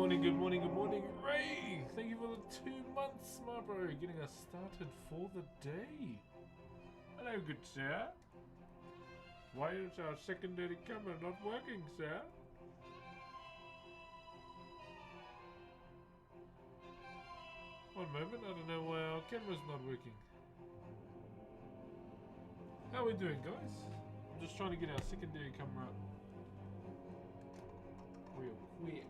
morning, good morning, good morning, Ray! Thank you for the 2 months, my bro, getting us started for the day. Hello, good sir. Why is our secondary camera not working, sir? One moment, I don't know why our camera's not working. How are we doing, guys? I'm just trying to get our secondary camera up real quick.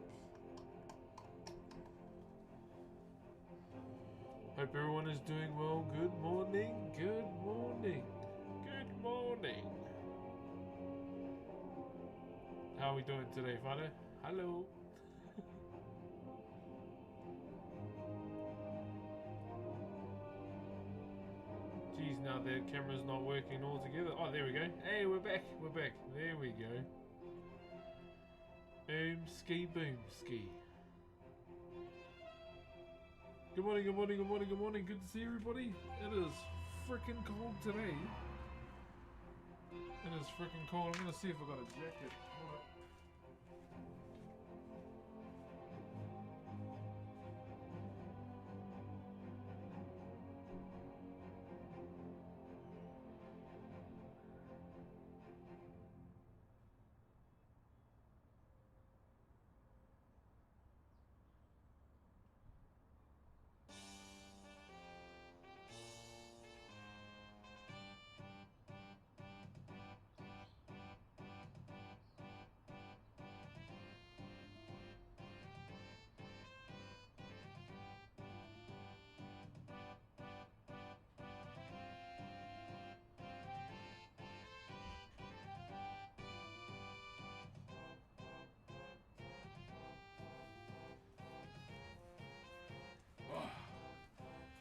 Hope everyone is doing well. Good morning, good morning, good morning. How are we doing today, Father? Hello. Geez, now the camera's not working altogether. Oh, there we go. Hey, we're back. We're back. There we go. Boom, ski, boom, ski. Good morning, good morning, good morning, good morning. Good to see everybody. It is freaking cold today. It is freaking cold. I'm going to see if I got a jacket. Hold up.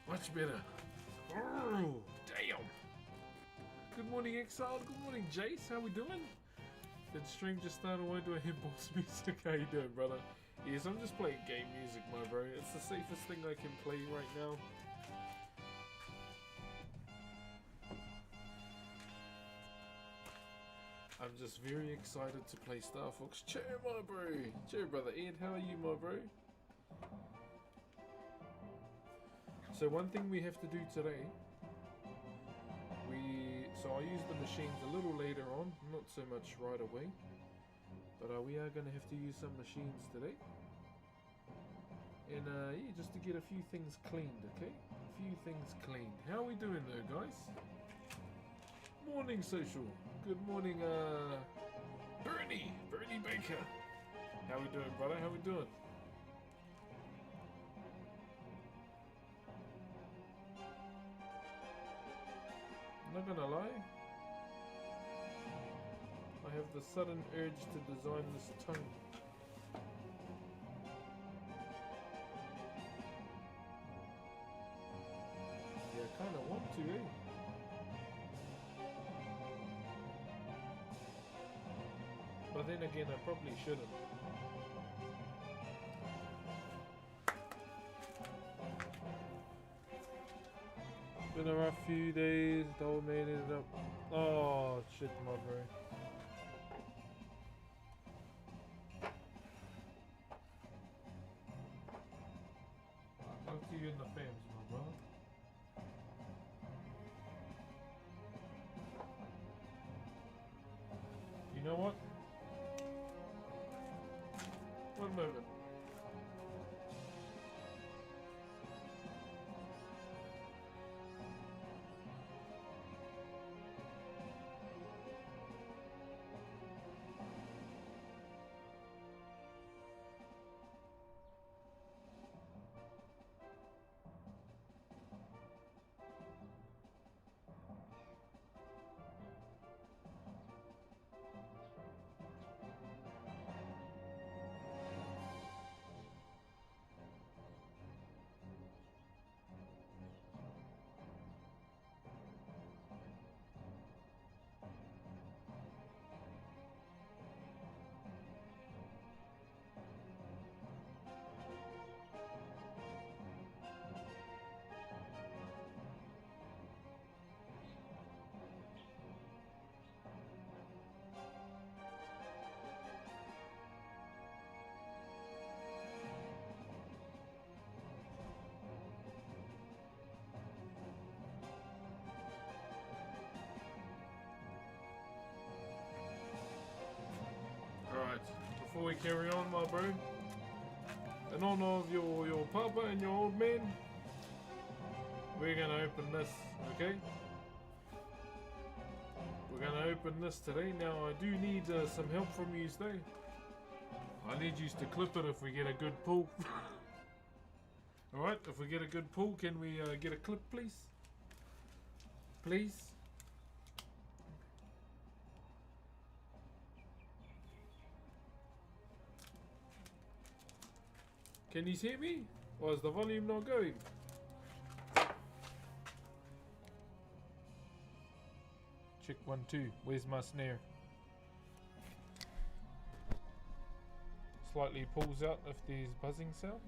Much better. Oh, damn. Good morning, Exiled. Good morning, Jace. How we doing? Did stream just start? Why do I hear boss music? How you doing, brother? Yes, I'm just playing game music, my bro. It's the safest thing I can play right now. I'm just very excited to play Star Fox. Cheer, my bro. Cheer, brother Ed. How are you, my bro? So one thing we have to do today, so I use the machines a little later on, not so much right away, but we are going to have to use some machines today, and yeah, just to get a few things cleaned, okay? A few things cleaned. How are we doing though, guys? Morning, social. Good morning, Bernie Baker. How we doing, brother? How we doing? Not gonna lie, I have the sudden urge to design this tongue. Yeah, I kinda want to, eh? But then again, I probably shouldn't. Been a rough few days, the old man ended up. Oh shit, my bro. I'll see you in the fams, my brother. You know what? One moment. before we carry on, my bro. In honor of your papa and your old man, we're gonna open this, okay? We're gonna open this today. Now, I do need some help from you today. I need you to clip it if we get a good pull. Alright, if we get a good pull, can we get a clip, please? Please? Can you hear me? Or is the volume not going? Check 1, 2. Where's my snare? Slightly pulls out if there's buzzing sound.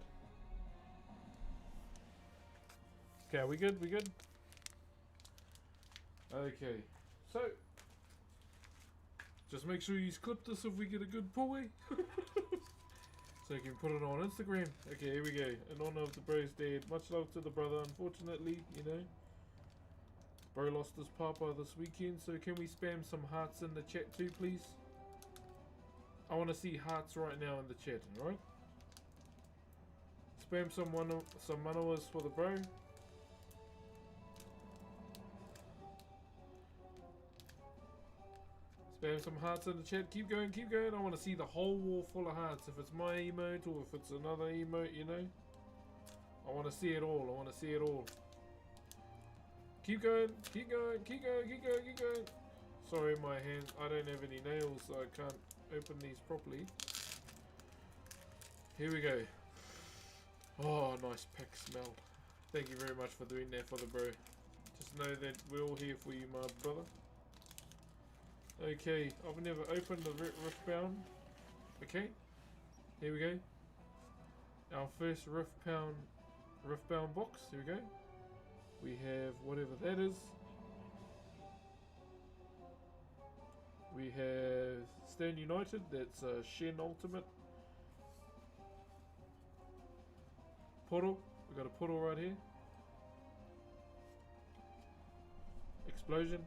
Okay, we good? We good? Okay, so just make sure you clip this if we get a good pull, eh? So you can put it on Instagram. Okay, here we go. In honor of the bro's dad. Much love to the brother. Unfortunately, you know, bro lost his papa this weekend. So can we spam some hearts in the chat too, please? I want to see hearts right now in the chat, alright? Spam some manawas for the bro. Spam some hearts in the chat. Keep going, keep going. I want to see the whole wall full of hearts. If it's my emote or if it's another emote, you know. I want to see it all. I want to see it all. Keep going, keep going, keep going, keep going, keep going. Sorry, my hands. I don't have any nails, so I can't open these properly. Here we go. Oh, nice pack smell. Thank you very much for doing that for the bro. Just know that we're all here for you, my brother. Okay, I've never opened the Riftbound. Okay, here we go. Our first Riftbound box. Here we go. We have whatever that is. We have Stand United. That's Shen Ultimate. Portal. We got a portal right here. Explosion.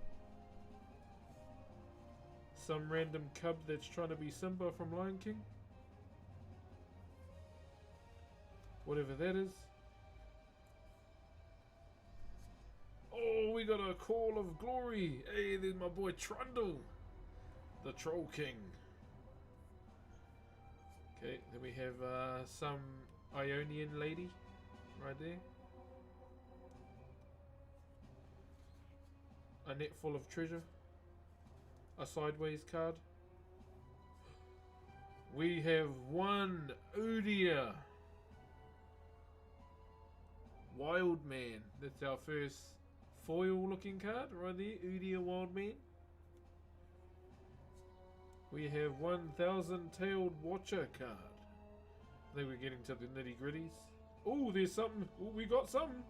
Some random cub that's trying to be Simba from Lion King. Whatever that is. Oh, we got a Call of Glory. Hey, there's my boy Trundle, the Troll King. Okay, then we have some Ionian lady right there. A net full of treasure. A sideways card. We have one Udia Wild Man. That's our first foil looking card right there. Udia Wild Man. We have 1,000-tailed Watcher card. I think we're getting to the nitty gritties. Oh, there's something. Oh, we got something.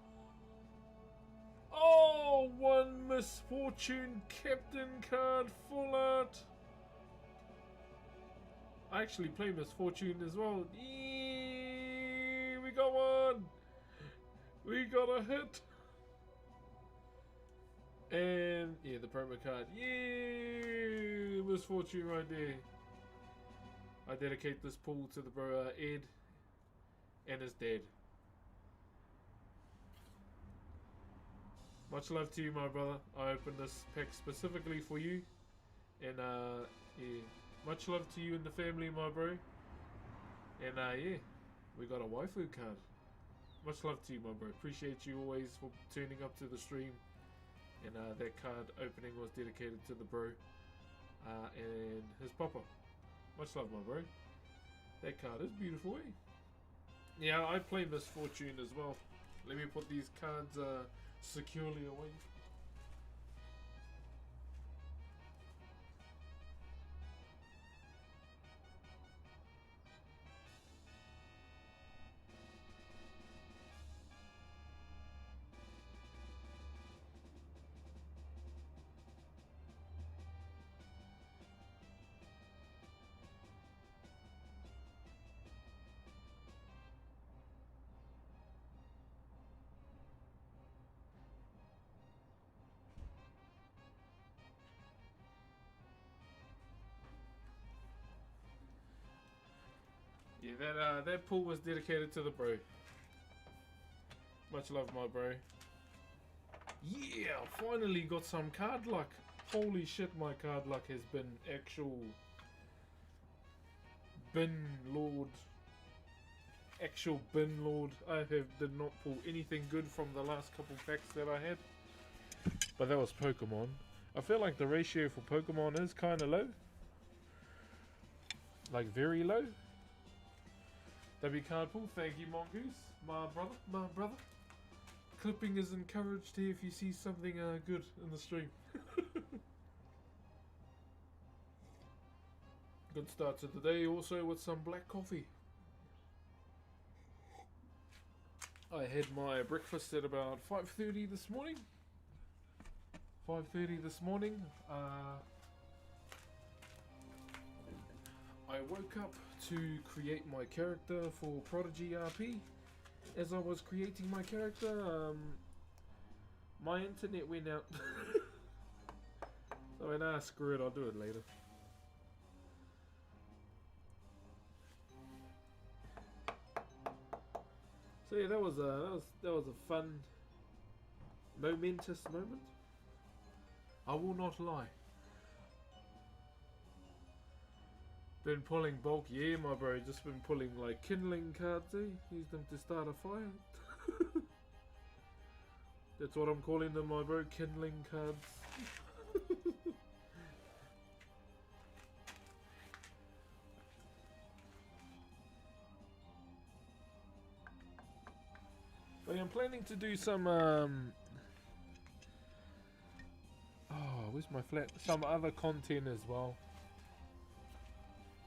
Oh, one Misfortune Captain card, full art. I actually play Misfortune as well. Yee, we got one. We got a hit. And yeah, the promo card. Yay, Misfortune right there. I dedicate this pull to the bro Ed and his dad. Much love to you, my brother. I opened this pack specifically for you. And, yeah. Much love to you and the family, my bro. And, yeah. We got a waifu card. Much love to you, my bro. Appreciate you always for turning up to the stream. And, that card opening was dedicated to the bro. And his papa. Much love, my bro. That card is beautiful, eh? Yeah, I play Misfortune as well. Let me put these cards, securely away. Yeah, that pull was dedicated to the bro. Much love, my bro. Yeah, finally got some card luck. Holy shit, my card luck has been actual bin lord. Actual bin lord. Did not pull anything good from the last couple packs that I had. But that was Pokemon. I feel like the ratio for Pokemon is kind of low. Like very low. W card pull, thank you Mongoose. My brother. Clipping is encouraged here if you see something good in the stream. Good start to the day also with some black coffee. I had my breakfast at about 5:30 this morning. 5:30 this morning. I woke up to create my character for Prodigy RP. As I was creating my character, my internet went out. So I went, screw it, I'll do it later. So yeah, that was a fun, momentous moment. I will not lie. Been pulling bulk, yeah, my bro. Just been pulling like kindling cards, eh? Use them to start a fire. That's what I'm calling them, my bro. Kindling cards. But I'm planning to do some where's my flat? Some other content as well.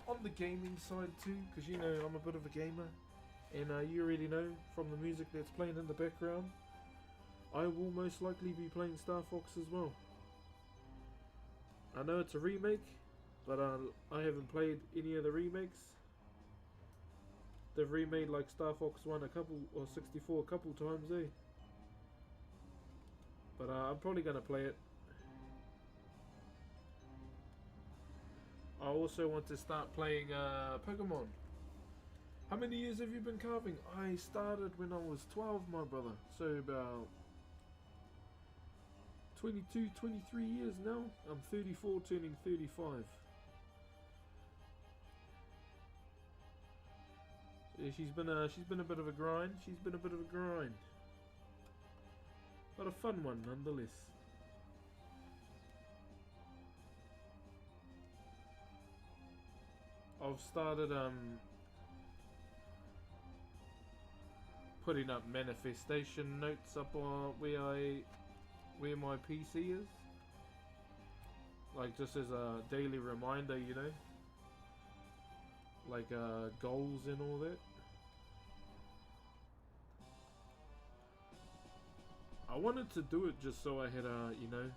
On the gaming side too, because you know I'm a bit of a gamer, and you already know from the music that's playing in the background, I will most likely be playing Star Fox as well. I know it's a remake, but I haven't played any of the remakes. They've remade like Star Fox 1 a couple, or 64 a couple times, eh? But I'm probably gonna play it. I also want to start playing Pokemon. How many years have you been carving? I started when I was 12, my brother. So about 22, 23 years now. I'm 34, turning 35. Yeah, she's been a bit of a grind. But a fun one nonetheless. I've started putting up manifestation notes up on where my PC is, like just as a daily reminder, you know, like goals and all that. I wanted to do it just so I had you know,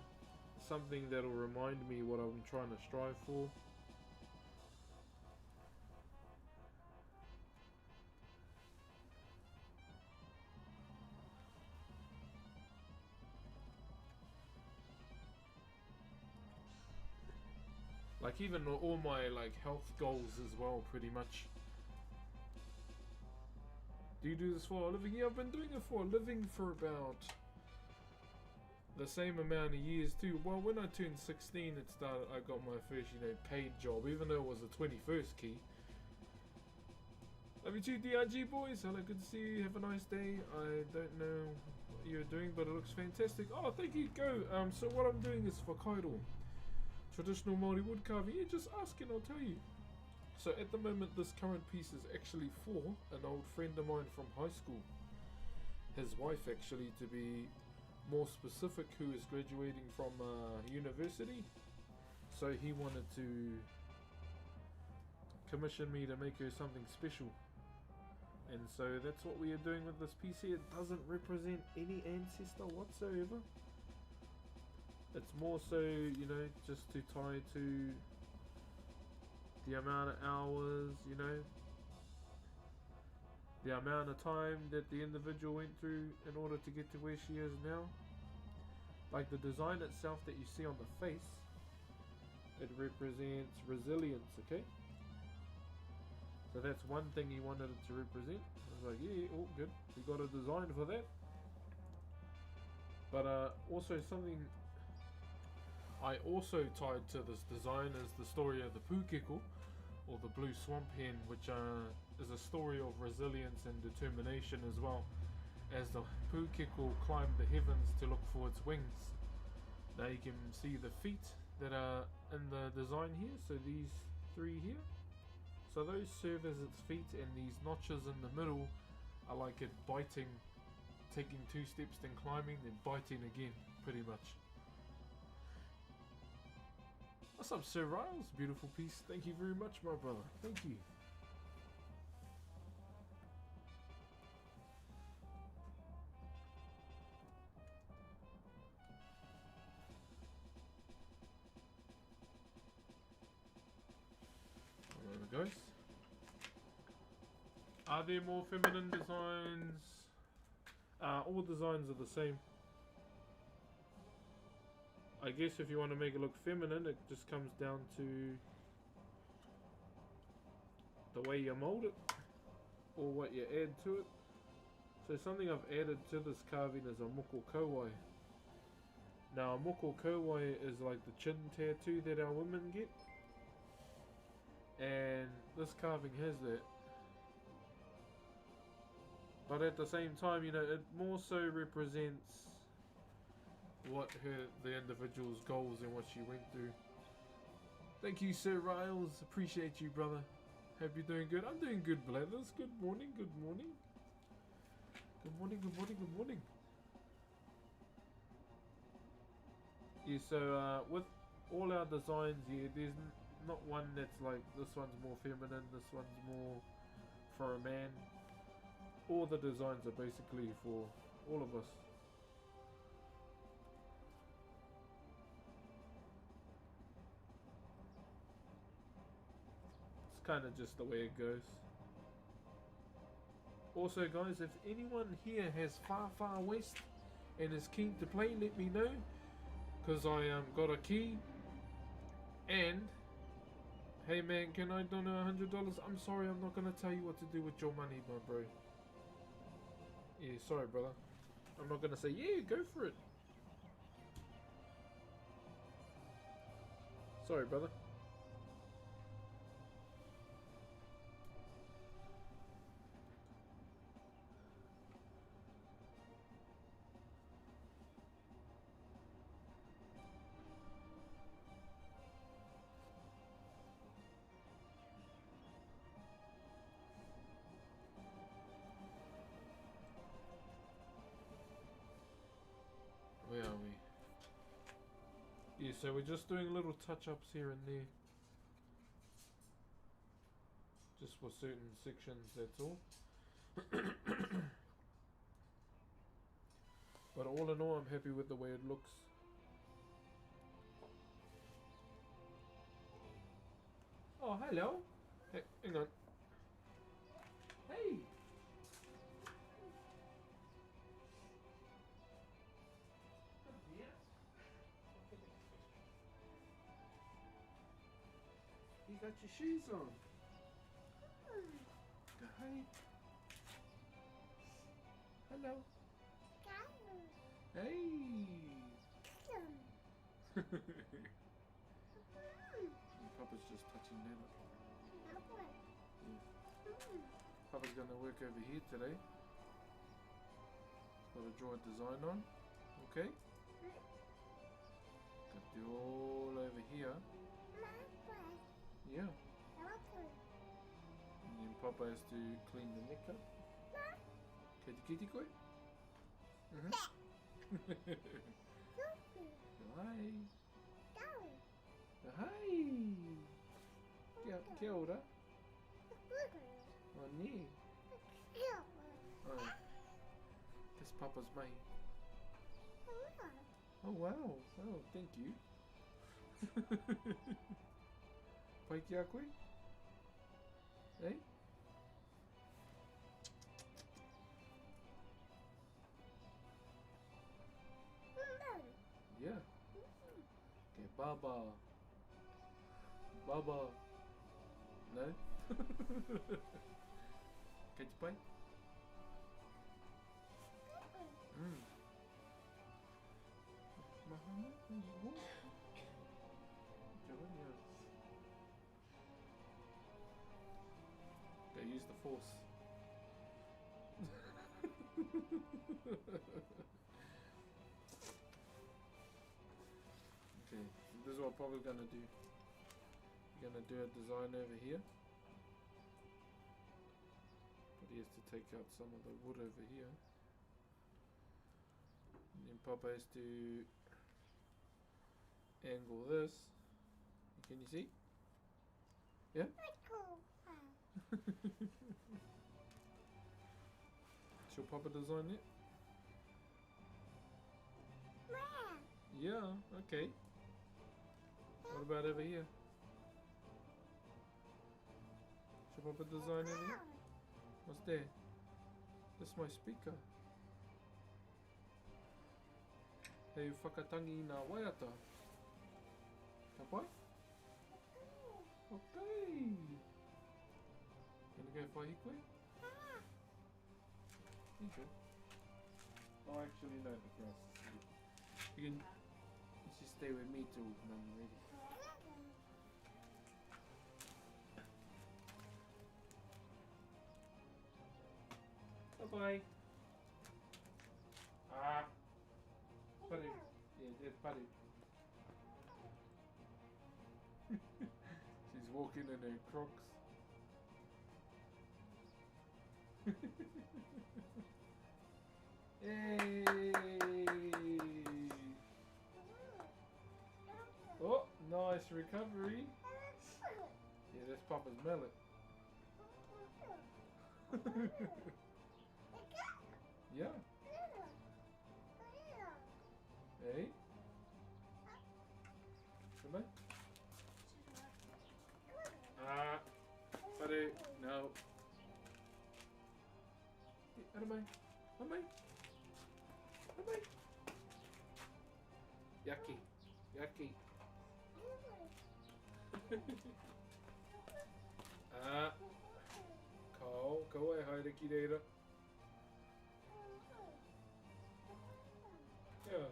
something that'll remind me what I'm trying to strive for. Like even all my like health goals as well, pretty much. Do you do this for a living? Yeah, I've been doing it for a living for about the same amount of years too. Well, when I turned 16, I got my first, you know, paid job, even though it was the 21st key. Love you too, DRG boys. Hello, good to see you. Have a nice day. I don't know what you're doing, but it looks fantastic. Oh, thank you. Go. So what I'm doing is Whakairo. Traditional Maori wood carving. Yeah, just ask and I'll tell you. So at the moment, this current piece is actually for an old friend of mine from high school. His wife, actually, to be more specific, who is graduating from university. So he wanted to commission me to make her something special. And so that's what we are doing with this piece here. It doesn't represent any ancestor whatsoever. It's more so, you know, just to tie to the amount of hours, you know, the amount of time that the individual went through in order to get to where she is now. Like the design itself that you see on the face, it represents resilience, okay? So that's one thing he wanted it to represent. I was like, yeah, all good. We got a design for that. But also something I also tied to this design is the story of the pūkeko, or the blue swamp hen, which is a story of resilience and determination as well, as the pūkeko climbed the heavens to look for its wings. Now you can see the feet that are in the design here, so these three here. So those serve as its feet, and these notches in the middle are like it biting, taking 2 steps then climbing, then biting again, pretty much. What's up, Sir Riles? Beautiful piece. Thank you very much, my brother. Thank you. There it goes. Are there more feminine designs? All designs are the same. I guess if you want to make it look feminine, it just comes down to the way you mold it or what you add to it. So something I've added to this carving is a moko kauai. Now a moko kauai is like the chin tattoo that our women get, and this carving has that. But at the same time, you know, it more so represents what the individual's goals and what she went through. Thank you, Sir Riles. Appreciate you, brother. Hope you're doing good. I'm doing good, Blathers. Good morning, good morning. Good morning, good morning, good morning. Yeah, so with all our designs here, there's not one that's like, this one's more feminine, this one's more for a man. All the designs are basically for all of us. It's kind of just the way it goes. Also, guys, if anyone here has Far West and is keen to play, let me know, because I got a key. And hey man, can I donate $100? I'm sorry, I'm not gonna tell you what to do with your money, my bro. Yeah, sorry, brother. I'm not gonna say, yeah, go for it. Sorry, brother. Where are we? Yeah, so we're just doing little touch-ups here and there. Just for certain sections, that's all. But all in all, I'm happy with the way it looks. Oh, hello. Hey, hang on. Hey. You got your shoes on. Hi. Hello. Hey. Papa's just touching Nana. Yeah. Papa's gonna work over here today. Got to draw a design on. Okay. Got to do all over here. Yeah. And then Papa has to clean the neck up. Kitty koi? Hi. Hi. Kia ora. Oh, nee. Oh. This Papa's mate. Oh, wow. Oh, thank you. Pai kia koe? Eh? Yeah. Okay, Baba. Baba. No? Kijk je pijn? Okay, use the force. Okay, so this is what I'm probably gonna do. We're gonna do a design over here. But he has to take out some of the wood over here. And then Papa has to angle this. Can you see? Yeah? Shall Papa design it? Yeah, okay. What about over here? Shall Papa design over here? What's there? That's my speaker. Hei whakatangi nā waiata. Ka pai? Okay. Gonna go whahikoe? You good? Oh, actually no, the grass is good. You can just stay with me till I'm ready. Bye-bye. Ah. Pare. Yeah, there's Pare. She's walking in her Crocs. Hey! Oh, nice recovery. Yeah, that's Papa's mallet. Yeah. Hey. Come on. Ah. Pare. No. Hey, Adamai. Adamai. Adamai. Yucky. Yucky. Ah. Go away, haere ki reira. Yeah.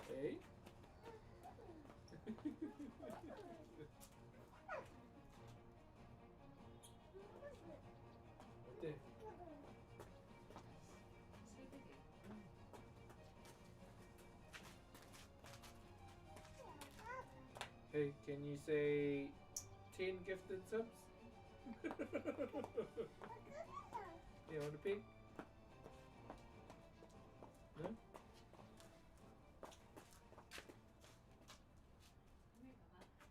Hey. What the? Hey, can you say 10 gifted subs? You want a pig? No?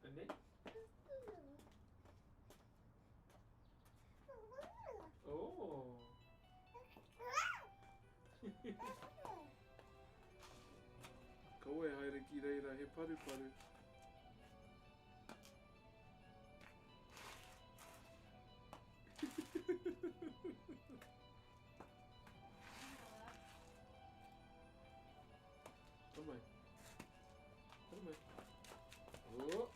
And then? Oh! Koe haere ki reira he paru paru. Come on. Come on. Oh!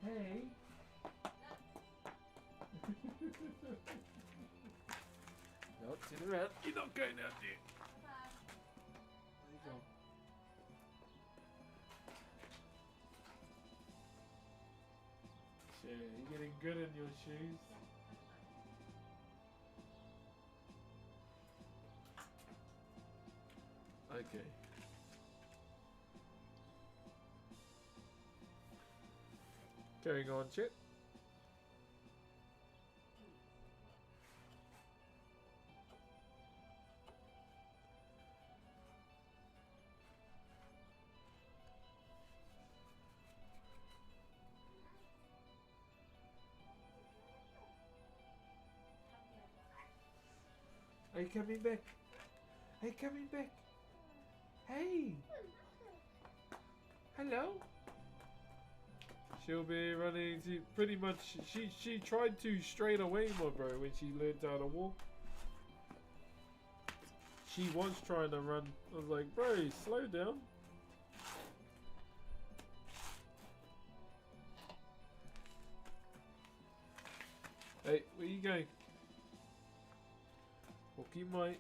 Hey! No, turn around. You're not going out there. There you go. Sure, you're getting good in your shoes. Okay. Carrying on, Chip. Are you coming back? Are you coming back? Hey! Hello? She'll be running to pretty much. She tried to straight away, my bro, when she learned how to walk. She was trying to run. I was like, bro, slow down. Hey, where you going? Okay, mate.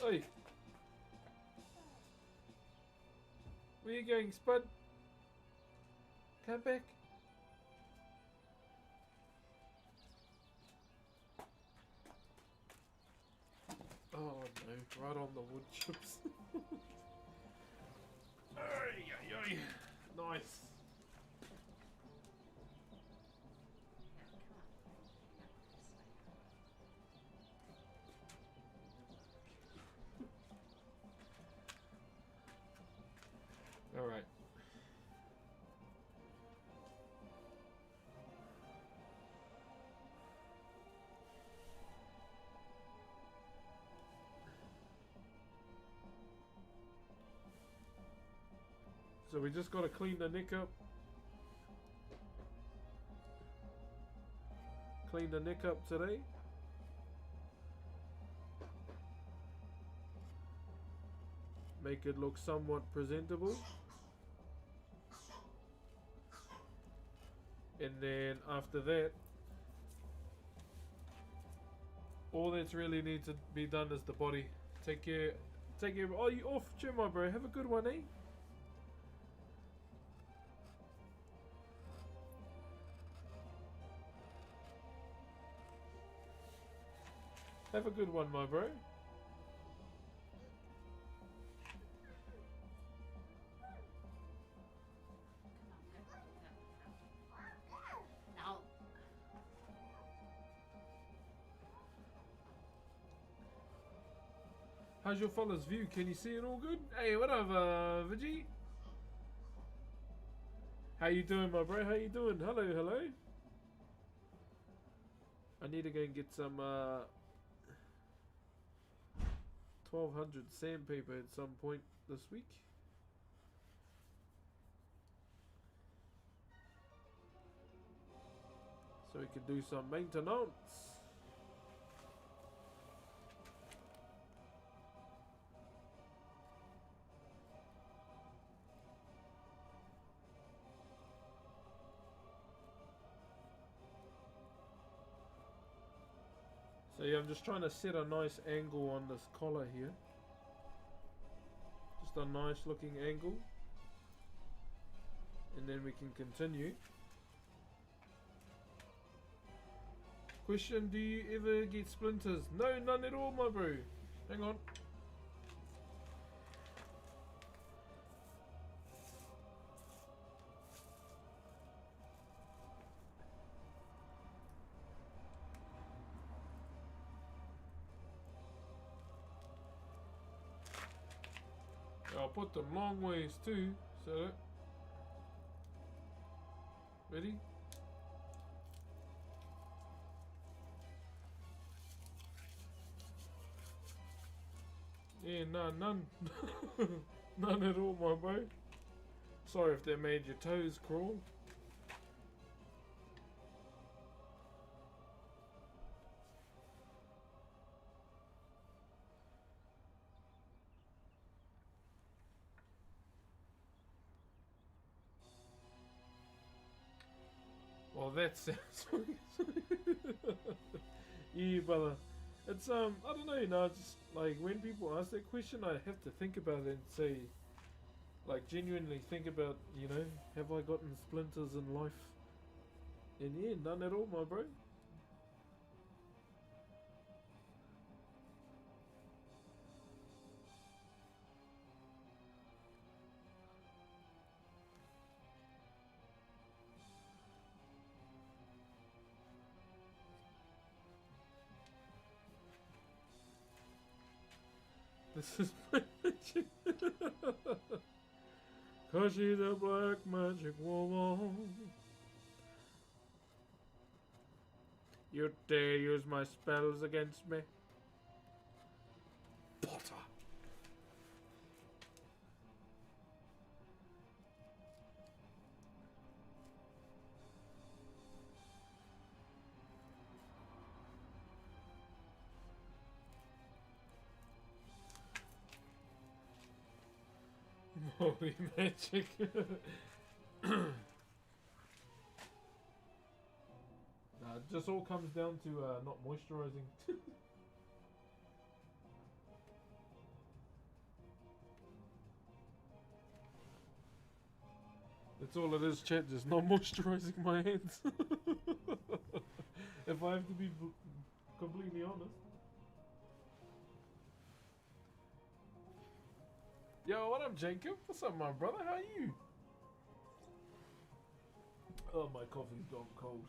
Hey. Where you going, Spud? Come back. Oh no, right on the wood chips. Ay. Nice. Alright. So we just got to clean the neck up. Clean the neck up today. Make it look somewhat presentable. And then after that, all that's really needs to be done is the body. Take care. Oh, you off, Jim, my bro. Have a good one, eh? Have a good one, my bro. How's your fella's view? Can you see it all good? Hey, what up, Vigi? How you doing, my bro? How you doing? Hello, hello. I need to go and get some 1200 sandpaper at some point this week. So we can do some maintenance. So yeah, I'm just trying to set a nice angle on this collar here. Just a nice looking angle. And then we can continue. Question, do you ever get splinters? No, none at all, my bro. Hang on. I'll put them long ways too, so ready? Yeah, none. None at all, my bro. Sorry if that made your toes crawl. Well, that sounds. Yeah, brother. It's I don't know. No, it's just like when people ask that question, I have to think about it and say, like, genuinely think about, you know, have I gotten splinters in life? And yeah, none at all, my bro. This is magic. Cause she's a black magic woman. You dare use my spells against me? Potter. Holy magic. Nah, it just all comes down to not moisturizing. That's all it is, chat, just not moisturizing my hands. If I have to be completely honest. Yo, what up, Jacob? What's up, my brother? How are you? Oh, my coffee's gone cold.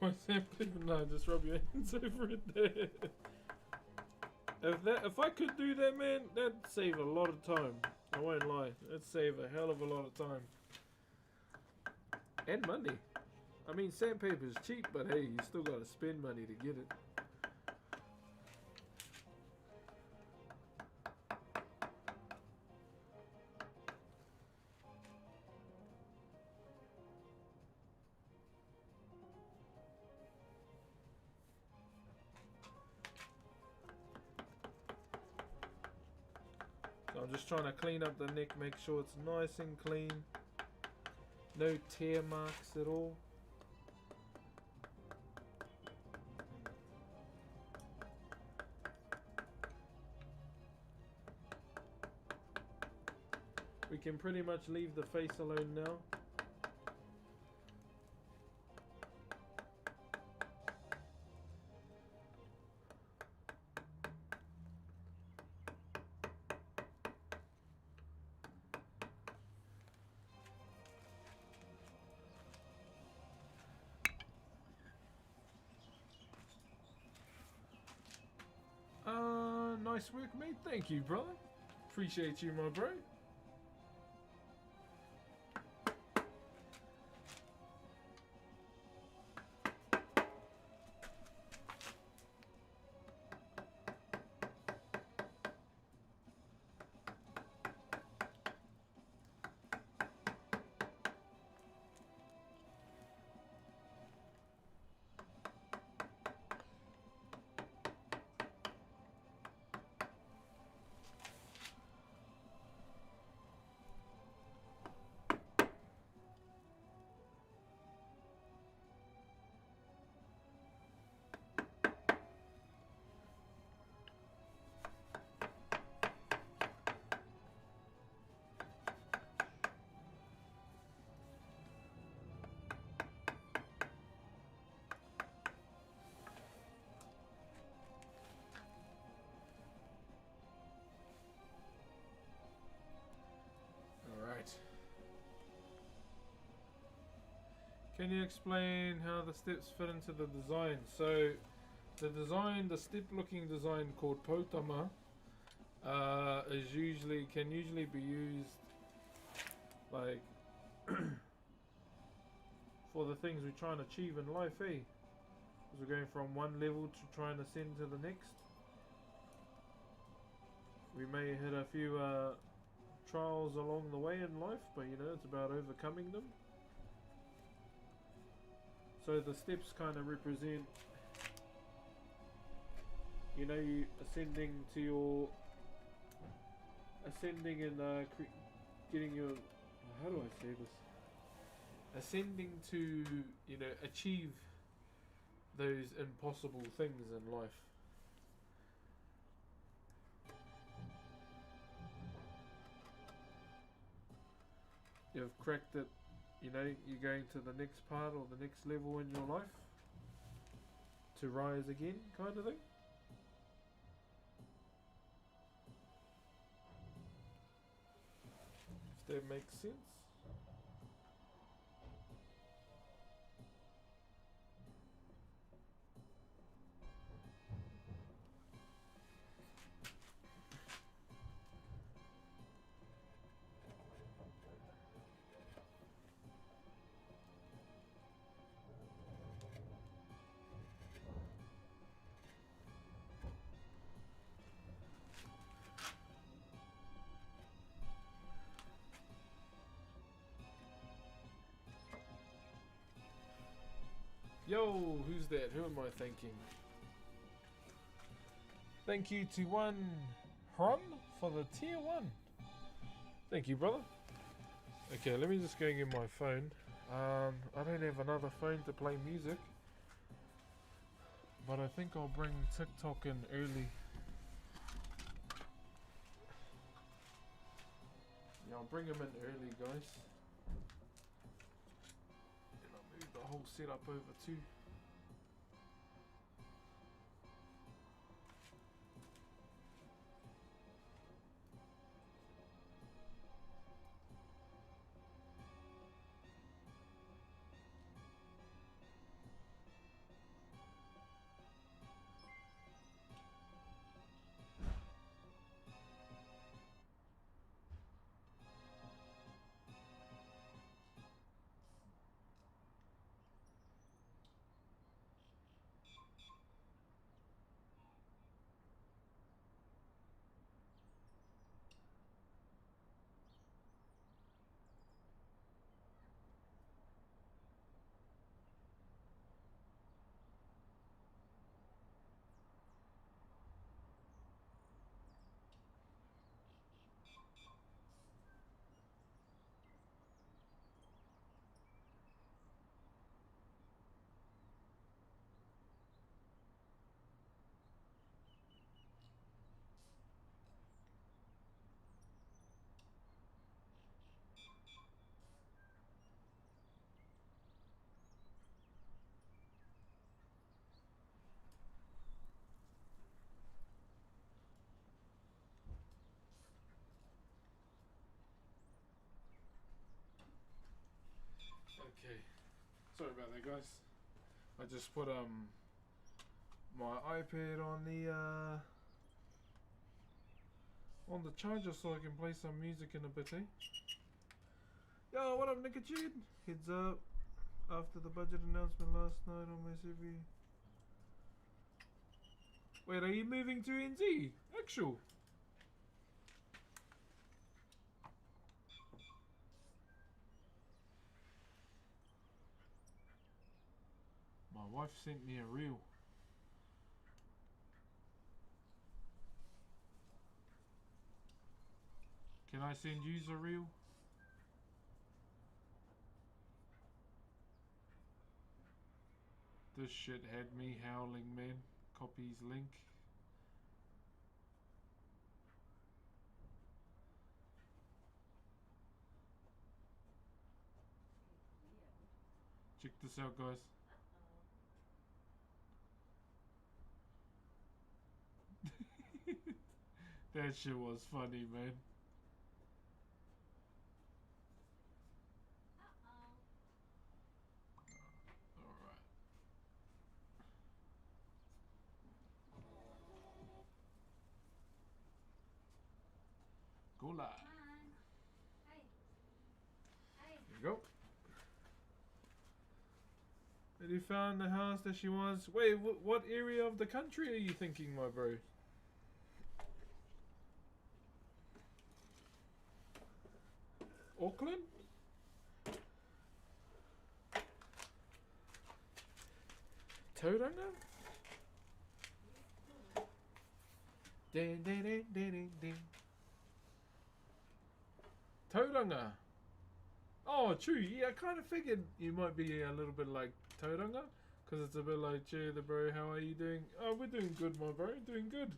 My sample, no, just rub your hands over it there. If I could do that, man, that'd save a lot of time. I won't lie, that'd save a hell of a lot of time. And money. I mean, sandpaper's cheap, but hey, you still gotta spend money to get it. So I'm just trying to clean up the neck, make sure it's nice and clean. No tear marks at all. We can pretty much leave the face alone now. Nice work, mate. Thank you, brother. Appreciate you, my bro. Can you explain how the steps fit into the design? So, the design, the step-looking design called potama, can usually be used like for the things we're trying to achieve in life, eh? Because we're going from one level to trying to ascend to the next. We may hit a few trials along the way in life, but you know, it's about overcoming them. So the steps kind of represent, you know, you ascending and getting your, how do I say this? Ascending to, you know, achieve those impossible things in life. You've cracked it. You know, you're going to the next part or the next level in your life to rise again, kind of thing. If that makes sense. Yo, who's that? Who am I thanking? Thank you to one Hron for the tier 1. Thank you, brother. Okay, let me just go and get my phone. I don't have another phone to play music, but I think I'll bring TikTok in early. Yeah, I'll bring him in early, guys. And I'll move the whole setup over too. Okay, sorry about that, guys. I just put my iPad on the charger so I can play some music in a bit, eh? Yo, what up, Nicotine? Heads up. After the budget announcement last night on my CV. Wait, are you moving to NZ? Actual. My wife sent me a reel. Can I send you a reel? This shit had me howling, man. Copies link. Check this out, guys. That shit was funny, man. Alright. Go live. There you go. Have you found the house that she wants? Wait, what area of the country are you thinking, my bro? Auckland? Tauranga? Ding, ding, ding, ding, ding, ding. Tauranga. Oh, true. Yeah, I kind of figured you might be a little bit like Tauranga, because it's a bit like, gee, the bro, how are you doing? Oh, we're doing good, my bro. Doing good.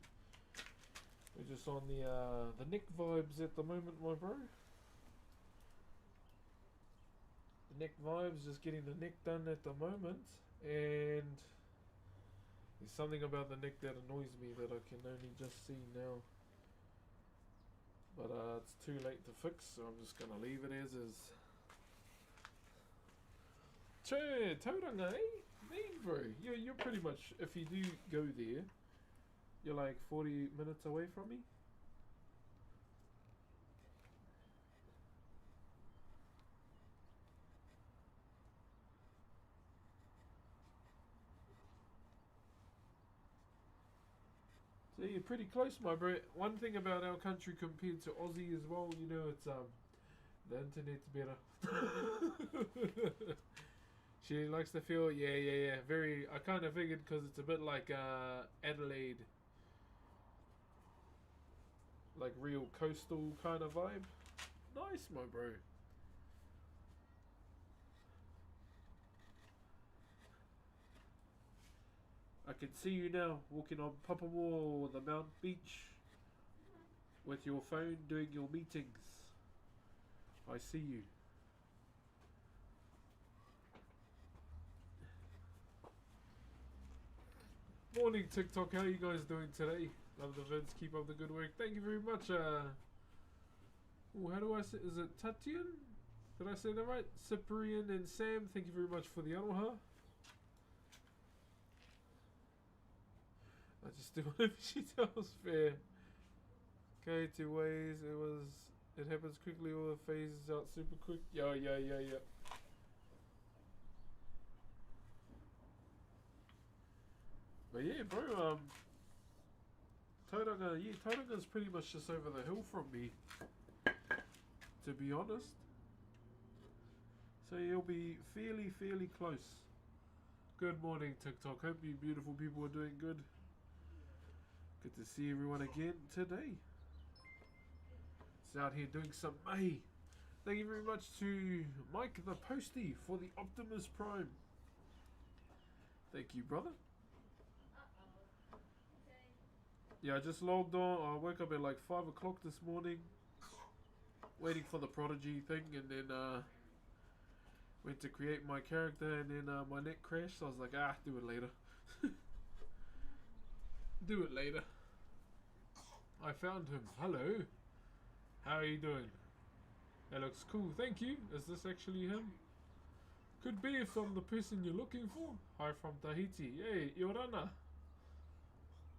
We're just on the neck vibes at the moment, my bro. The neck vibes, just getting the neck done at the moment, and there's something about the neck that annoys me that I can only just see now. But it's too late to fix, so I'm just gonna leave it as is. Che, Tauranga, eh? Mean, bro. You're pretty much, if you do go there, you're like 40 minutes away from me. So you're pretty close, my bro. One thing about our country compared to Aussie as well, you know, it's the internet's better. She likes the feel. Yeah. Very. I kind of figured because it's a bit like Adelaide, like real coastal kind of vibe. Nice, my bro. I can see you now walking on Papamoa, the Mount Beach, with your phone doing your meetings. I see you. Morning TikTok, how are you guys doing today? Love the vids, keep up the good work. Thank you very much. Ooh, how do I say, is it Tatian? Did I say that right? Cyprian and Sam, thank you very much for the aloha. I just do whatever she tells fair. Okay, 2 ways. It happens quickly or it phases out super quick. Yeah. But yeah, bro, Tauranga's pretty much just over the hill from me, to be honest. So you'll be fairly close. Good morning, TikTok. Hope you beautiful people are doing good. Good to see everyone again today. It's out here doing some May. Thank you very much to Mike the Postie for the Optimus Prime. Thank you, brother. Yeah, I just logged on. I woke up at like 5 o'clock this morning, waiting for the Prodigy thing, and then went to create my character, and then my net crashed. So I was like, do it later. Do it later. I found him. Hello. How are you doing? That looks cool. Thank you. Is this actually him? Could be if I'm the person you're looking for. Hi from Tahiti. Hey, Yorana.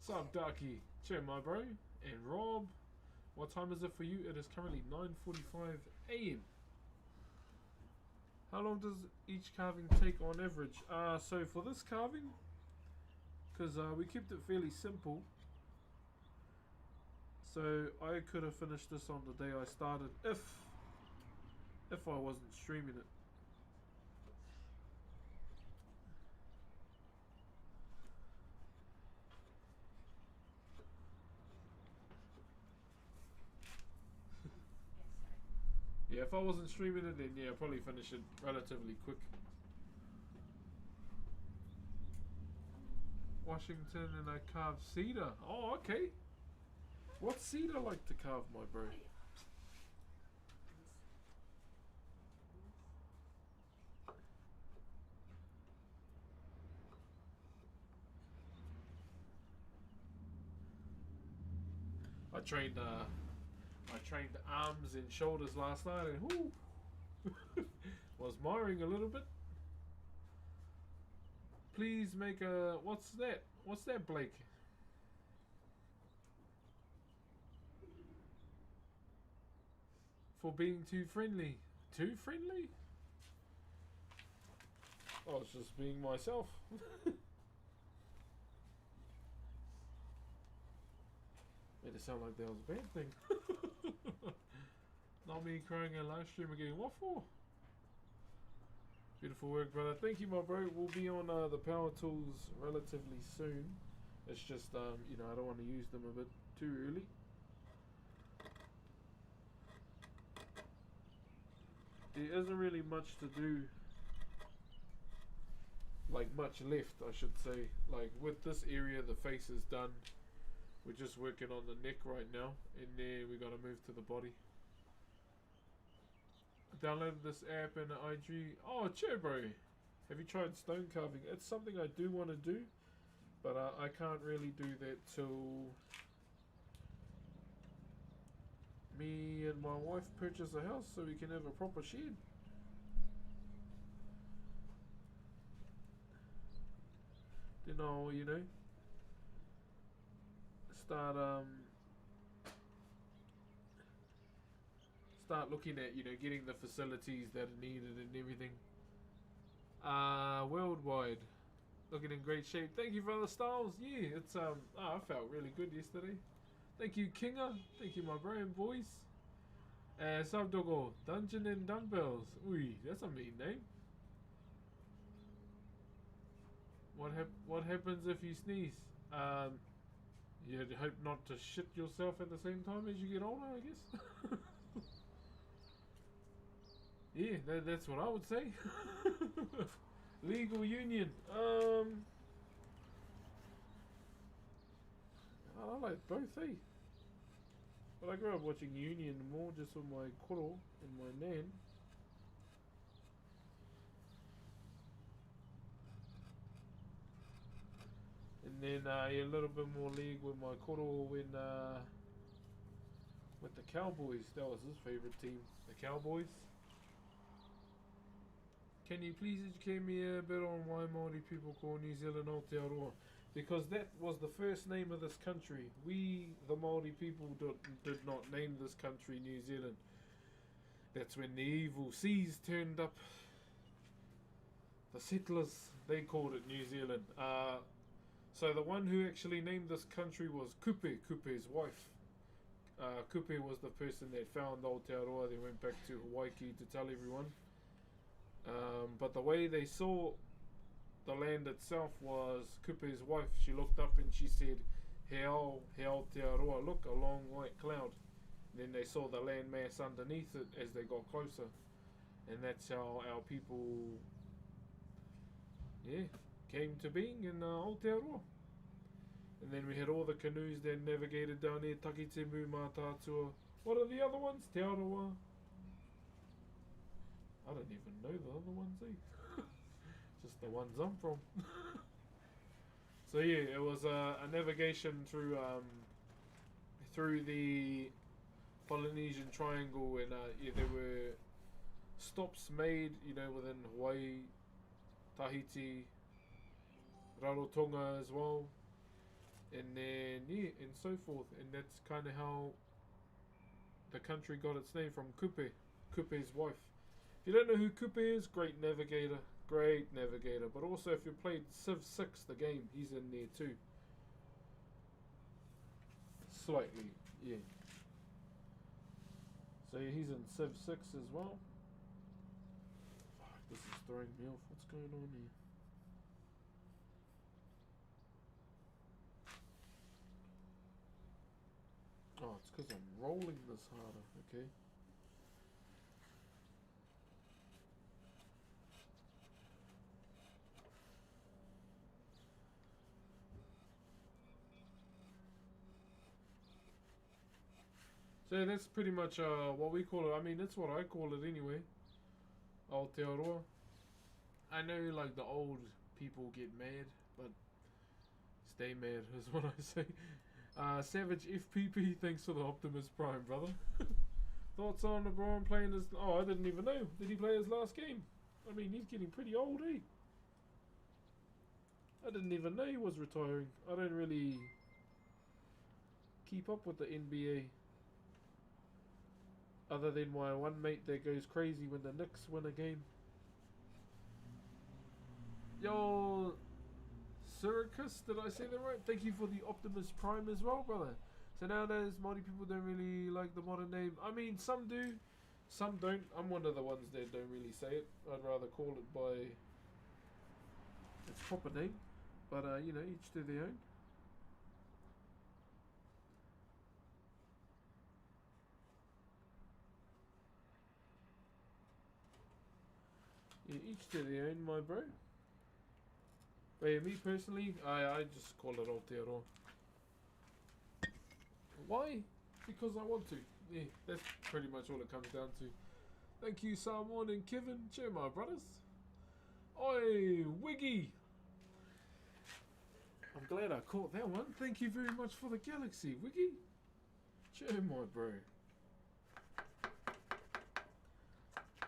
Sup, Darky? Cheer, my bro. And Rob. What time is it for you? It is currently 9:45 AM. How long does each carving take on average? So for this carving, because we kept it fairly simple, so I could have finished this on the day I started if I wasn't streaming it. Yeah, if I wasn't streaming it, then yeah, I'd probably finish it relatively quick. Washington and I carved cedar. Oh, okay. What's cedar like to carve, my bro? I trained arms and shoulders last night, and whoo, was miring a little bit. Please make a what's that? What's that, Blake? For being too friendly. Too friendly? I was just being myself. Made it sound like that was a bad thing. Not me crying a live stream again. What for? Beautiful work, brother. Thank you, my bro. We'll be on the power tools relatively soon. It's just, you know, I don't want to use them a bit too early. There isn't really much to do. Like, much left, I should say. Like, with this area, the face is done. We're just working on the neck right now. And then we got to move to the body. Downloaded this app and IG. Oh, cheer, bro. Have you tried stone carving? It's something I do want to do, but I can't really do that till me and my wife purchase a house so we can have a proper shed. Then I'll, you know, start looking at, you know, getting the facilities that are needed and everything. Worldwide, looking in great shape. Thank you, brother Styles. Yeah, it's I felt really good yesterday. Thank you, Kinga. Thank you, my brain boys. Subdogo, Dungeon and Dumbbells. Ui, that's a mean name. What happens if you sneeze? You'd hope not to shit yourself at the same time as you get older, I guess. Yeah, that's what I would say. Legal union. I like both, eh? But I grew up watching Union more just with my koro and my nan. And then yeah, a little bit more league with my koro when with the Cowboys. That was his favourite team, the Cowboys. Can you please educate me a bit on why Maori people call New Zealand Aotearoa? Because that was the first name of this country. We, the Maori people, did not name this country New Zealand. That's when the evil seas turned up. The settlers, they called it New Zealand. So the one who actually named this country was Kupe, Kupe's wife. Kupe was the person that found Aotearoa. They went back to Hawaii to tell everyone. But the way they saw the land itself was Kupe's wife. She looked up and she said, He Aotearoa, look, a long white cloud. And then they saw the land mass underneath it as they got closer. And that's how our people, came to being in Aotearoa. And then we had all the canoes that navigated down there, Takitemu, Mātātua. What are the other ones? Te Arawa. I don't even know the other ones, eh? Just the ones I'm from. So yeah, it was a navigation through the Polynesian Triangle, and there were stops made, within Hawaii, Tahiti, Rarotonga as well, and then and so forth, and that's kind of how the country got its name, from Kupe's wife. If you don't know who Kupe is, great navigator, but also if you played Civ 6, the game, he's in there too. Slightly, yeah. So yeah, he's in Civ 6 as well. Fuck, this is throwing me off. What's going on here? Oh, it's because I'm rolling this harder, okay. So that's pretty much what we call it. I mean, that's what I call it anyway. Aotearoa. I know, like, the old people get mad, but stay mad is what I say. Savage FPP, thanks for the Optimus Prime, brother. Thoughts on LeBron playing his... Oh, I didn't even know. Did he play his last game? I mean, he's getting pretty old, eh? I didn't even know he was retiring. I don't really keep up with the NBA. Other than my one mate that goes crazy when the Knicks win a game. Yo, Syracuse, did I say that right? Thank you for the Optimus Prime as well, brother. So nowadays, Māori people don't really like the modern name. I mean, some do, some don't. I'm one of the ones that don't really say it. I'd rather call it by its proper name. But, each to their own. Yeah, each to their own, my bro. But yeah, me personally, I just call it Aotearoa. Why? Because I want to. Yeah, that's pretty much all it comes down to. Thank you, Samoan and Kevin. Cheer, my brothers. Oi, Wiggy. I'm glad I caught that one. Thank you very much for the galaxy, Wiggy. Cheer, my bro.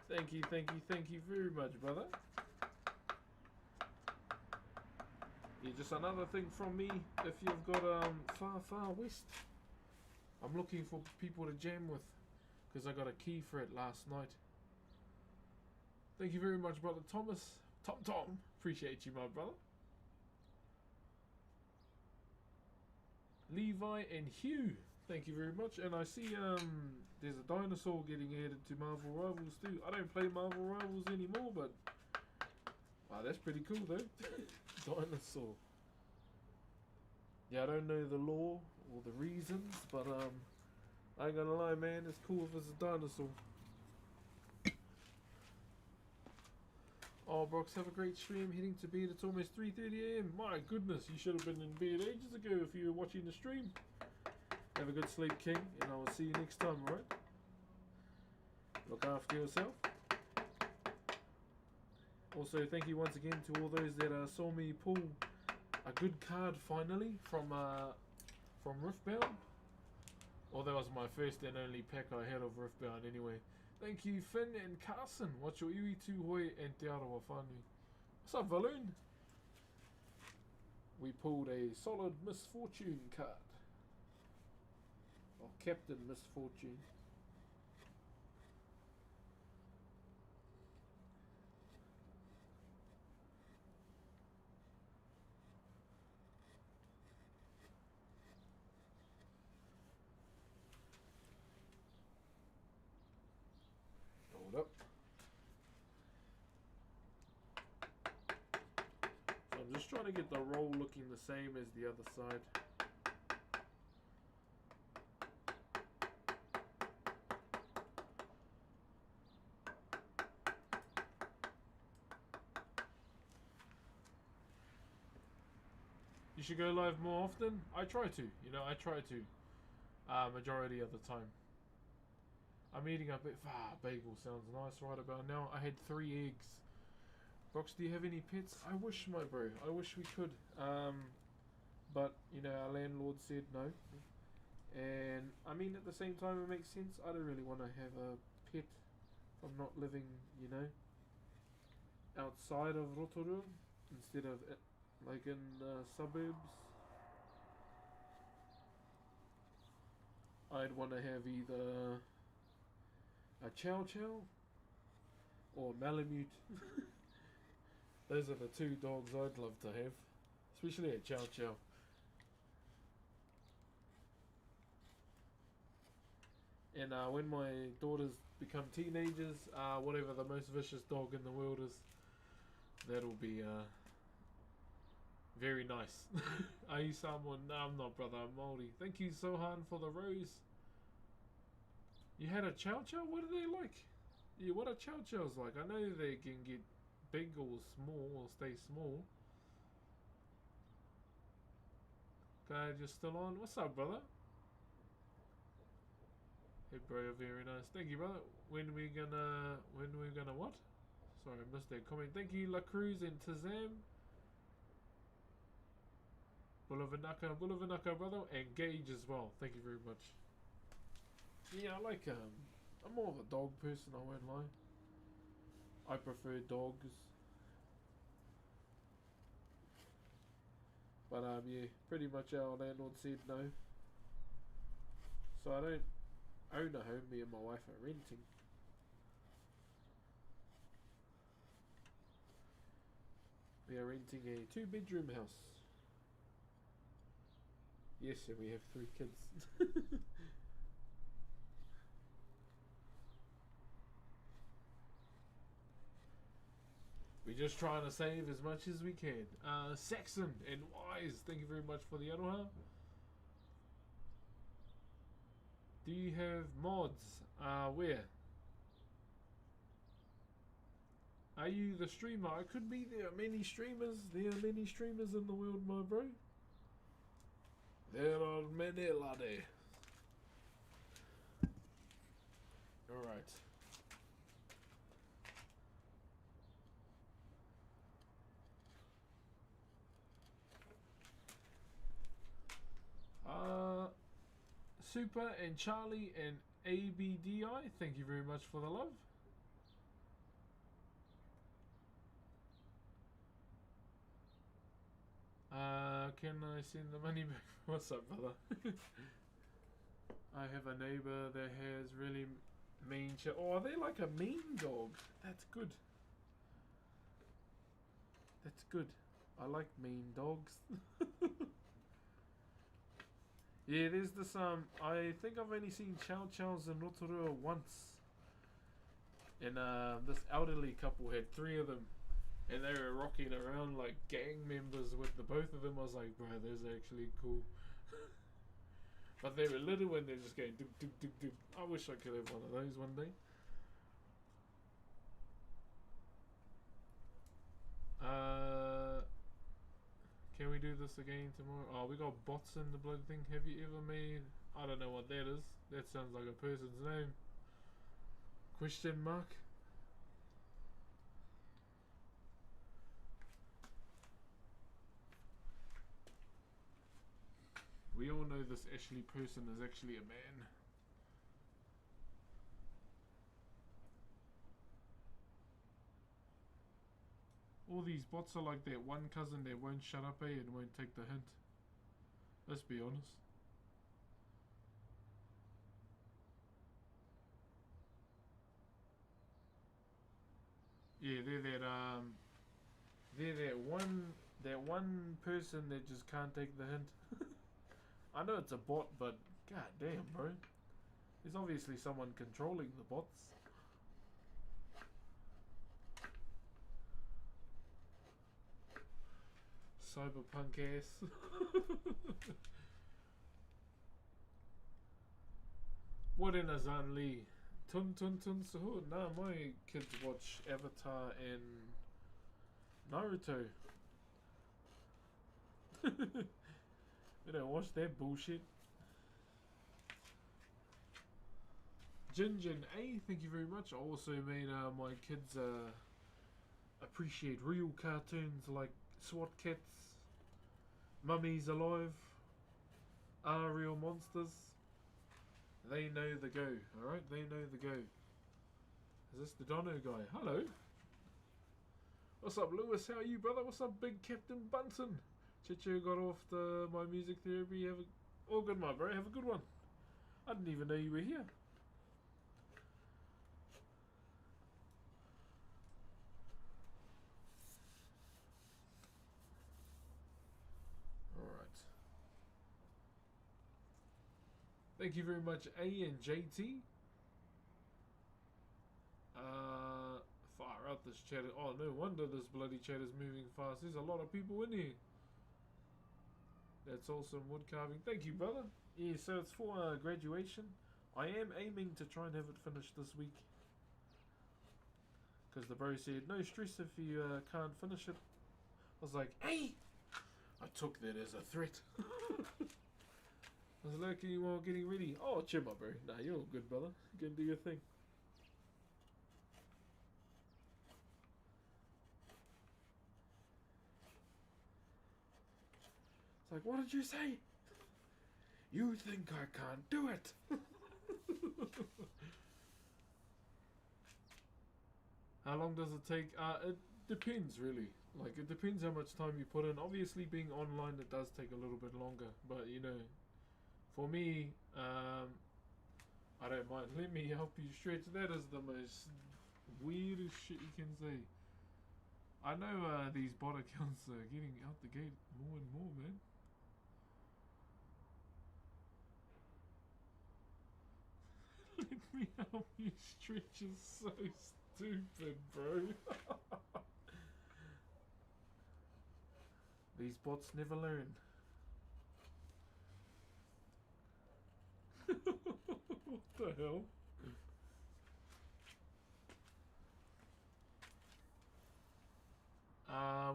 Thank you very much, brother. Yeah, just another thing from me, if you've got far west, I'm looking for people to jam with, because I got a key for it last night. Thank you very much, brother Thomas. Tom, appreciate you, my brother. Levi and Hugh, thank you very much. And I see there's a dinosaur getting added to Marvel Rivals too. I don't play Marvel Rivals anymore, but Wow, that's pretty cool though. Dinosaur. Yeah, I don't know the law or the reasons, but I ain't gonna lie, man, it's cool if it's a dinosaur. Oh, Brox, have a great stream. Heading to bed. It's almost 3:30 AM. My goodness, you should have been in bed ages ago if you were watching the stream. Have a good sleep, King, and I will see you next time, alright? Look after yourself. Also, thank you once again to all those that saw me pull a good card finally from Riftbound. Well, that was my first and only pack I had of Riftbound anyway. Thank you, Finn and Carson. Watch your iwi tu hoi and te arawa whānui. What's up, Valoon? We pulled a solid Misfortune card. Or Captain Misfortune. Hold up. So I'm just trying to get the roll looking the same as the other side. You should go live more often. I try to, I try to. Majority of the time. I'm eating a bit. Bagel sounds nice right about now. I had 3 eggs. Brox, do you have any pets? I wish, my bro. I wish we could. But, our landlord said no. And, I mean, at the same time, it makes sense. I don't really want to have a pet if I'm not living, outside of Rotorua instead of, like, in suburbs. I'd want to have either a Chow Chow or Malamute. Those are the 2 dogs I'd love to have, especially a Chow Chow. And when my daughters become teenagers, whatever the most vicious dog in the world is, that'll be very nice. Are you someone? No, I'm not, brother. I'm Maori. Thank you, Sohan, for the rose. You had a Chow Chow? What are they like? Yeah, what are Chow Chows like? I know they can get big or small or stay small. Okay, you're still on. What's up, brother? Hey, bro, very nice. Thank you, brother. When we gonna what? Sorry, I missed that comment. Thank you, La Cruz and Tazam. Bulavanaka, brother, and Gage as well. Thank you very much. Yeah, I like, I'm more of a dog person, I won't lie. I prefer dogs. But, yeah, pretty much our landlord said no. So I don't own a home, me and my wife are renting. We are renting a 2-bedroom house. Yes, and we have 3 kids. We're just trying to save as much as we can. Saxon and Wise, thank you very much for the aroha. Do you have mods? Where? Are you the streamer? I could be. There are many streamers. There are many streamers in the world, my bro. There are many, laddie. Alright. Super and Charlie and ABDI, thank you very much for the love. Can I send the money back? What's up, brother? I have a neighbor that has really mean oh, are they like a mean dog? That's good. That's good. I like mean dogs. Yeah, there's this, I think I've only seen Chow Chows in Rotorua once. And, this elderly couple had 3 of them. And they were rocking around like gang members with the both of them. I was like, bro, those are actually cool. But they were little and they're just going doop doop doop doop. I wish I could have one of those one day. Can we do this again tomorrow? Oh, we got bots in the blood thing. Have you ever made... I don't know what that is. That sounds like a person's name. Question mark? We all know this Ashley person is actually a man. All these bots are like that one cousin that won't shut up, and won't take the hint. Let's be honest. Yeah, they're that one person that just can't take the hint. I know it's a bot, but god damn, bro. There's obviously someone controlling the bots. Cyberpunk ass. What in a Zan Lee? Tun tun tun suho. Nah, my kids watch Avatar and Naruto. They don't watch that bullshit. Jinjin A, thank you very much. I also made my kids appreciate real cartoons like SWAT Cats, Mummies Alive, Are Real Monsters. They know the go, alright? They know the go. Is this the Dono guy? Hello. What's up, Lewis? How are you, brother? What's up, Big Captain Bunsen? Chicho got off my music therapy. All good, my bro. Have a good one. I didn't even know you were here. Alright. Thank you very much, A and JT. Fire out this chat. Oh, no wonder this bloody chat is moving fast. There's a lot of people in here. That's awesome wood carving. Thank you, brother. Yeah, so it's for graduation. I am aiming to try and have it finished this week. Because the bro said, no stress if you can't finish it. I was like, hey! I took that as a threat. I was like, you while getting ready. Oh, chill, my bro. Nah, you're all good, brother. You can do your thing. It's like, what did you say? You think I can't do it? How long does it take? It depends, really. Like, it depends how much time you put in. Obviously, being online, it does take a little bit longer. But, you know, for me, I don't mind. Let me help you stretch. That is the most weirdest shit you can say. I know these bot accounts are getting out the gate more and more, man. Let me help you stretch is so stupid, bro. These bots never learn. What the hell?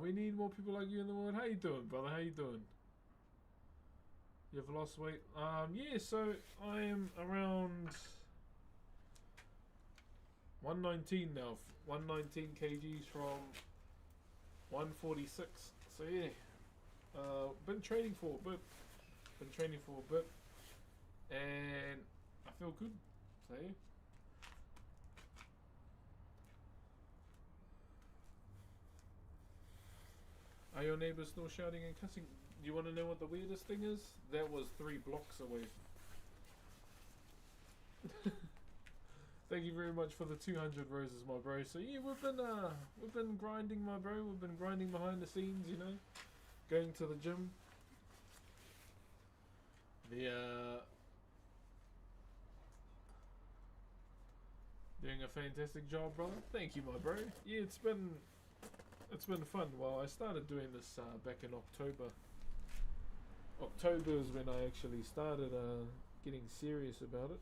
We need more people like you in the world. How you doing, brother? How you doing? You've lost weight? Yeah, so I am around 119 now. 119 kgs from 146. So yeah, been training for a bit. And I feel good. So yeah. Are your neighbors still shouting and cussing? Do you want to know what the weirdest thing is? That was 3 blocks away. Thank you very much for the 200 roses, my bro. So yeah, we've been grinding, my bro. We've been grinding behind the scenes, you know, going to the gym. Doing a fantastic job, brother. Thank you, my bro. Yeah, it's been It's been fun. Well, I started doing this back in October. October is when I actually started getting serious about it.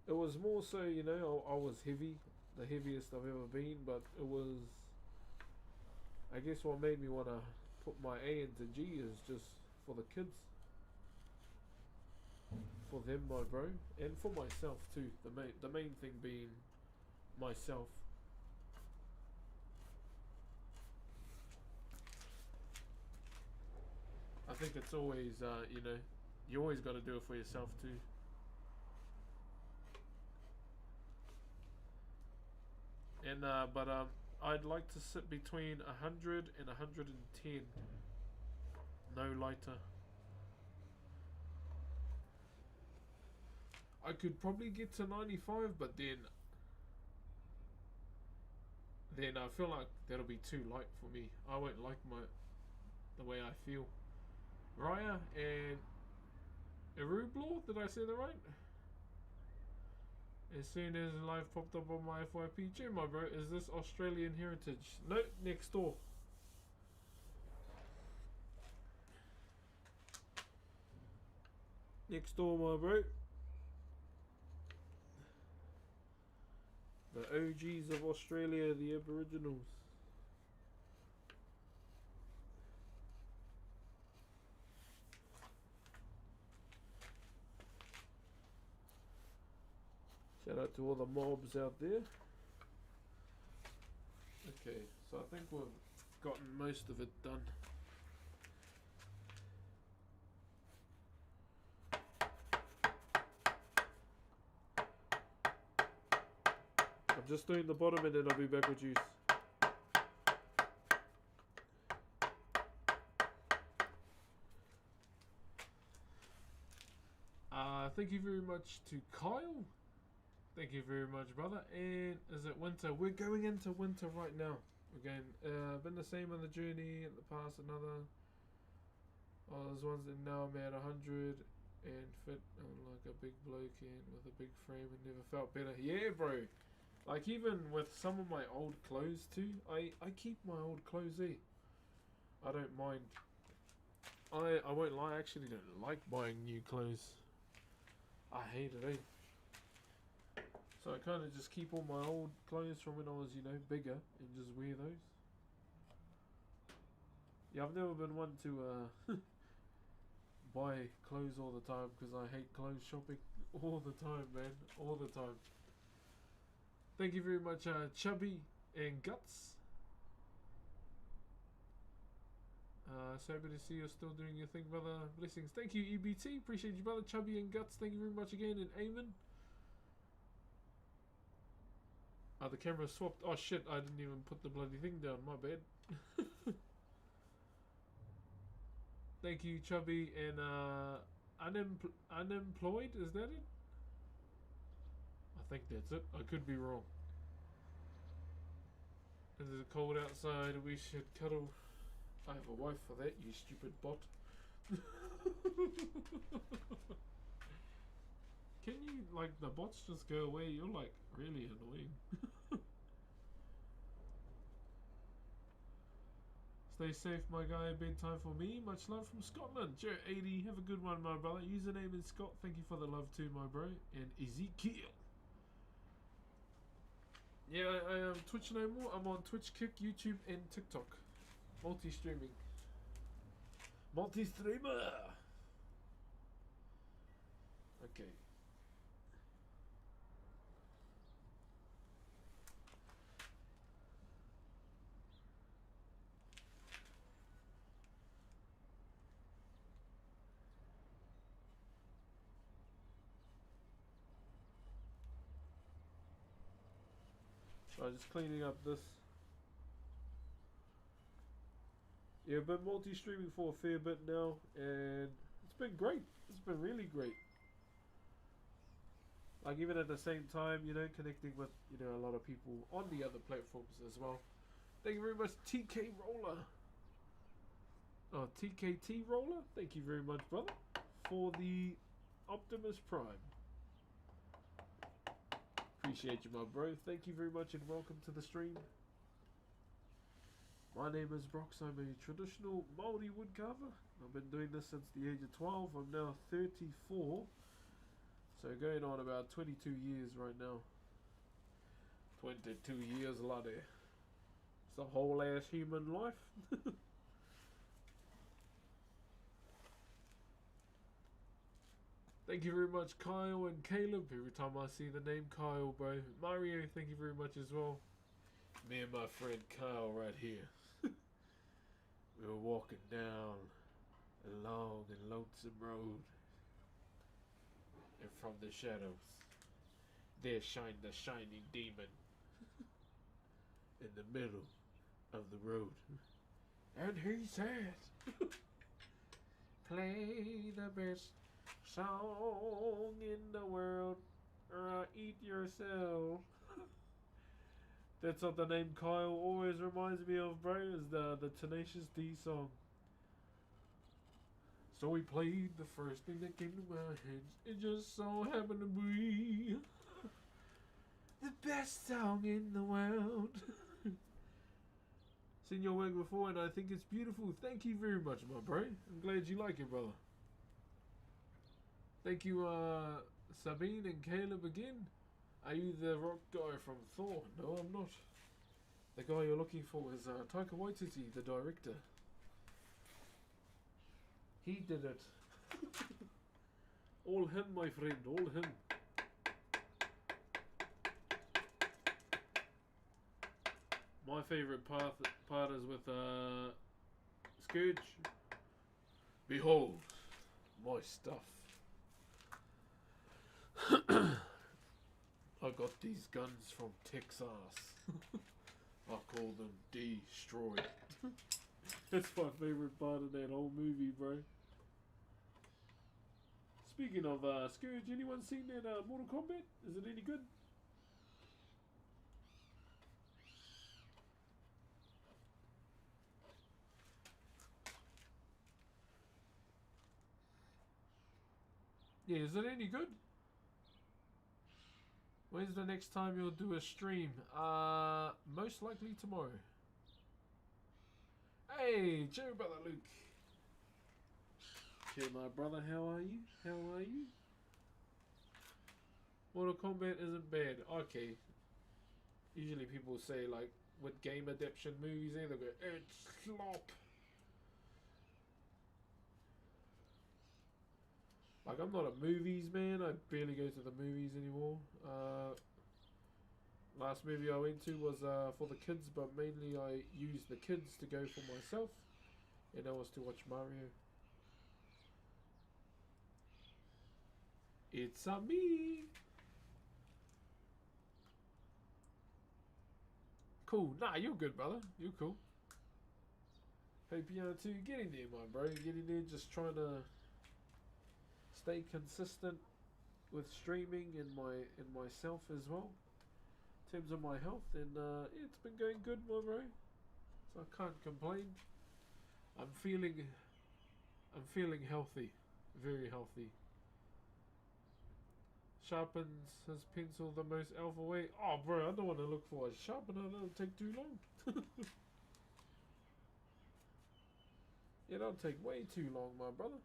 It was more so, you know, I was heavy, the heaviest I've ever been, but it was, I guess what made me want to put my A into G is just for the kids. For them, my bro, and for myself too. The main thing being myself. I think it's always, you know, you always got to do it for yourself too. And but I'd like to sit between 100 and 110. No lighter. I could probably get to 95, but then I feel like that'll be too light for me. I won't like the way I feel. Raya and Erublo, did I say that right? As soon as live popped up on my FYP, cheer my bro, is this Australian heritage? No, next door. Next door, my bro. The OGs of Australia, the Aboriginals. Shout out to all the mobs out there. Okay, so I think we've gotten most of it done. I'm just doing the bottom and then I'll be back with you. Thank you very much to Kyle. Thank you very much, brother. And is it winter? We're going into winter right now. Again, been the same on the journey in the past. Another. Oh, there's ones that now I'm at 100 and fit like a big bloke and with a big frame and never felt better. Yeah, bro. Like even with some of my old clothes too, I keep my old clothes there. I don't mind. I won't lie, I actually don't like buying new clothes. I hate it, eh? So I kind of just keep all my old clothes from when I was, you know, bigger and just wear those. Yeah, I've never been one to buy clothes all the time because I hate clothes shopping all the time, man. All the time. Thank you very much, Chubby and Guts. So happy to see you're still doing your thing, brother. Blessings. Thank you, EBT. Appreciate you, brother. Chubby and Guts. Thank you very much again. And Eamon. The camera swapped. Oh shit, I didn't even put the bloody thing down. My bad. Thank you, Chubby and unemployed. Is that it? I think that's it. I could be wrong. Is it cold outside? We should cuddle. I have a wife for that, you stupid bot. Can you, like, the bots just go away? You're, like, really annoying. Stay safe, my guy. Bedtime for me. Much love from Scotland. Joe80, have a good one, my brother. Username is Scott. Thank you for the love too, my bro. And Ezekiel. Yeah, I am Twitch no more. I'm on Twitch, Kick, YouTube, and TikTok. Multi-streaming. Multi-streamer! Okay. So just cleaning up this. Yeah, I've been multi-streaming for a fair bit now, and it's been great. It's been really great. Like even at the same time, you know, connecting with, you know, a lot of people on the other platforms as well. Thank you very much, TK Roller. Oh, TKT Roller. Thank you very much, brother, for the Optimus Prime. Appreciate you, my bro. Thank you very much and welcome to the stream. My name is Brox. I'm a traditional Maori woodcarver. I've been doing this since the age of 12. I'm now 34. So going on about 22 years right now. 22 years, laddie. It's a whole ass human life. Thank you very much, Kyle and Caleb. Every time I see the name Kyle, bro. Mario, thank you very much as well. Me and my friend Kyle right here. We were walking down a long and lonesome road. And from the shadows, there shined the shining demon in the middle of the road. And he said, play the best song in the world, or eat yourself. That's what the name Kyle always reminds me of, bro, is the Tenacious D song. So we played the first thing that came to my head. It just so happened to be the best song in the world. Seen your work before and I think it's beautiful. Thank you very much, my bro. I'm glad you like it, brother. Thank you, Sabine and Caleb again. Are you the rock guy from Thor? No, I'm not. The guy you're looking for is Taika Waititi, the director. He did it. All him, my friend, all him. My favorite part is with Scourge. Behold my stuff. I got these guns from Texas. I call them Destroy. That's my favorite part of that whole movie, bro. Speaking of Scourge, anyone seen that Mortal Kombat? Is it any good? Yeah, is it any good? When's the next time you'll do a stream? Most likely tomorrow. Hey, Joe, brother Luke. Cheer, my brother. How are you? How are you? Mortal Kombat isn't bad. Okay. Usually people say, like, with game adaptation movies, they'll go, it's slop. Like, I'm not a movies man. I barely go to the movies anymore. Last movie I went to was for the kids, but mainly I used the kids to go for myself. And that was to watch Mario. It's a me. Cool. Nah, you're good, brother. You're cool. Hey, Piano 2, get in there, my bro. Get in there, just trying to stay consistent with streaming and myself as well. In terms of my health, and it's been going good, my bro. So I can't complain. I'm feeling healthy, very healthy. Sharpens his pencil the most alpha way. Oh, bro, I don't want to look for a sharpener. That'll take too long. It'll take way too long, my brother.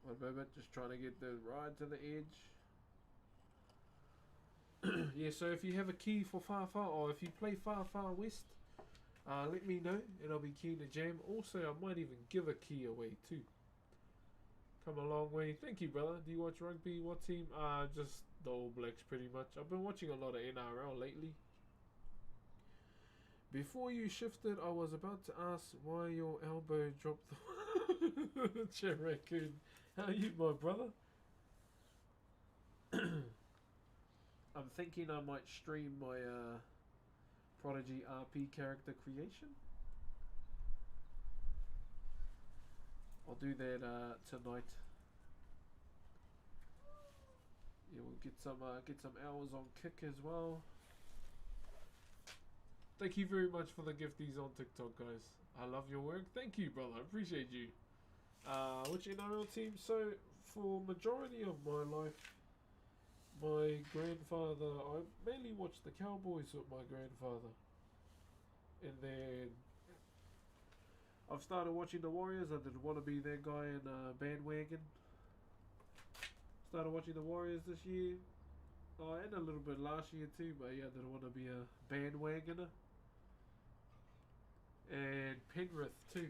One moment, just trying to get the ride to the edge. Yeah, so if you have a key for Far Far, or if you play Far Far West, let me know, and I'll be keen to jam. Also, I might even give a key away too. Come a long way. Thank you, brother. Do you watch rugby? What team? Just the All Blacks, pretty much. I've been watching a lot of NRL lately. Before you shifted, I was about to ask why your elbow dropped the chair raccoon. How are you, my brother? I'm thinking I might stream my Prodigy RP character creation. I'll do that tonight. get some hours on Kick as well. Thank you very much for the gifties on TikTok, guys. I love your work. Thank you, brother. I appreciate you. Which NRL team? So, for majority of my life, my grandfather, I mainly watched the Cowboys with my grandfather. And then I've started watching the Warriors. I didn't want to be that guy in a bandwagon. Started watching the Warriors this year. Oh, and a little bit last year too, but yeah, I didn't want to be a bandwagoner. And Penrith too.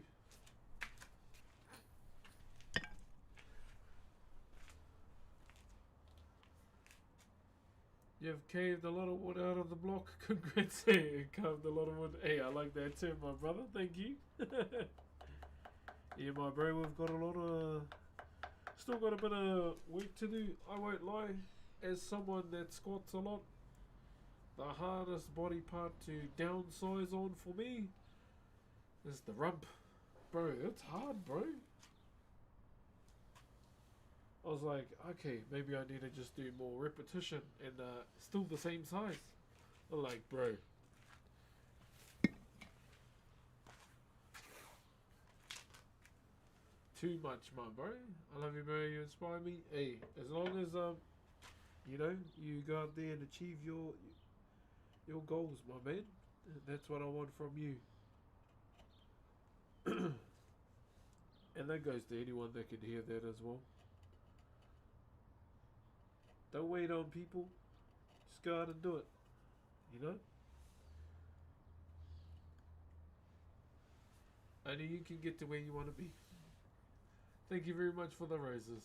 You've caved a lot of wood out of the block. Congrats. Hey, carved a lot of wood. Hey, I like that too, my brother. Thank you. Yeah, my bro, we've got a lot of... Still got a bit of work to do. I won't lie. As someone that squats a lot, the hardest body part to downsize on for me is the rump. Bro, it's hard, bro. I was like, okay, maybe I need to just do more repetition and still the same size. I'm like, bro. Too much, my bro. I love you, bro. You inspire me. Hey, as long as you know, you go out there and achieve your goals, my man. That's what I want from you. And that goes to anyone that can hear that as well. Don't wait on people. Just go out and do it. You know? Only you can get to where you want to be. Thank you very much for the roses.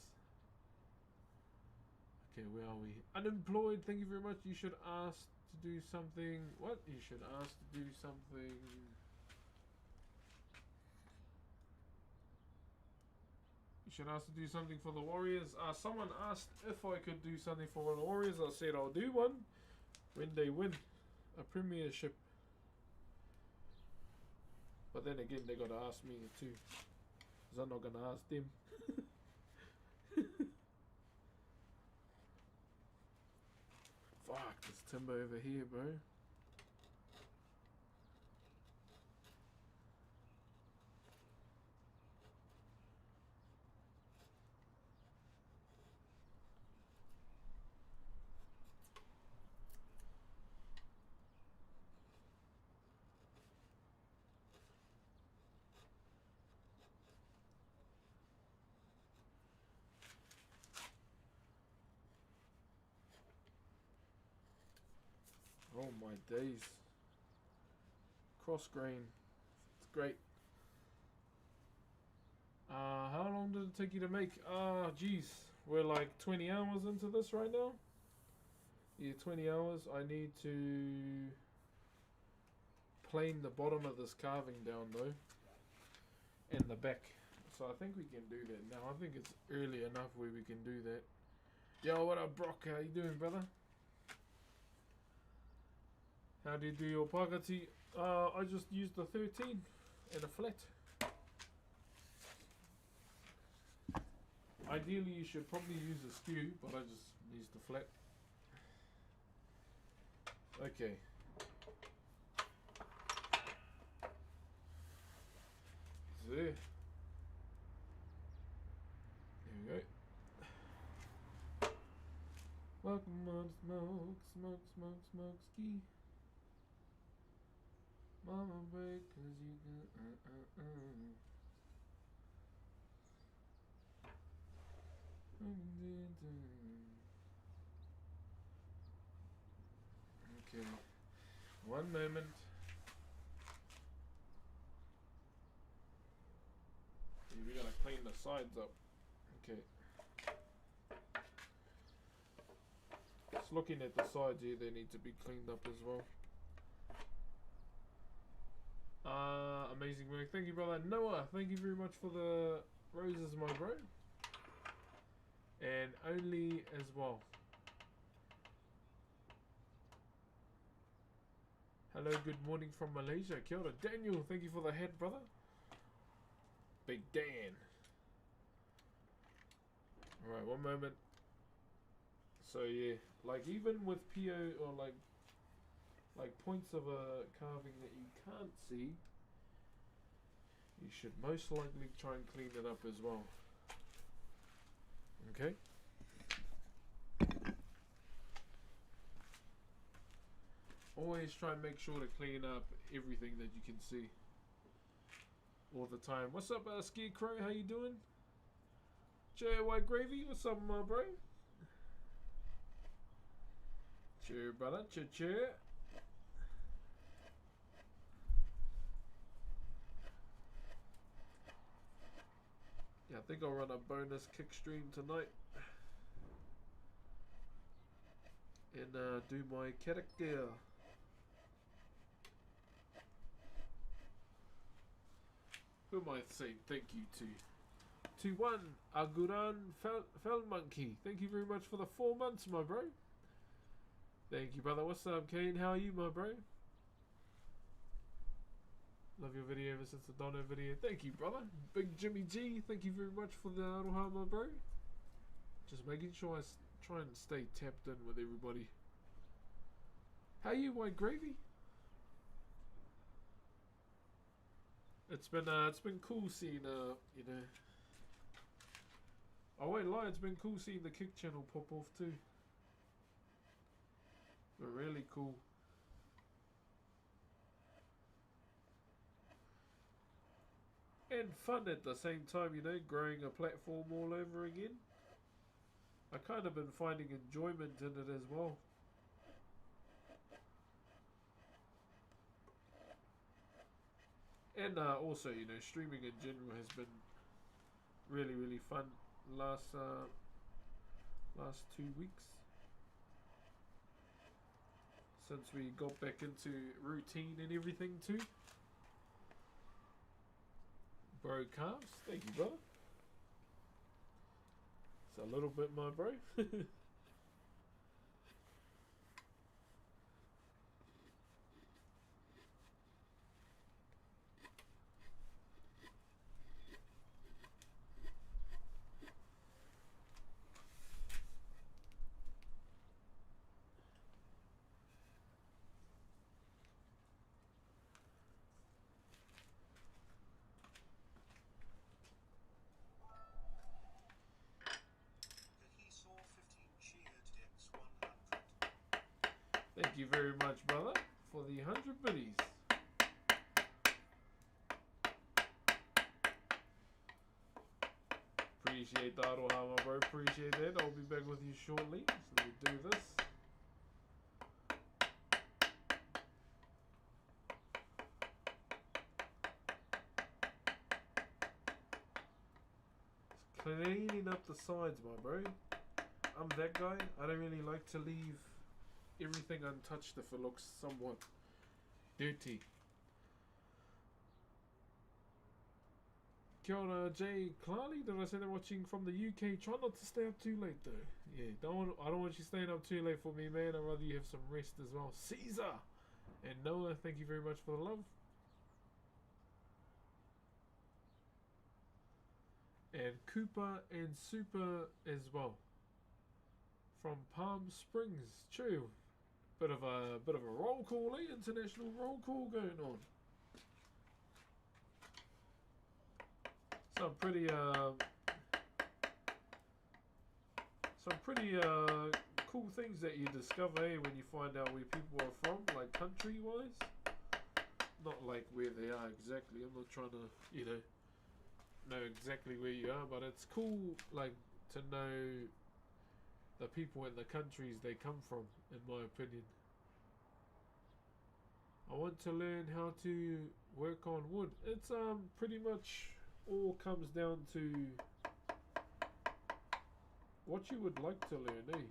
Okay, where are we? Unemployed, thank you very much. You should ask to do something. What? You should ask to do something. You should ask to do something for the Warriors. Someone asked if I could do something for the Warriors. I said I'll do one when they win a premiership. But then again, they gotta ask me too, because I'm not gonna ask them. Fuck, there's timber over here, bro. Oh my days. Cross grain. It's great. How long did it take you to make? Geez. We're like 20 hours into this right now. Yeah, 20 hours. I need to plane the bottom of this carving down though. And the back. So I think we can do that now. I think it's early enough where we can do that. Yo, what up, Brock? How you doing, brother? How do you do your pakati? I just used the 13 and a flat. Ideally, you should probably use a skew, but I just used the flat. Okay. There. There we go. Welcome on smoke, smoke, smoke, smoke, ski. Mama break, cause you can, Okay, one moment. We gotta clean the sides up. Okay. Just looking at the sides here, they need to be cleaned up as well. Amazing work. Thank you, brother. Noah, thank you very much for the roses, my bro. And only as well. Hello, good morning from Malaysia. Kia ora. Daniel, thank you for the head, brother. Big Dan. Alright, one moment. So yeah, like even with PO or like points of a carving that you can't see, you should most likely try and clean it up as well. Okay? Always try and make sure to clean up everything that you can see all the time. What's up, Scarecrow? How you doing? J White Gravy, what's up, my bro? Cheer, brother. Cheer. Yeah, I think I'll run a bonus kick stream tonight. And do my character. Who am I saying thank you to? To one, Aguran Fel Monkey. Thank you very much for the 4 months, my bro. Thank you, brother. What's up, Kane? How are you, my bro? Love your video ever since the Dono video. Thank you, brother. Big Jimmy G, thank you very much for the aroha, my bro. Just making sure I try and stay tapped in with everybody. How are you, White Gravy? It's been cool seeing you know. I won't lie, it's been cool seeing the Kick channel pop off too. But really cool. And fun at the same time, you know, growing a platform all over again. I kind of been finding enjoyment in it as well. And also, you know, streaming in general has been really fun last 2 weeks. Since we got back into routine and everything too. Bro calves, thank you, brother. It's a little bit, my bro. Thank you very much, brother, for the 100 biddies. Appreciate that, Aroha, my bro. Appreciate that. I'll be back with you shortly. So we do this. Just cleaning up the sides, my bro. I'm that guy. I don't really like to leave everything untouched if it looks somewhat dirty. Kia ora, Jay Clarley. Did I say they're watching from the UK? Try not to stay up too late though. Yeah, I don't want you staying up too late for me, man. I'd rather you have some rest as well. Caesar and Noah, thank you very much for the love. And Cooper and Super as well. From Palm Springs, true. Bit of a roll call, eh? International roll call going on. Some pretty cool things that you discover, eh, when you find out where people are from, like country wise. Not like where they are exactly. I'm not trying to, you know exactly where you are, but it's cool, like, to know the people and the countries they come from, in my opinion. I want to learn how to work on wood. It's pretty much all comes down to what you would like to learn, eh?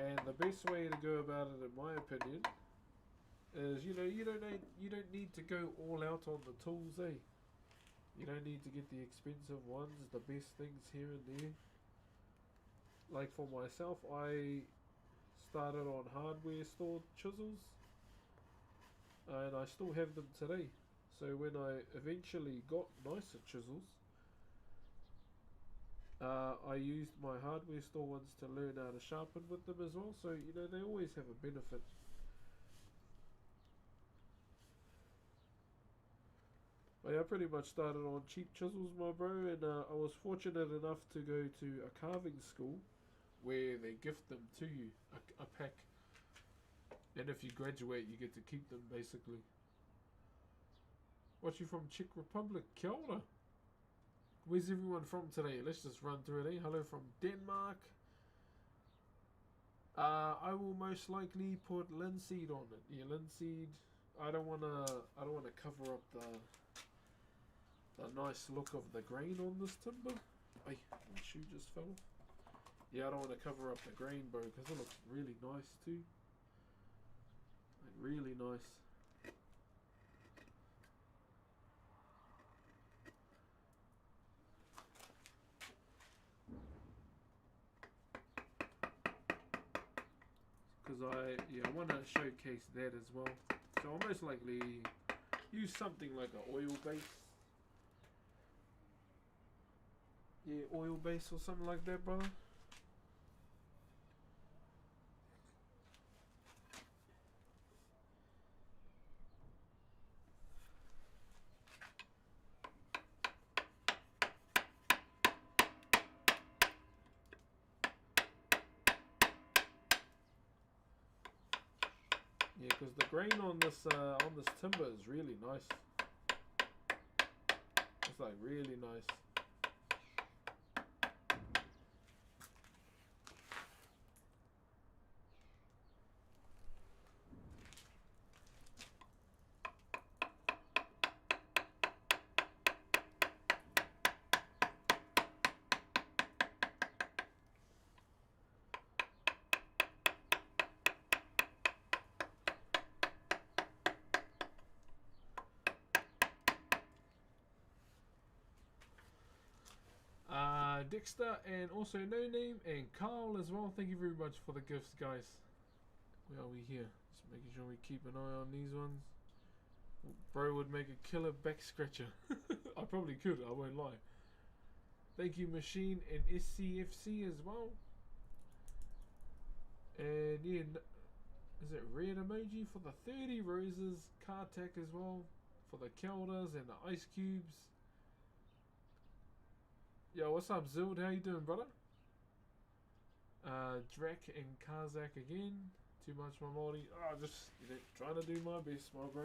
And the best way to go about it, in my opinion, is, you know, you don't need to go all out on the tools, eh? You don't need to get the expensive ones, the best things here and there. Like for myself, I started on hardware store chisels, and I still have them today. So when I eventually got nicer chisels, I used my hardware store once to learn how to sharpen with them as well, so you know they always have a benefit. But yeah, I pretty much started on cheap chisels, my bro, and I was fortunate enough to go to a carving school where they gift them to you, a pack. And if you graduate, you get to keep them, basically. What, you from Czech Republic? Kia ora. Where's everyone from today? Let's just run through it, eh? Hello from Denmark. I will most likely put linseed on it. Yeah, linseed. I don't wanna cover up the nice look of the grain on this timber. Ay, my shoe just fell off. Yeah, I don't want to cover up the grain, bro, because it looks really nice too. Like, really nice. Because I want to showcase that as well. So I'll most likely use something like an oil base. Yeah, oil base or something like that, brother. Yeah, because the grain on this timber is really nice. It's like really nice. Dexter and also No Name and Carl as well. Thank you very much for the gifts, guys. Where are we here? Just making sure we keep an eye on these ones. Bro would make a killer back scratcher. I probably could, I won't lie. Thank you, Machine and SCFC as well. And yeah, is it red emoji for the 30 roses? Kartak as well for the Keldas and the ice cubes. Yo, what's up, Zild? How you doing, brother? Drek and Kazakh again. Too much my Maori. Just trying to do my best, my bro.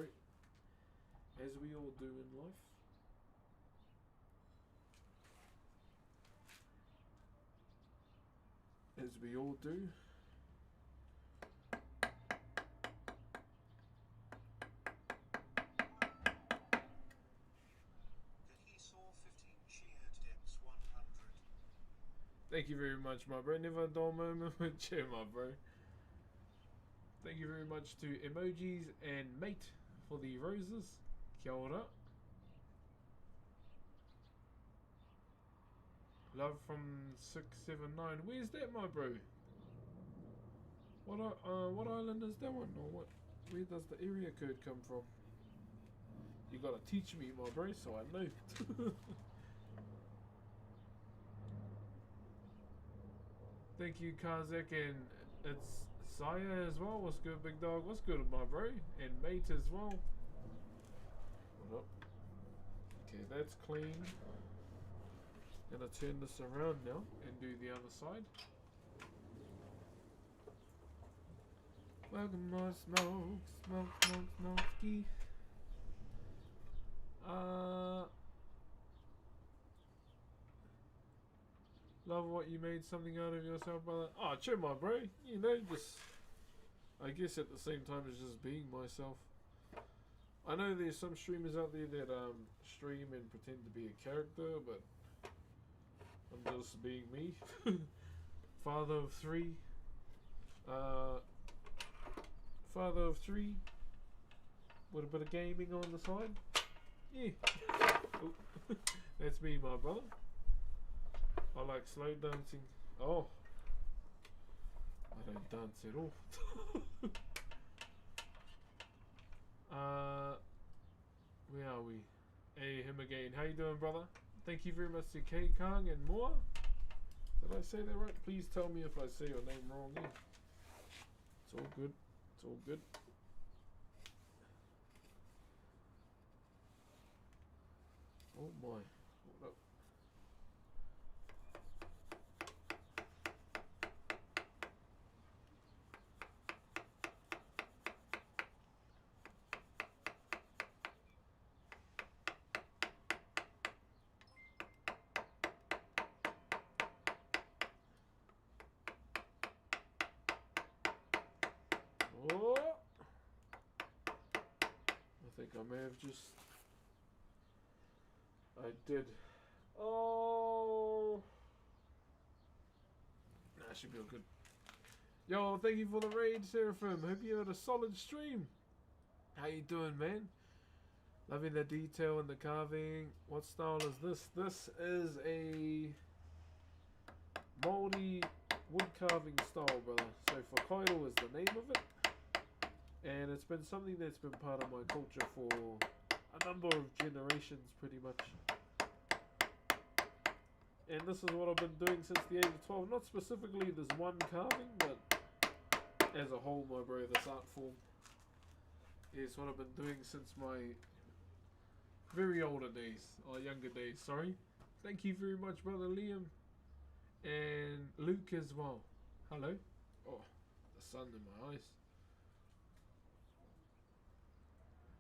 As we all do in life. As we all do. Thank you very much, my bro. Never a dull moment with cheer, my bro. Thank you very much to Emojis and Mate for the roses. Kia ora. Love from 679. Where's that, my bro? What island is that one, or what? Where does the area code come from? You gotta teach me, my bro, so I know. Thank you, Kazakh, and it's Saya as well. What's good, big dog? What's good, my bro? And Mate as well. What up? Okay, that's clean. Gonna turn this around now and do the other side. Welcome more smoke, smoky. Love what you made something out of yourself, brother. Oh, chill, my bro. You know, just I guess at the same time as just being myself. I know there's some streamers out there that stream and pretend to be a character, but I'm just being me. Father of three. Father of three. With a bit of gaming on the side. Yeah. Oh. That's me, my brother. I like slow dancing. Oh. I don't dance at all. Where are we? Hey, him again. How you doing, brother? Thank you very much to K Kong and more. Did I say that right? Please tell me if I say your name wrong. Yeah. It's all good. It's all good. Oh my. Hold up. Oh! I think I may have just... I did. Oh! That should be all good. Yo, thank you for the raid, Seraphim. Hope you had a solid stream. How you doing, man? Loving the detail and the carving. What style is this? This is a Maori wood carving style, brother. So Whakairo is the name of it. And it's been something that's been part of my culture for a number of generations, pretty much. And this is what I've been doing since the age of 12. Not specifically this one carving, but as a whole, my bro, this art form is what I've been doing since my very older days, or younger days, sorry. Thank you very much, brother Liam. And Luke as well. Hello. Oh, the sun in my eyes.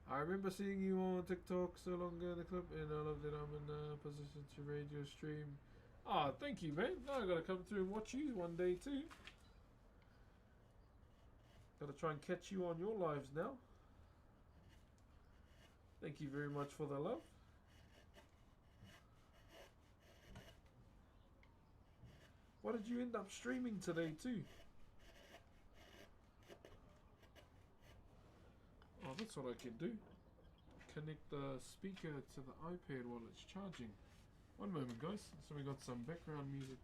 I remember seeing you on TikTok so long ago in the clip, and I love that I'm in a position to raid your stream. Ah, oh, thank you, man. Now I gotta come through and watch you one day too. Gotta try and catch you on your lives now. Thank you very much for the love. Why did you end up streaming today too? Oh, that's what I can do. Connect the speaker to the iPad while it's charging. One moment, guys. So we got some background music.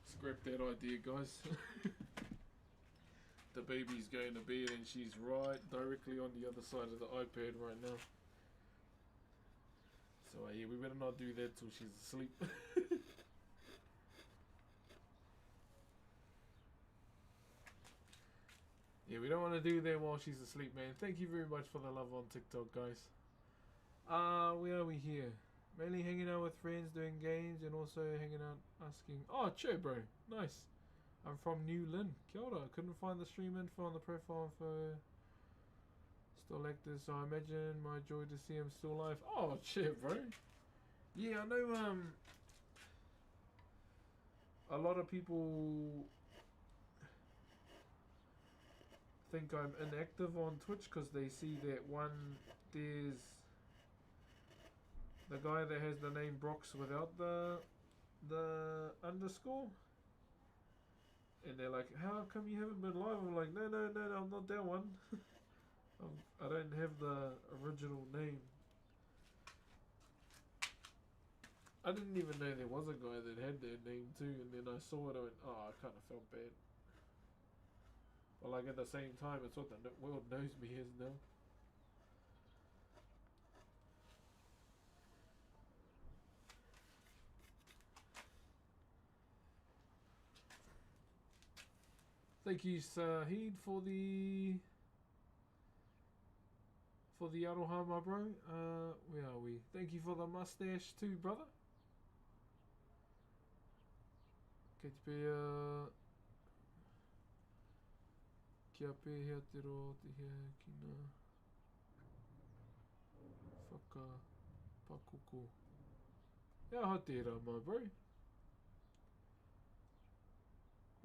Scrap that idea, guys. The baby's going to bed and she's right directly on the other side of the iPad right now. So yeah, we better not do that till she's asleep. Yeah, we don't want to do that while she's asleep, man. Thank you very much for the love on TikTok, guys. Where are we here? Mainly hanging out with friends, doing games, and also hanging out, asking... Oh, cheer, bro. Nice. I'm from New Lynn. Kia ora. Couldn't find the stream info on the profile for still active, so I imagine my joy to see him still alive. Oh, cheer, bro. Yeah, I know, a lot of people think I'm inactive on Twitch because they see that there's the guy that has the name Brox without the underscore, and they're like, how come you haven't been live? I'm like, no, I'm not that one. I don't have the original name. I didn't even know there was a guy that had that name too, and then I saw it, I went, oh, I kind of felt bad. But like at the same time, it's what the world knows me as now. Thank you, Sahid, for the Aroha, my bro. Where are we? Thank you for the mustache too, brother. Kei te pēa kia pēhea te ro te hea ki ngā pakuku. Yeah, hot there, my bro.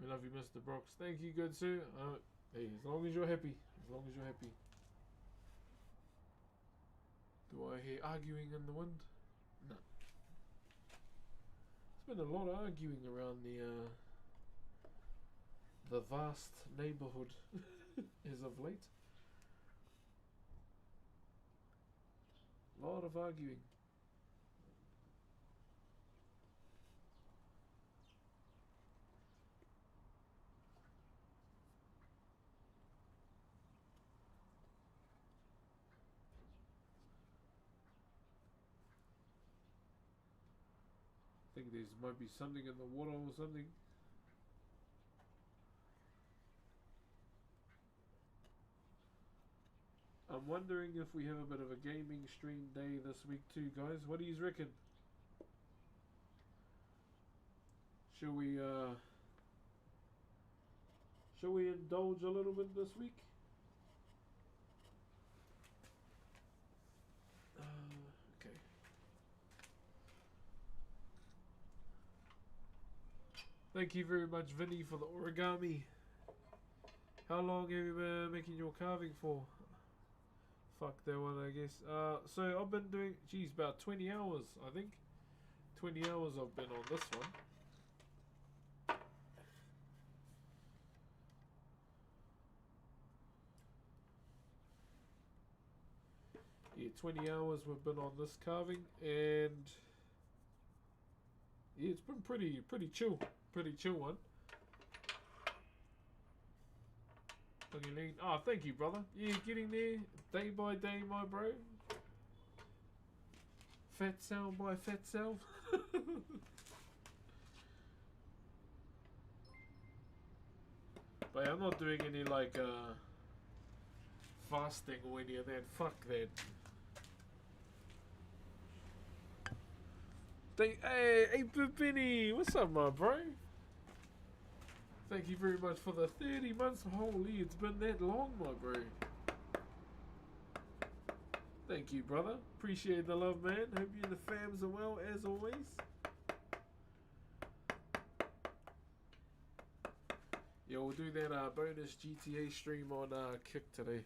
We love you, Mr. Brox. Thank you, good sir. Hey, as long as you're happy. As long as you're happy. Do I hear arguing in the wind? No. There's been a lot of arguing around the vast neighborhood as of late. A lot of arguing. I think there might be something in the water or something. I'm wondering if we have a bit of a gaming stream day this week too, guys. What do you reckon? Shall we indulge a little bit this week? Okay. Thank you very much, Vinny, for the origami. How long have you been making your carving for? Fuck that one, I guess. So I've been doing, geez, about 20 hours, I think. 20 hours I've been on this one. Yeah, 20 hours we've been on this carving, and yeah, it's been pretty chill. Pretty chill one. Looking lean. Oh, thank you, brother. Yeah, getting there day by day, my bro. Fat cell by fat cell. But yeah, I'm not doing any like fasting or any of that. Fuck that. Hey, Pipini, what's up, my bro? Thank you very much for the 30 months. Holy, it's been that long, my bro. Thank you, brother. Appreciate the love, man. Hope you and the fams are well, as always. Yeah, we'll do that bonus GTA stream on Kick today.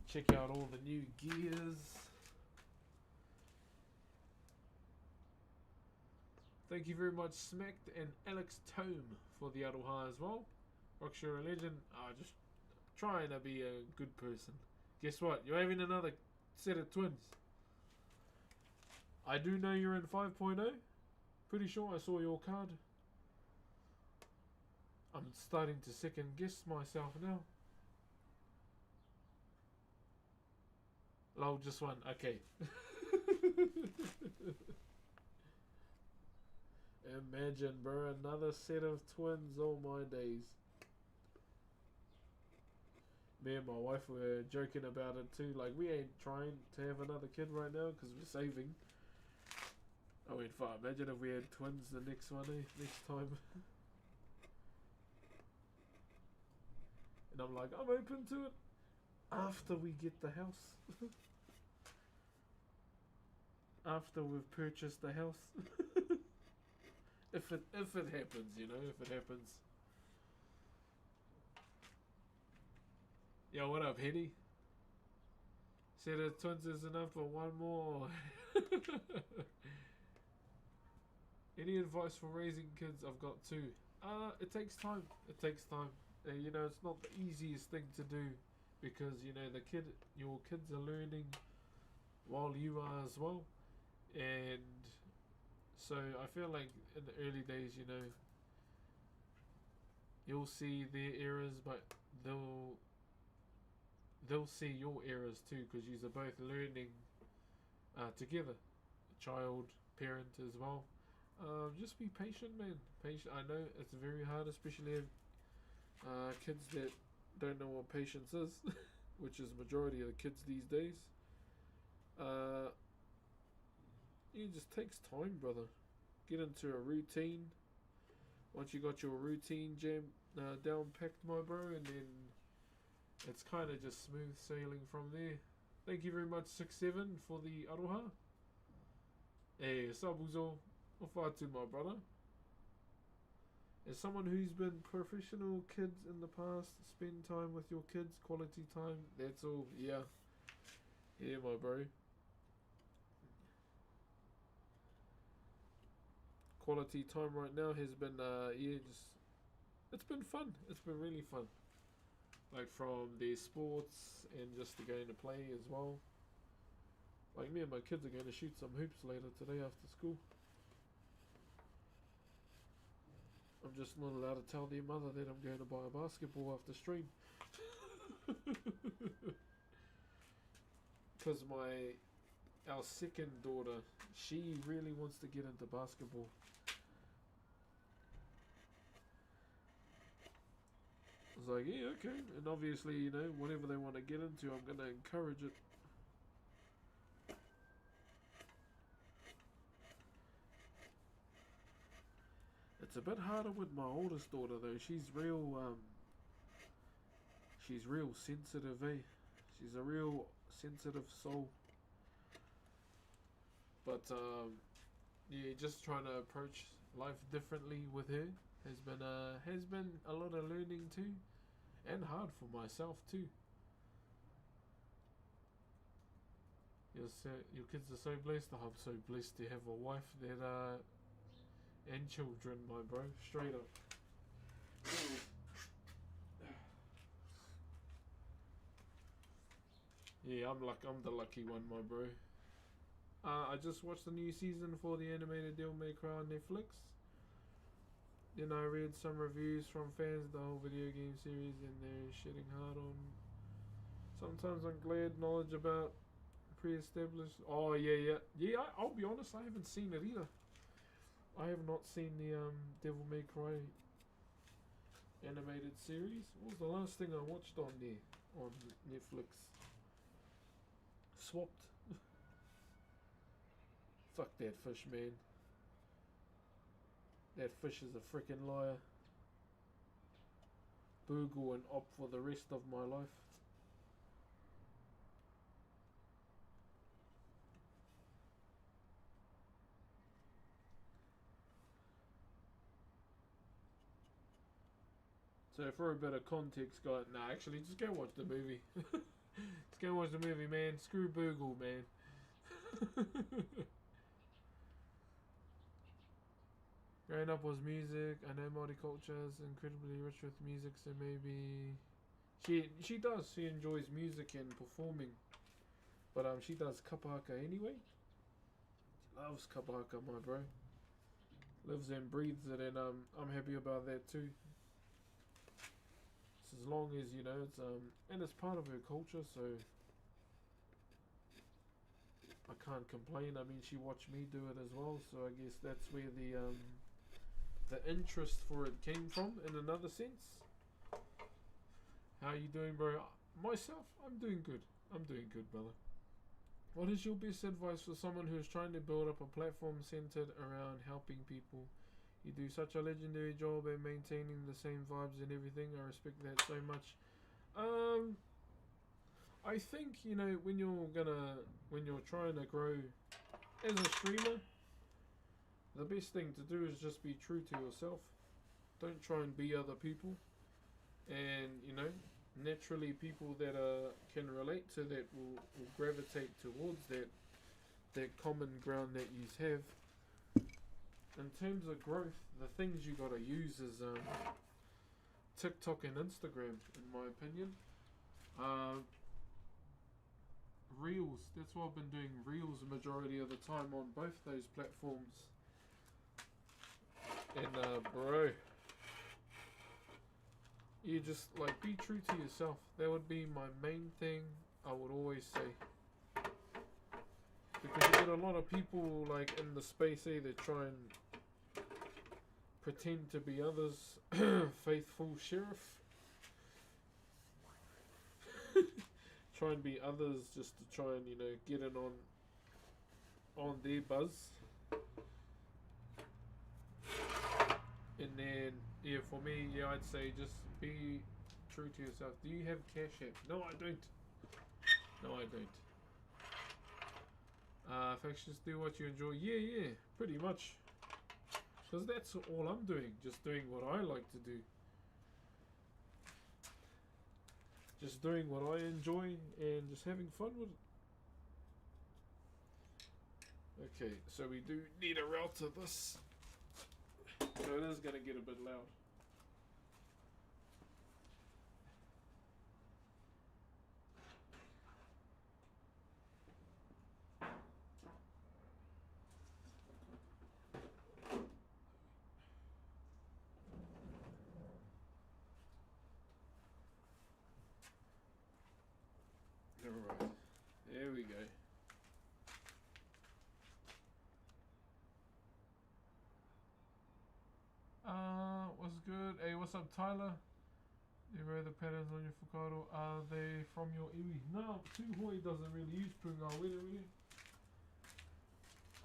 Check out all the new gears. Thank you very much, Smacked and Alex Tome, for the Aroha as well. Rockshire Legend, just trying to be a good person. Guess what? You're having another set of twins. I do know you're in 5.0. Pretty sure I saw your card. I'm starting to second guess myself now. Lol, just one. Okay. Imagine, bro, another set of twins. All my days. Me and my wife were joking about it too. Like, we ain't trying to have another kid right now because we're saving. I went far. Imagine if we had twins the next one, next time. And I'm like, I'm open to it after we get the house. After we've purchased the house. If it happens, you know, if it happens. Yo, what up, Henny? Said that twins is enough for one more. Any advice for raising kids? I've got two. It takes time. It takes time. You know, it's not the easiest thing to do because, you know, your kids are learning while you are as well. And so I feel like in the early days, you know, you'll see their errors, but they'll see your errors too, because you're both learning together, child, parent as well. Just be patient, man. Patient. I know it's very hard, especially kids that don't know what patience is, which is majority of the kids these days. It just takes time, brother. Get into a routine. Once you got your routine down packed, my bro, and then it's kind of just smooth sailing from there. Thank you very much, 6-7, for the aroha. Hey, sabuzo. Ofatu, my brother. As someone who's been professional kids in the past, spend time with your kids, quality time, that's all. Yeah. Yeah, my bro. Quality time right now has been, yeah, just, it's been fun. It's been really fun. Like from the sports and just the going to play as well. Like me and my kids are going to shoot some hoops later today after school. I'm just not allowed to tell their mother that I'm going to buy a basketball after stream. Because our second daughter, she really wants to get into basketball. I was like, yeah, okay. And obviously, you know, whatever they want to get into, I'm going to encourage it. It's a bit harder with my oldest daughter though. She's real sensitive, eh? She's a real sensitive soul. But yeah, just trying to approach life differently with her has been a lot of learning too, and hard for myself too. Your kids are so blessed. I'm so blessed to have a wife that and children, my bro. Straight up. Yeah, I'm the lucky one, my bro. I just watched the new season for the animated Devil May Cry on Netflix. Then I read some reviews from fans of the whole video game series, and they're shitting hard on. Sometimes I'm glad knowledge about pre-established. Oh yeah. I'll be honest, I haven't seen it either. I have not seen the Devil May Cry animated series. What was the last thing I watched on there on Netflix? Swapped. Fuck that fish, man. That fish is a freaking liar. Boogle and op for the rest of my life. So for a bit of context, guys, nah, actually, just go watch the movie. Just go watch the movie, man. Screw Boogle, man. Growing up was music. I know Maori culture is incredibly rich with music, so maybe she does. She enjoys music and performing, but she does kapahaka anyway. She loves kapahaka, my bro. Lives and breathes it, and I'm happy about that too. Just as long as, you know, it's and it's part of her culture, so I can't complain. I mean, she watched me do it as well, so I guess that's where the interest for it came from, in another sense. How you doing, bro? Myself, I'm doing good. I'm doing good, brother. What is your best advice for someone who is trying to build up a platform centered around helping people? You do such a legendary job at maintaining the same vibes and everything. I respect that so much. I think, you know, when you're trying to grow as a streamer, the best thing to do is just be true to yourself. Don't try and be other people. And, you know, naturally people that can relate to that will gravitate towards that common ground that you have. In terms of growth, the things you gotta use is TikTok and Instagram, in my opinion. Reels. That's why I've been doing Reels the majority of the time on both those platforms. And bro, you just like be true to yourself. That would be my main thing. I would always say, because you get a lot of people like in the space here that try and pretend to be others. Faithful sheriff. Try and be others just to try and, you know, get in on their buzz. And then, yeah, for me, yeah, I'd say just be true to yourself. Do you have Cash App? No, I don't. No, I don't. Factions, do what you enjoy. Yeah, pretty much. Because that's all I'm doing. Just doing what I like to do. Just doing what I enjoy and just having fun with it. Okay, so we do need a route to this. So it is going to get a bit loud. Alright, there we go. What's good? Hey, what's up, Tyler? You wear the patterns on your Whakairo. Are they from your iwi? No, Tuhoi doesn't really use punga wiri wiri.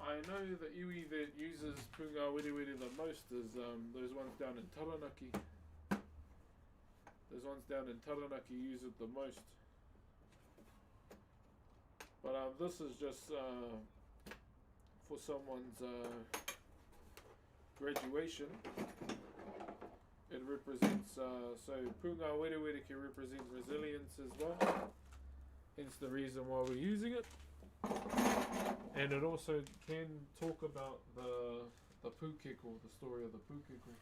I know the iwi that uses punga wiri wiri the most is those ones down in Taranaki. Those ones down in Taranaki use it the most. But this is just for someone's graduation. It represents, so punga wiri wiri can represent resilience as well. Hence the reason why we're using it. And it also can talk about the pukeko, the story of the pukeko.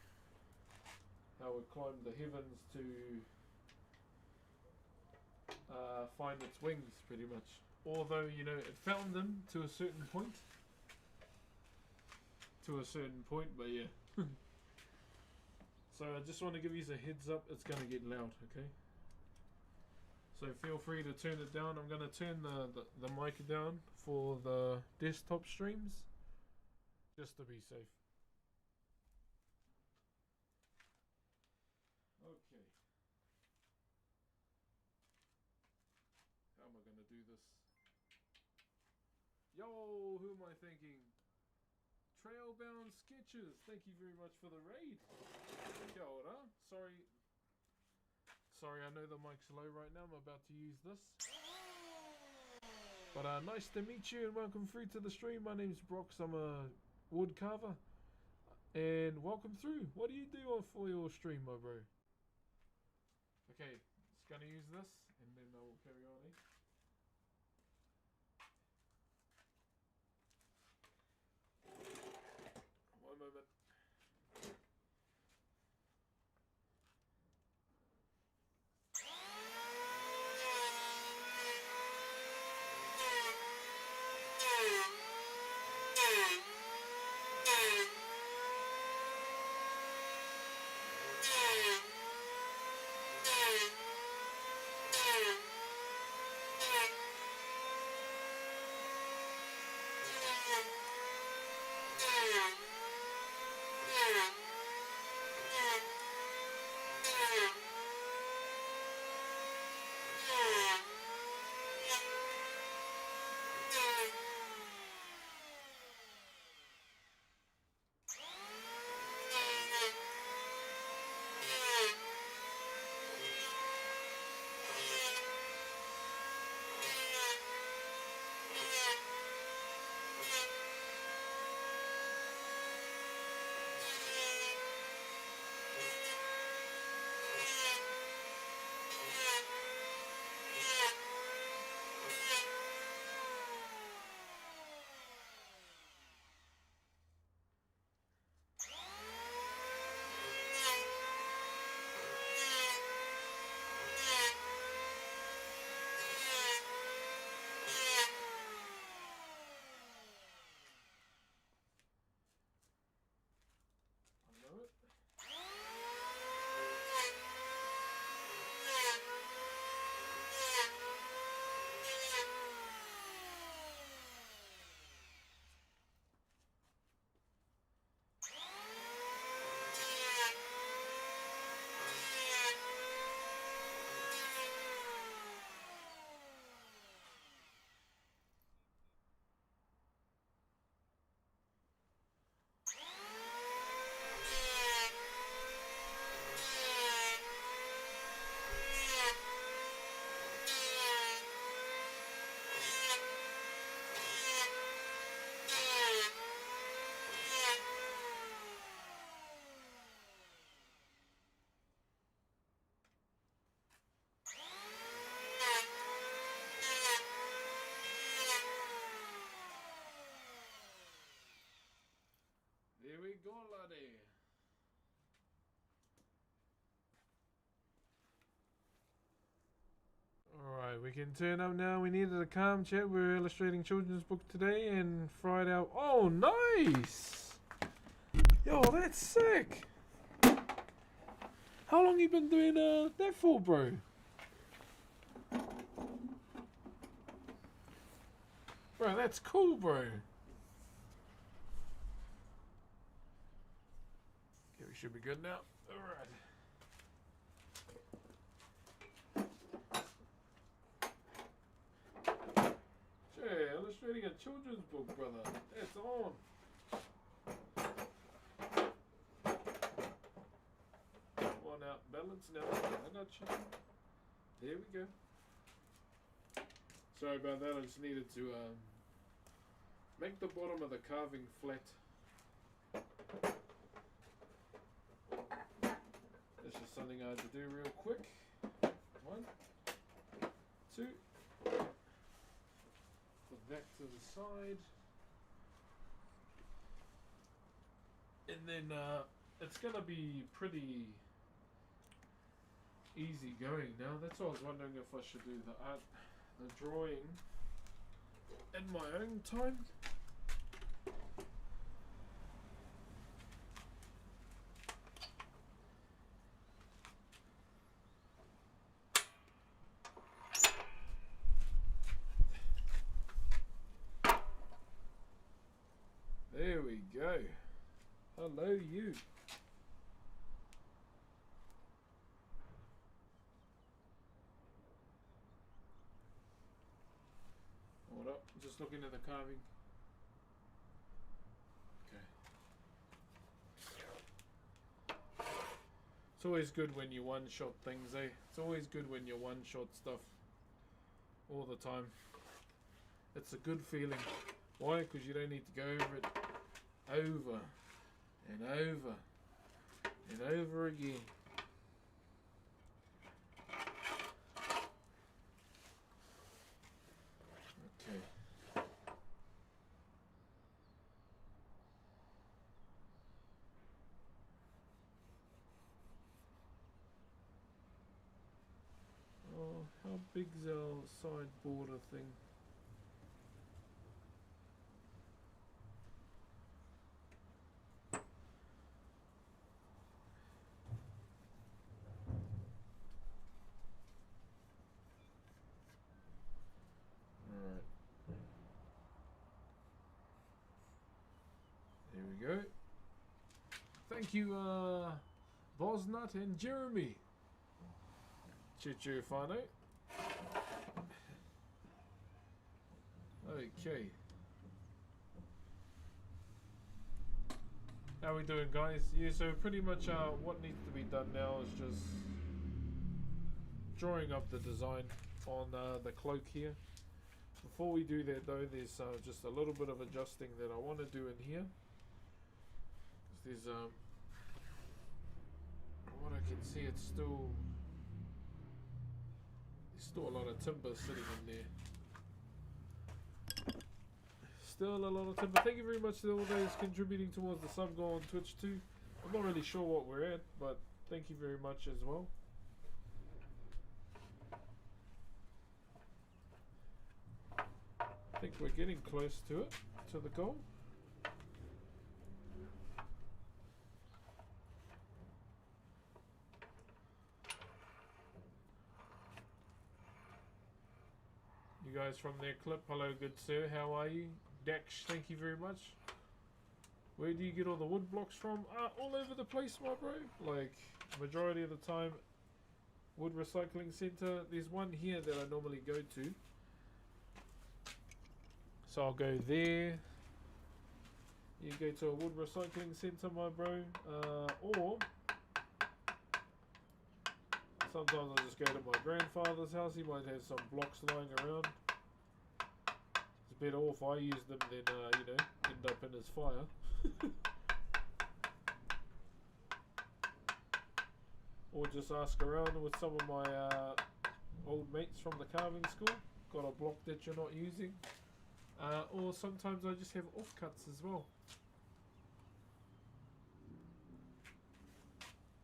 How it climbed the heavens to find its wings, pretty much. Although, you know, it found them to a certain point. But yeah. So I just want to give you a heads up, it's going to get loud, okay? So feel free to turn it down. I'm going to turn the mic down for the desktop streams, just to be safe. Okay. How am I going to do this? Yo, who am I thinking? Trailbound Sketches, thank you very much for the raid. Kia ora. Sorry, I know the mic's low right now. I'm about to use this. But nice to meet you and welcome through to the stream. My name's Brox. I'm a wood carver. And welcome through. What do you do for your stream, my bro? Okay, just gonna use this and then I will carry on. One moment. golade. Alright, we can turn up now. We needed a calm chat. We're illustrating children's book today and fried out. Oh, nice! Yo, that's sick! How long you been doing that for, bro? Bro, that's cool, bro. Okay, we should be good now. Alright. Hey, illustrating a children's book, brother. That's on. Come on out, balance now. I got you. There we go. Sorry about that. I just needed to make the bottom of the carving flat. That's just something I had to do real quick. 1, 2. Put that to the side. And then it's going to be pretty easy going now. That's why I was wondering if I should do the drawing in my own time. There we go. Hello, you. Hold up, just looking at the carving. Okay. It's always good when you one-shot things, eh? It's always good when you one-shot stuff all the time. It's a good feeling. Why? Because you don't need to go over it over and over and over again. Okay. Oh, how big's our side border thing? Go. Thank you, Bosnut and Jeremy. Chichu Fano. Okay. How we doing, guys? Yeah, so pretty much what needs to be done now is just drawing up the design on the cloak here. Before we do that though, there's just a little bit of adjusting that I want to do in here. There's what I can see, it's still there's still a lot of timber sitting in there. Still a lot of timber. Thank you very much to all those contributing towards the sub goal on Twitch too. I'm not really sure what we're at, but thank you very much as well. I think we're getting close to it, to the goal. You guys from their clip, hello good sir, how are you? Dax, thank you very much. Where do you get all the wood blocks from? All over the place, my bro. Like, majority of the time, wood recycling center. There's one here that I normally go to. So I'll go there. You go to a wood recycling center, my bro. Or sometimes I just go to my grandfather's house. He might have some blocks lying around. It's better off I use them than, you know, end up in his fire. Or just ask around with some of my old mates from the carving school. Got a block that you're not using. Or sometimes I just have offcuts as well.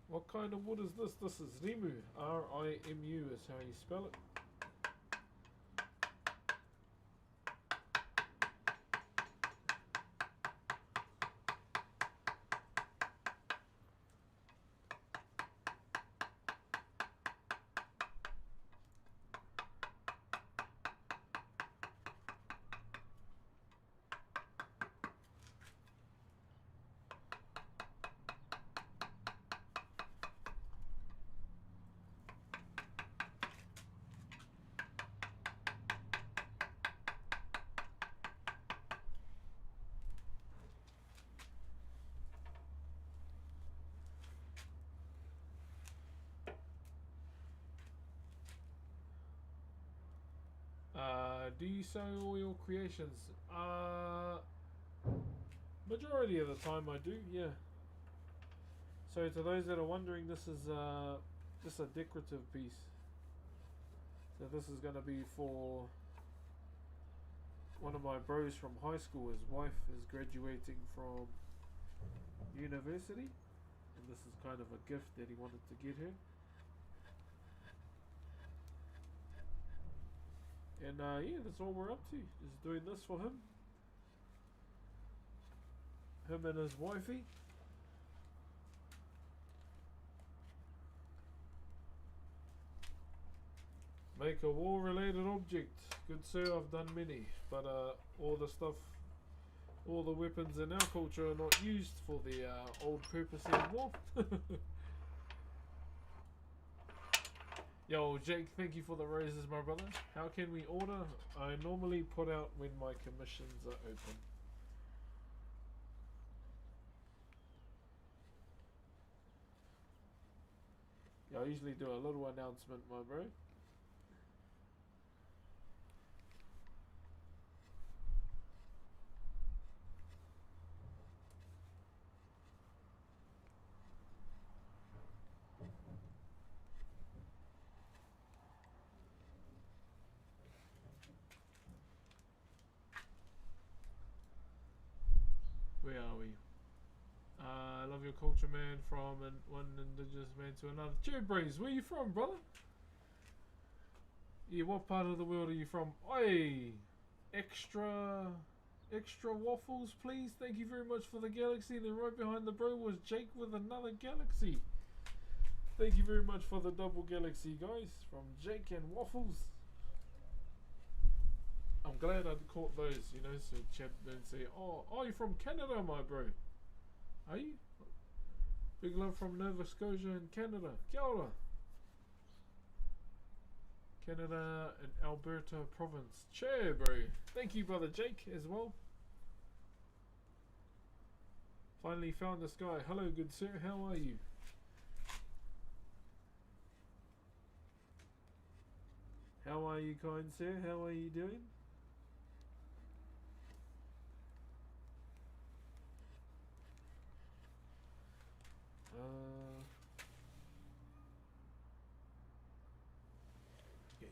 What kind of wood is this? This is Rimu. R-I-M-U is how you spell it. Do you sell all your creations? Majority of the time I do, yeah. So to those that are wondering, this is just a decorative piece. So this is going to be for one of my bros from high school. His wife is graduating from university, and this is kind of a gift that he wanted to get her. And yeah, that's all we're up to. Just doing this for him. Him and his wifey. Make a war-related object. Good sir, I've done many. But all the stuff, all the weapons in our culture are not used for the old purpose anymore. Yo, Jake, thank you for the roses, my brother. How can we order? I normally put out when my commissions are open. Yeah, I usually do a little announcement, my bro. Where are we? I love your culture, man. From one indigenous man to another. Cheer, Braze, where you from, brother? Yeah, what part of the world are you from? Oi! Extra waffles, please. Thank you very much for the galaxy. Then right behind the bro was Jake with another galaxy. Thank you very much for the double galaxy, guys. From Jake and Waffles. I'm glad I caught those, you know, so chat don't say, oh, you're from Canada, my bro. Are you? Big love from Nova Scotia and Canada. Kia ora. Canada and Alberta province. Cheer, bro. Thank you, brother Jake, as well. Finally found this guy. Hello, good sir. How are you? How are you, kind sir? How are you doing?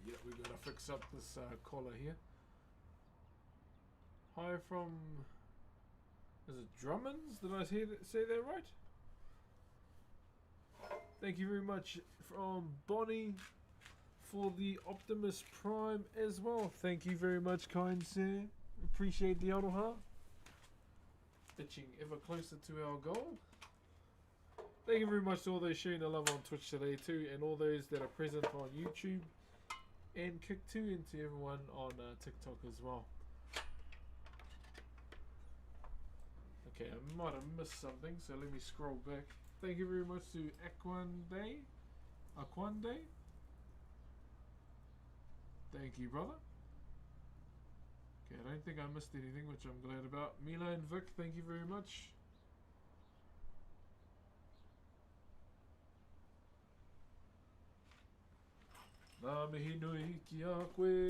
Yeah, we gotta fix up this collar here. Hi from, is it Drummonds? Did I say that right? Thank you very much from Bonnie for the Optimus Prime as well. Thank you very much, kind sir. Appreciate the aroha. Itching ever closer to our goal. Thank you very much to all those sharing the love on Twitch today too, and all those that are present on YouTube, and kick too into everyone on TikTok as well. Okay, I might have missed something, so let me scroll back. Thank you very much to Aquande. Thank you, brother. Okay, I don't think I missed anything, which I'm glad about. Mila and Vic, thank you very much. Nā mihi nui ki a koe.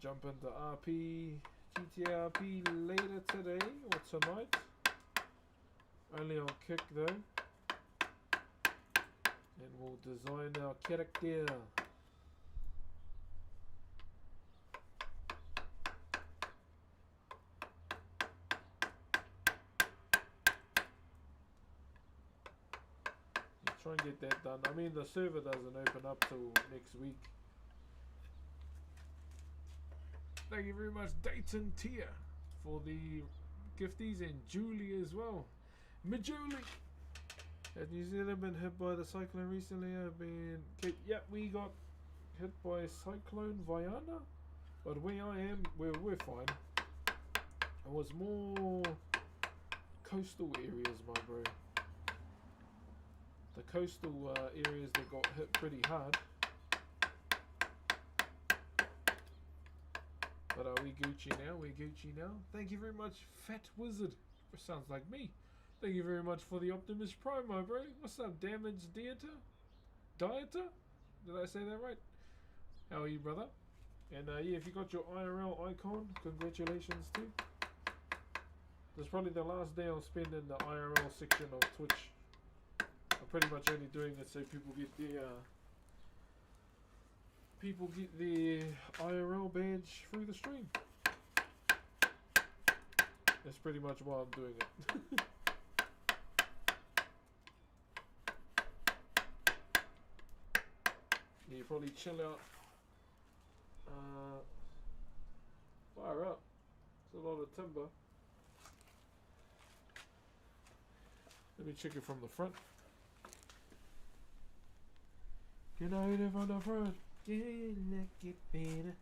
Jump into RP, GTA RP later today or tonight. Only on Kick though. And we'll design our character. try and get that done. I mean, the server doesn't open up till next week. Thank you very much, Dayton Tia, for the gifties, and Julie as well. Julie! Has New Zealand been hit by the cyclone recently? Yep, we got hit by Cyclone Vaiana, but where I am, we're fine. It was more coastal areas, my bro. The coastal areas that got hit pretty hard. But are we Gucci now? We're Gucci now. Thank you very much, Fat Wizard. Sounds like me. Thank you very much for the Optimus Prime, my bro. What's up, Damage Dieter? Dieter? Did I say that right? How are you, brother? And yeah, if you got your IRL icon, congratulations too. This is probably the last day I'll spend in the IRL section of Twitch. I'm pretty much only doing it so people get the IRL badge through the stream. That's pretty much why I'm doing it. Yeah, you probably chill out. Fire up. It's a lot of timber. Let me check it from the front. Can I hit it from the front? Yeah, like it better.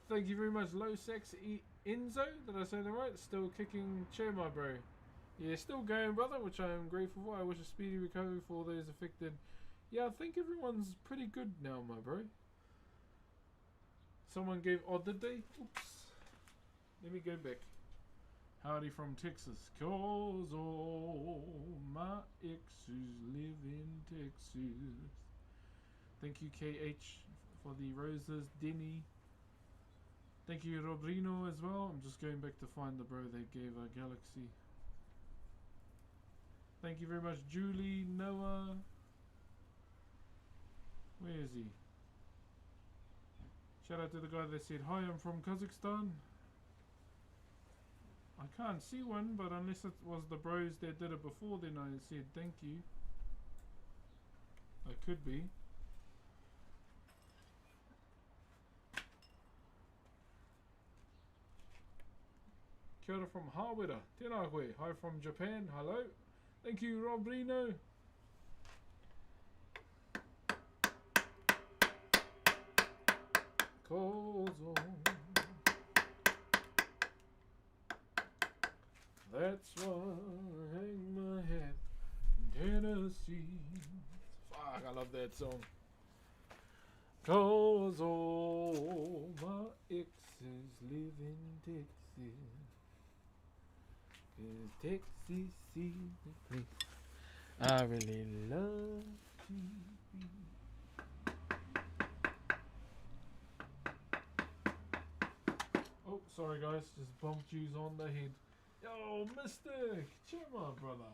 Thank you very much, Low Sex Enzo. Did I say that right? Still kicking chair, my bro. Yeah, still going, brother, which I am grateful for. I wish a speedy recovery for those affected. Yeah, I think everyone's pretty good now, my bro. Someone gave... Oh, did they? Oops. Let me go back. Howdy from Texas. 'Cause all my exes live in Texas. Thank you, KH, for the roses. Denny. Thank you, Robrino, as well. I'm just going back to find the bro that gave a galaxy. Thank you very much, Julie, Noah. Where is he? Shout out to the guy that said, hi, I'm from Kazakhstan. I can't see one, but unless it was the bros that did it before, then I said thank you. I could be. Kia ora from Hawera, tēnā koe. Hi from Japan, hello. Thank you, Robrino. Cause that's why I hang my hat in Tennessee. Fuck, I love that song. Cause all my exes live in Texas. Texas is the place I really love to be. Oh, sorry guys, just bumped yous on the head. Yo, Mystic! Cheer my brother.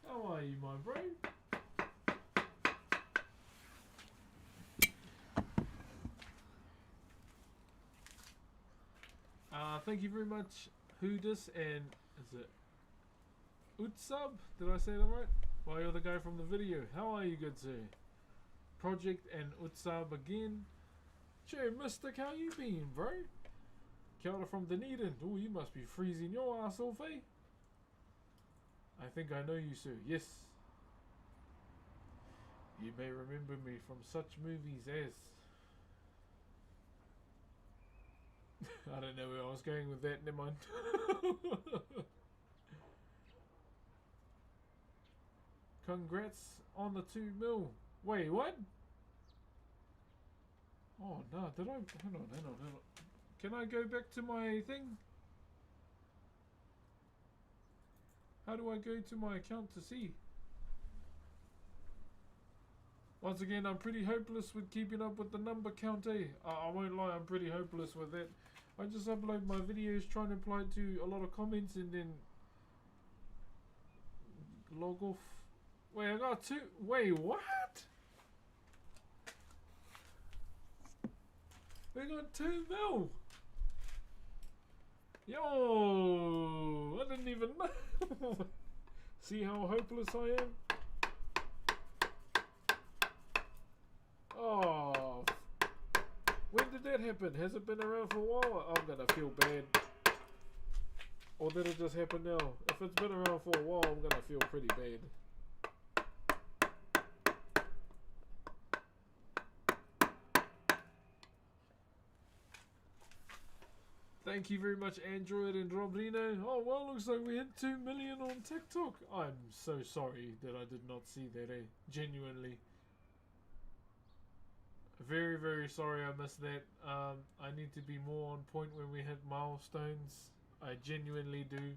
How are you, my bro? Thank you very much, Hoodis, and is it Utsub? Did I say that right? Well, you're the guy from the video. How are you, good sir? Project and Utsub again. Che, Mystic, how you been, bro? Kia ora from Dunedin. Oh, you must be freezing your ass off, eh? I think I know you, sir. Yes. You may remember me from such movies as... I don't know where I was going with that, never mind. Congrats on the 2 mil. Wait, what? Oh no, did I? Hang on. Can I go back to my thing? How do I go to my account to see? Once again, I'm pretty hopeless with keeping up with the number count, eh? I won't lie, I'm pretty hopeless with that. I just upload my videos, trying to reply to a lot of comments, and then log off. Wait, I got 2. Wait, what? We got 2 mil. Yo, I didn't even know. See how hopeless I am? Oh, when did that happen? Has it been around for a while? I'm gonna feel bad. Or did it just happen now? If it's been around for a while, I'm gonna feel pretty bad. Thank you very much, Android and Robrino. Oh, well, looks like we hit 2 million on TikTok. I'm so sorry that I did not see that, eh? Genuinely. Very, very sorry I missed that. I need to be more on point when we hit milestones. I genuinely do.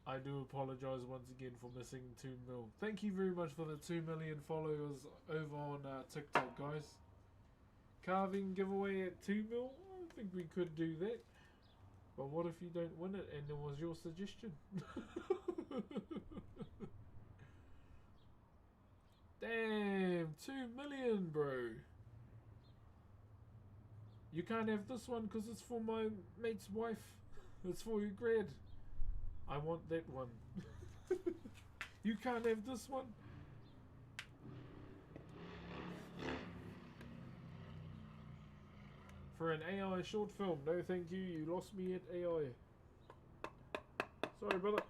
I do apologize once again for missing 2 mil. Thank you very much for the 2 million followers over on TikTok, guys. Carving giveaway at 2 mil? I think we could do that. But what if you don't win it and it was your suggestion? Damn, 2 million, bro. You can't have this one because it's for my mate's wife. It's for your grad. I want that one. You can't have this one. For an AI short film. No thank you, you lost me at AI. Sorry, brother.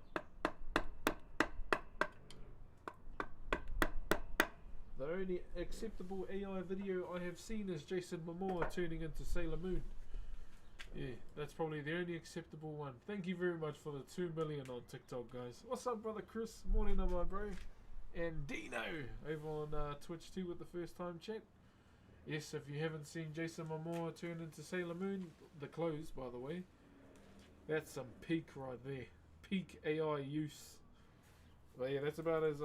The only acceptable AI video I have seen is Jason Momoa turning into Sailor Moon. Yeah, that's probably the only acceptable one. Thank you very much for the 2 million on TikTok, guys. What's up, brother Chris? Morning, my bro. And Dino over on Twitch too with the first time chat. Yes, if you haven't seen Jason Momoa turn into Sailor Moon, the clothes, by the way, that's some peak right there. Peak AI use. But yeah, that's about as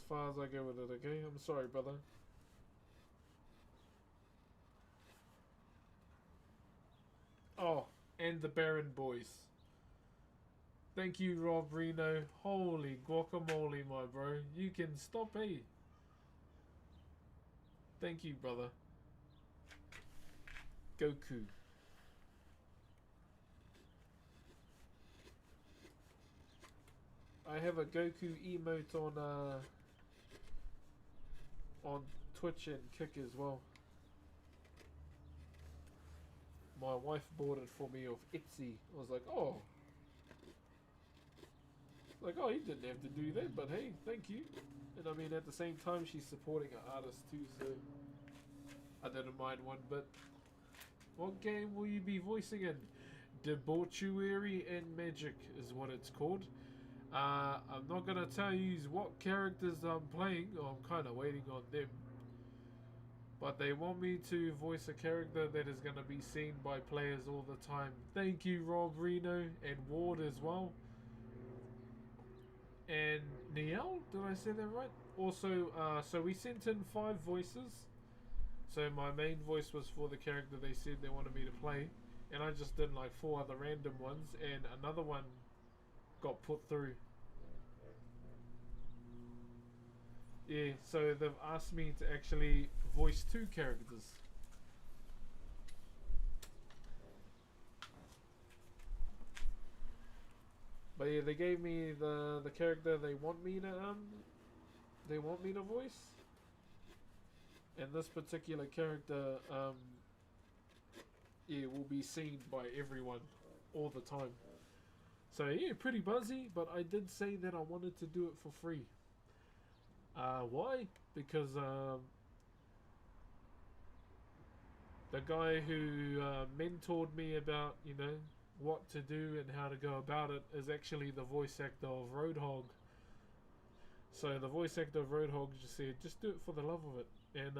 far as I go with it, okay? I'm sorry, brother. Oh, and the Baron Boys. Thank you, Rob Reno. Holy guacamole, my bro. You can stop, eh? Thank you, brother. Goku. I have a Goku emote on Twitch and Kick as well. My wife bought it for me off Etsy. I was like, oh. Like, oh, you didn't have to do that, but hey, thank you. And I mean, at the same time, she's supporting an artist too, so I didn't mind one bit. What game will you be voicing in? Debauchery and Magic is what it's called. I'm not going to tell you what characters I'm playing, or I'm kind of waiting on them. But they want me to voice a character that is going to be seen by players all the time. Thank you, Rob Reno and Ward as well. And Niel, did I say that right? Also, so we sent in 5 voices. So my main voice was for the character they said they wanted me to play. And I just did like 4 other random ones. And another one got put through. Yeah, so they've asked me to actually voice 2 characters. But yeah, they gave me the character they want me to voice. And this particular character yeah, will be seen by everyone all the time. So yeah, pretty buzzy, but I did say that I wanted to do it for free. Why? Because the guy who mentored me about, you know, what to do and how to go about it is actually the voice actor of Roadhog. So the voice actor of Roadhog just said, just do it for the love of it. And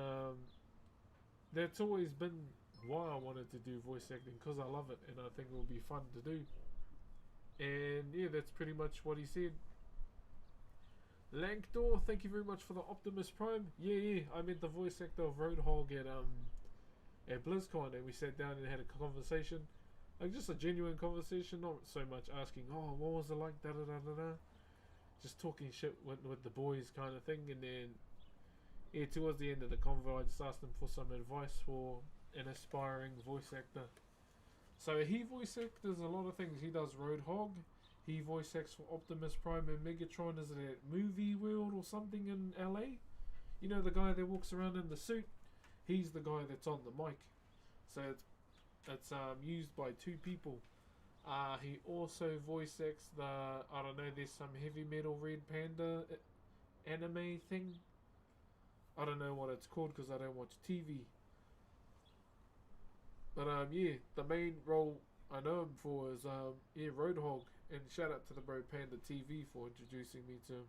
that's always been why I wanted to do voice acting, because I love it and I think it will be fun to do. And yeah, that's pretty much what he said. Lankdor, thank you very much for the Optimus Prime. Yeah, I met the voice actor of Roadhog at BlizzCon, and we sat down and had a conversation. Like, just a genuine conversation, not so much asking, oh, what was it like, da da da da da. Just talking shit with the boys kind of thing, and then, yeah, towards the end of the convo, I just asked him for some advice for an aspiring voice actor. So he voice actors a lot of things. He does Roadhog. He voice acts for Optimus Prime and Megatron. Is it at Movie World or something in LA? You know, the guy that walks around in the suit? He's the guy that's on the mic. So it's used by two people. He also voice acts the, I don't know, there's some heavy metal Red Panda anime thing. I don't know what it's called because I don't watch TV. But yeah, the main role I know him for is yeah, Roadhog. And shout out to the bro Panda TV for introducing me to him.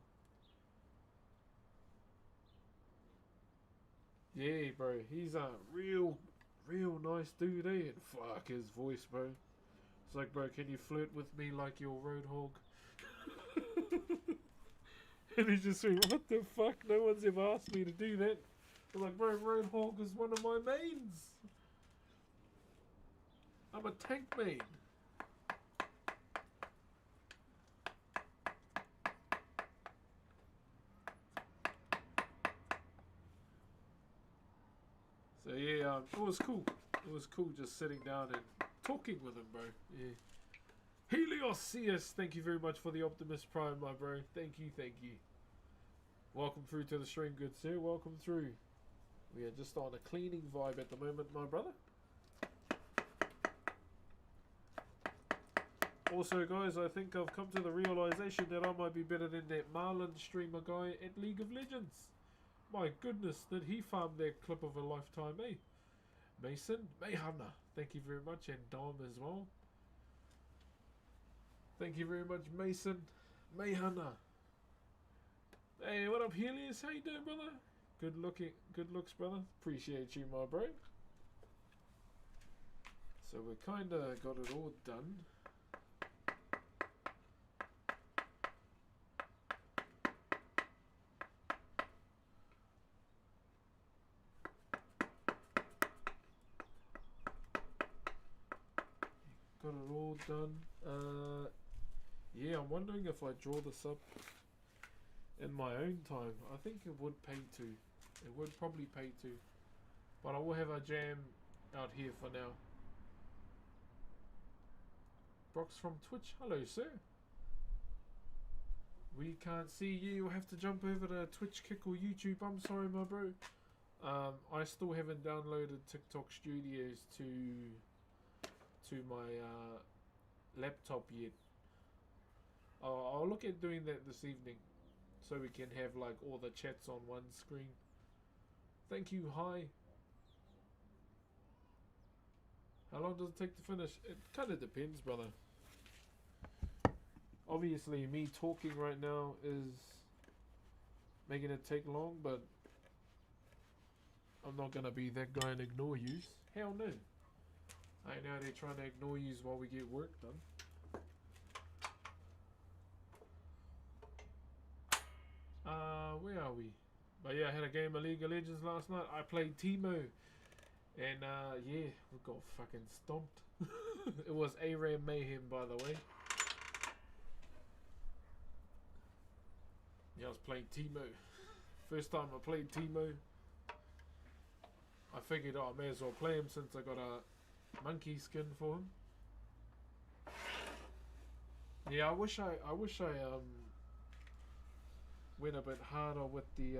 Yeah, bro, he's a real nice dude, eh? And fuck his voice, bro. It's like, bro, can you flirt with me like your Roadhog? And he's just saying, what the fuck? No one's ever asked me to do that. I'm like, bro, Roadhog is one of my mains. I'm a tank main. So yeah, it was cool. It was cool just sitting down and talking with him, bro. Yeah. Helios CS, thank you very much for the Optimus Prime, my bro. Thank you. Welcome through to the stream, good sir. Welcome through. We are just on a cleaning vibe at the moment, my brother. Also, guys, I think I've come to the realization that I might be better than that Marlon streamer guy at League of Legends. My goodness, did he farm that clip of a lifetime, eh? Mason, Mayhana, thank you very much, and Dom as well. Thank you very much, Mason, Mayhana. Hey, what up, Helios? How you doing, brother? Good looks, brother. Appreciate you, my bro. So we kinda got it all done. Got it all done. Yeah, I'm wondering if I draw this up in my own time. I think it would pay to. It would probably pay to. But I will have a jam out here for now. Brock's from Twitch. Hello, sir. We can't see you. You'll have to jump over to Twitch, Kick, or YouTube. I'm sorry, my bro. I still haven't downloaded TikTok Studios to my laptop yet. I'll look at doing that this evening, so we can have like all the chats on one screen. Thank you. Hi. How long does it take to finish? It kind of depends, brother. Obviously, me talking right now is making it take long, but I'm not gonna be that guy and ignore you. Hell no. I know they're trying to ignore you while we get work done. Where are we? But yeah, I had a game of League of Legends last night. I played Teemo. And yeah, we got fucking stomped. It was ARAM Mayhem, by the way. Yeah, I was playing Teemo. First time I played Teemo. I figured, oh, I may as well play him since I got a monkey skin for him. Yeah, I wish I went a bit harder with the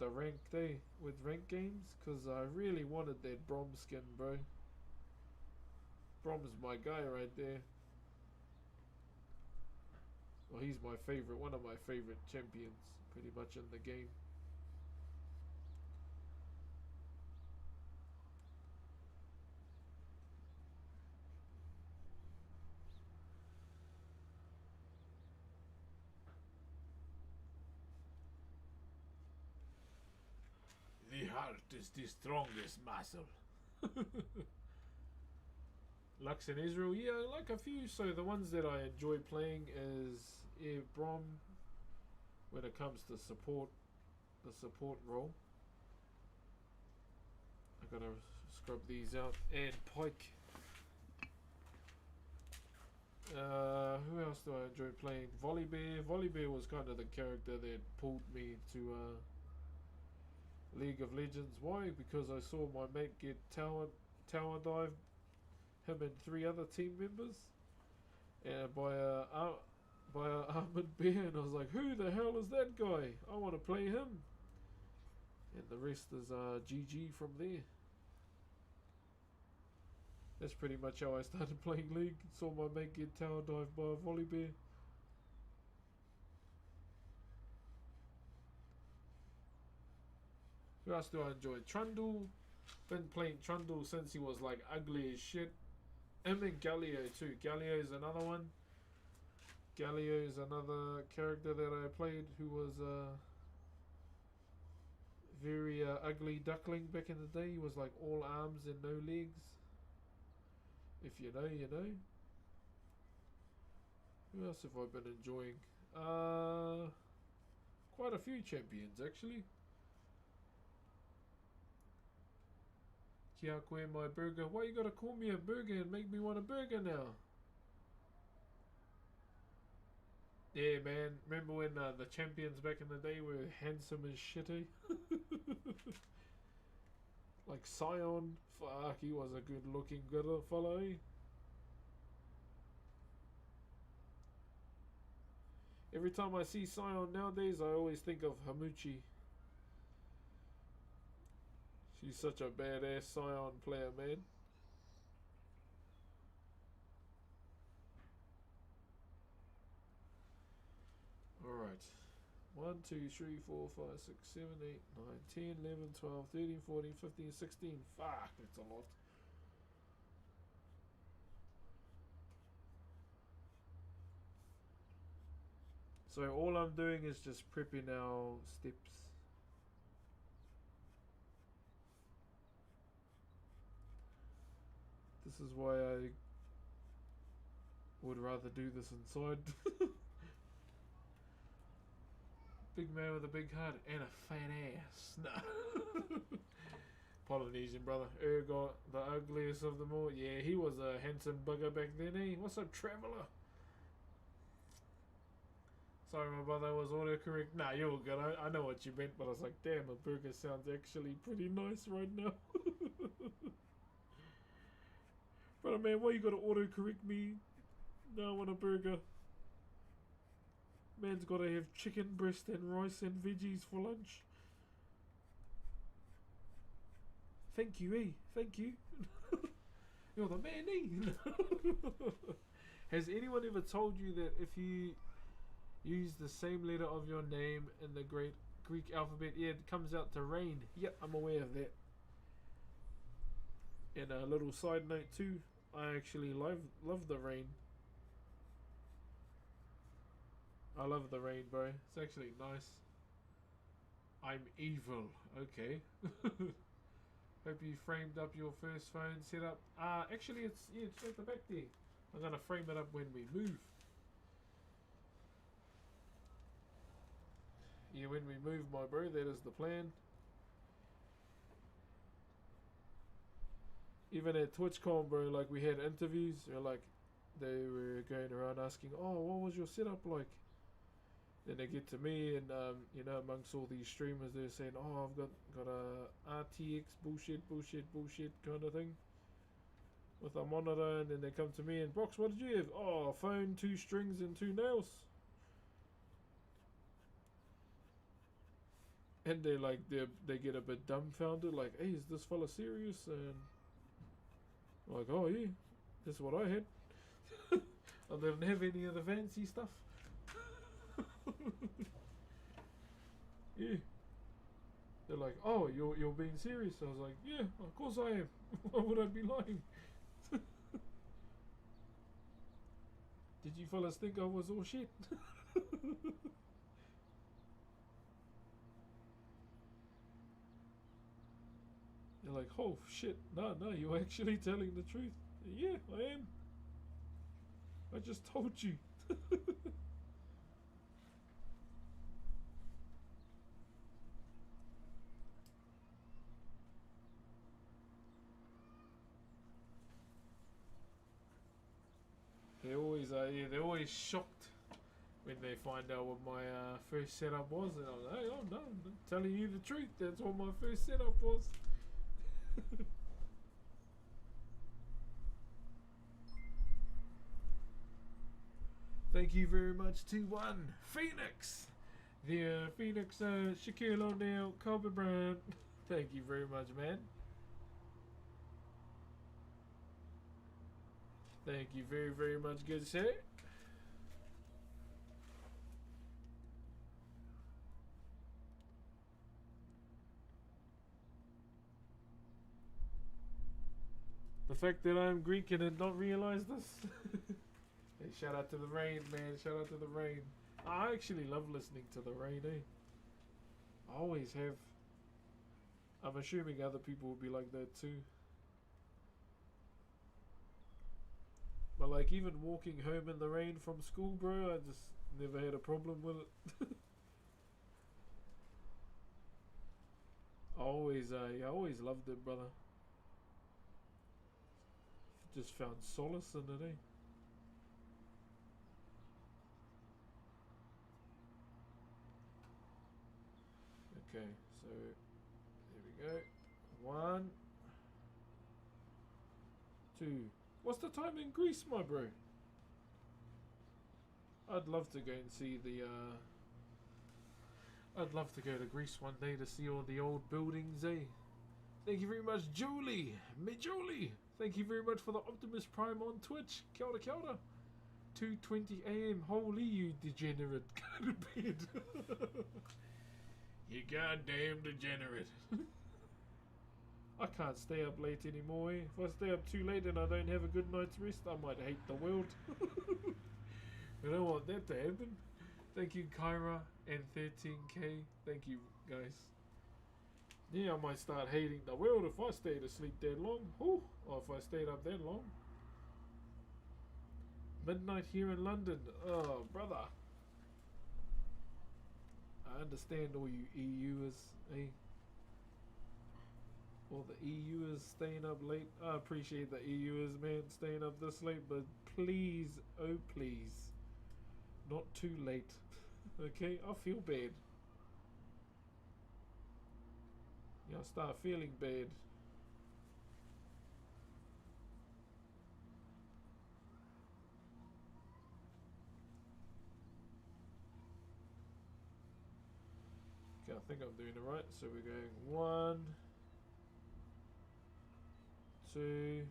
ranked day with ranked games, because I really wanted that Brom skin, bro. Brom's my guy right there. Well, he's my favorite, one of my favorite champions, pretty much in the game. The heart is the strongest muscle. Lux in Israel, yeah, I like a few. So the ones that I enjoy playing is Brom, when it comes to support, the support role. I gotta scrub these out. And Pike. Who else do I enjoy playing? Volibear. Volibear was kind of the character that pulled me to League of Legends. Why? Because I saw my mate get tower dive, him and 3 other team members, by a armored bear, and I was like, who the hell is that guy? I want to play him. And the rest is GG from there. That's pretty much how I started playing League. Saw my mate get tower dive by a Volibear. Who else do I enjoy? Trundle. Been playing Trundle since he was like ugly as shit. Him and Galio too. Galio is another one. Galio is another character that I played who was very ugly duckling back in the day. He was like all arms and no legs. If you know, you know. Who else have I been enjoying? Quite a few champions actually. Kia koe my burger. Why you gotta call me a burger and make me want a burger now? Yeah, man. Remember when the champions back in the day were handsome as shit, eh? Like Scion. Fuck, he was a good looking good fellow, eh? Every time I see Scion nowadays, I always think of Hamuchi. She's such a badass Scion player, man. Alright. 1, 2, 3, 4, 5, 6, 7, 8, 9, 10, 11, 12, 13, 14, 15, 16. Fuck, that's a lot. So all I'm doing is just prepping our steps. This is why I would rather do this inside. Big man with a big heart and a fat ass. No. Polynesian brother. Ergot, the ugliest of them all. Yeah, he was a handsome bugger back then, eh? What's up, traveller? Sorry, my brother was autocorrect. Nah, you're all good. I know what you meant, but I was like, damn, a burger sounds actually pretty nice right now. Brother, man, why you gotta autocorrect me? No, I want a burger. Man's gotta have chicken breast and rice and veggies for lunch. Thank you, eh? Thank you. You're the man, eh? Has anyone ever told you that if you use the same letter of your name in the Greek alphabet, yeah, it comes out to rain? Yep, I'm aware of that. And a little side note too, I actually love the rain. I love the rain, bro. It's actually nice. I'm evil. Okay. Hope you framed up your first phone setup. Actually, it's at the back there. I'm gonna frame it up when we move. Yeah, when we move, my bro, that is the plan. Even at TwitchCon, bro, like we had interviews, or like they were going around asking, oh, what was your setup like? Then they get to me, and you know, amongst all these streamers, they're saying, oh, I've got a RTX bullshit kind of thing with a monitor. And then they come to me and, Brox, what did you have? Oh, a phone, 2 strings and 2 nails. And they're like, they get a bit dumbfounded, like, hey, is this fella serious? And I'm like, oh yeah, that's what I had. I didn't have any of the fancy stuff. Yeah. They're like, oh, you're being serious? I was like, yeah, of course I am. Why would I be lying? Did you fellas think I was all shit? They're like, oh shit, no, you're actually telling the truth. Yeah, I am. I just told you. yeah, they're always shocked when they find out what my first setup was, and I'm like, hey, oh no, I'm telling you the truth. That's what my first setup was. Thank you very much to one Phoenix, the Phoenix Shaquille O'Neal, Kobe Bryant. Thank you very much, man. Thank you very, very much, good sir. The fact that I'm Greek and did not realize this. Hey, shout out to the rain, man. Shout out to the rain. I actually love listening to the rain, eh? I always have. I'm assuming other people will be like that too. But like even walking home in the rain from school, bro, I just never had a problem with it. I always loved it, brother. Just found solace in it, eh? Okay, so there we go. 1, 2. What's the time in Greece, my bro? I'd love to go and see the I'd love to go to Greece one day to see all the old buildings, eh? Thank you very much, Julie! Me Julie! Thank you very much for the Optimus Prime on Twitch. Kia ora, kia ora. 2:20 AM. Holy you degenerate. Go to bed. You goddamn degenerate. I can't stay up late anymore, eh? If I stay up too late and I don't have a good night's rest, I might hate the world. I don't want that to happen. Thank you, Kyra and 13K. Thank you, guys. Yeah, I might start hating the world if I stayed asleep that long. Ooh, or if I stayed up that long. Midnight here in London. Oh, brother. I understand all you EUers, eh? All the EUers staying up late. I appreciate the EUers, man, staying up this late, but please, oh please, not too late. Okay, I feel bad. Yeah, I start feeling bad. Okay, I think I'm doing it right. So we're going 1, 2.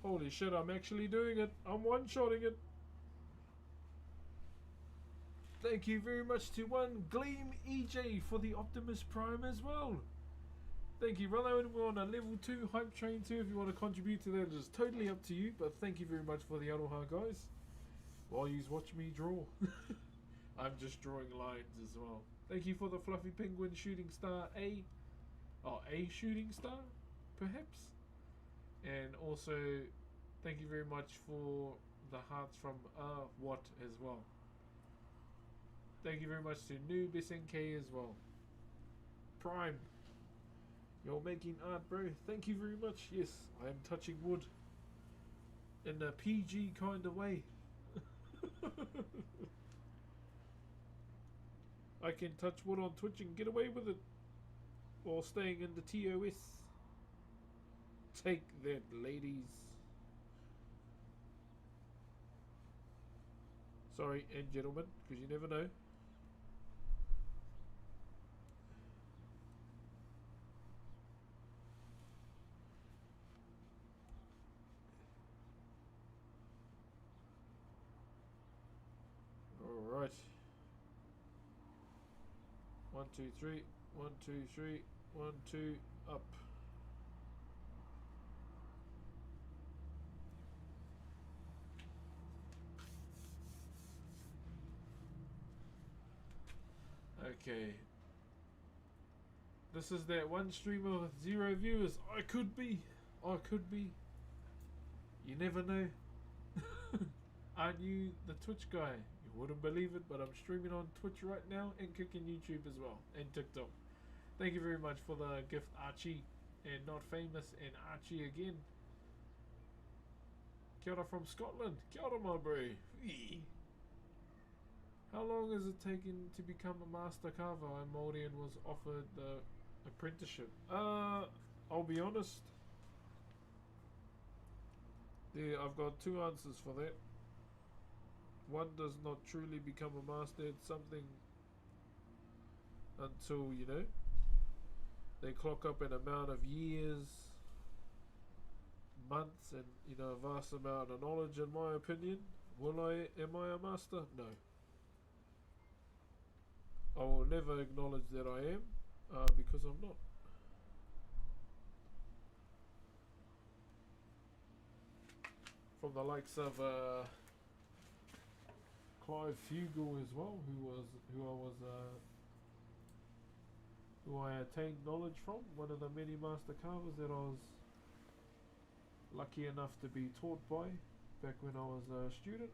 Holy shit, I'm actually doing it. I'm one-shotting it. Thank you very much to one Gleam EJ for the Optimus Prime as well. Thank you, brother. And we're on a level 2 hype train too. If you want to contribute to that, it's totally up to you. But thank you very much for the aloha, guys. While you watch me draw. I'm just drawing lines as well. Thank you for the Fluffy Penguin Shooting Star A. Oh, a Shooting Star, perhaps. And also, thank you very much for the hearts from What as well. Thank you very much to Noob SNK as well. Prime. You're making art, bro. Thank you very much. Yes, I am touching wood. In a PG kind of way. I can touch wood on Twitch and get away with it. While staying in the TOS. Take that, ladies. Sorry, and gentlemen, because you never know. Alright. 1, 2, 3. 1, 2, 3. 1, 2, up. Okay. This is that one streamer with 0 viewers. I could be. I could be. You never know. Aren't you the Twitch guy? Wouldn't believe it, but I'm streaming on Twitch right now and kicking YouTube as well and TikTok. Thank you very much for the gift, Archie, and Not Famous and Archie again. Kia ora from Scotland. Kia ora, my bro. How long has it taken to become a master carver? I'm Maori and was offered the apprenticeship. I'll be honest. I've got two answers for that. One does not truly become a master at something until, you know, they clock up an amount of years, months, and, you know, a vast amount of knowledge, in my opinion. Am I a master? No. I will never acknowledge that I am, because I'm not. From the likes of Clive Fugel as well, who I attained knowledge from, one of the many master carvers that I was lucky enough to be taught by back when I was a student.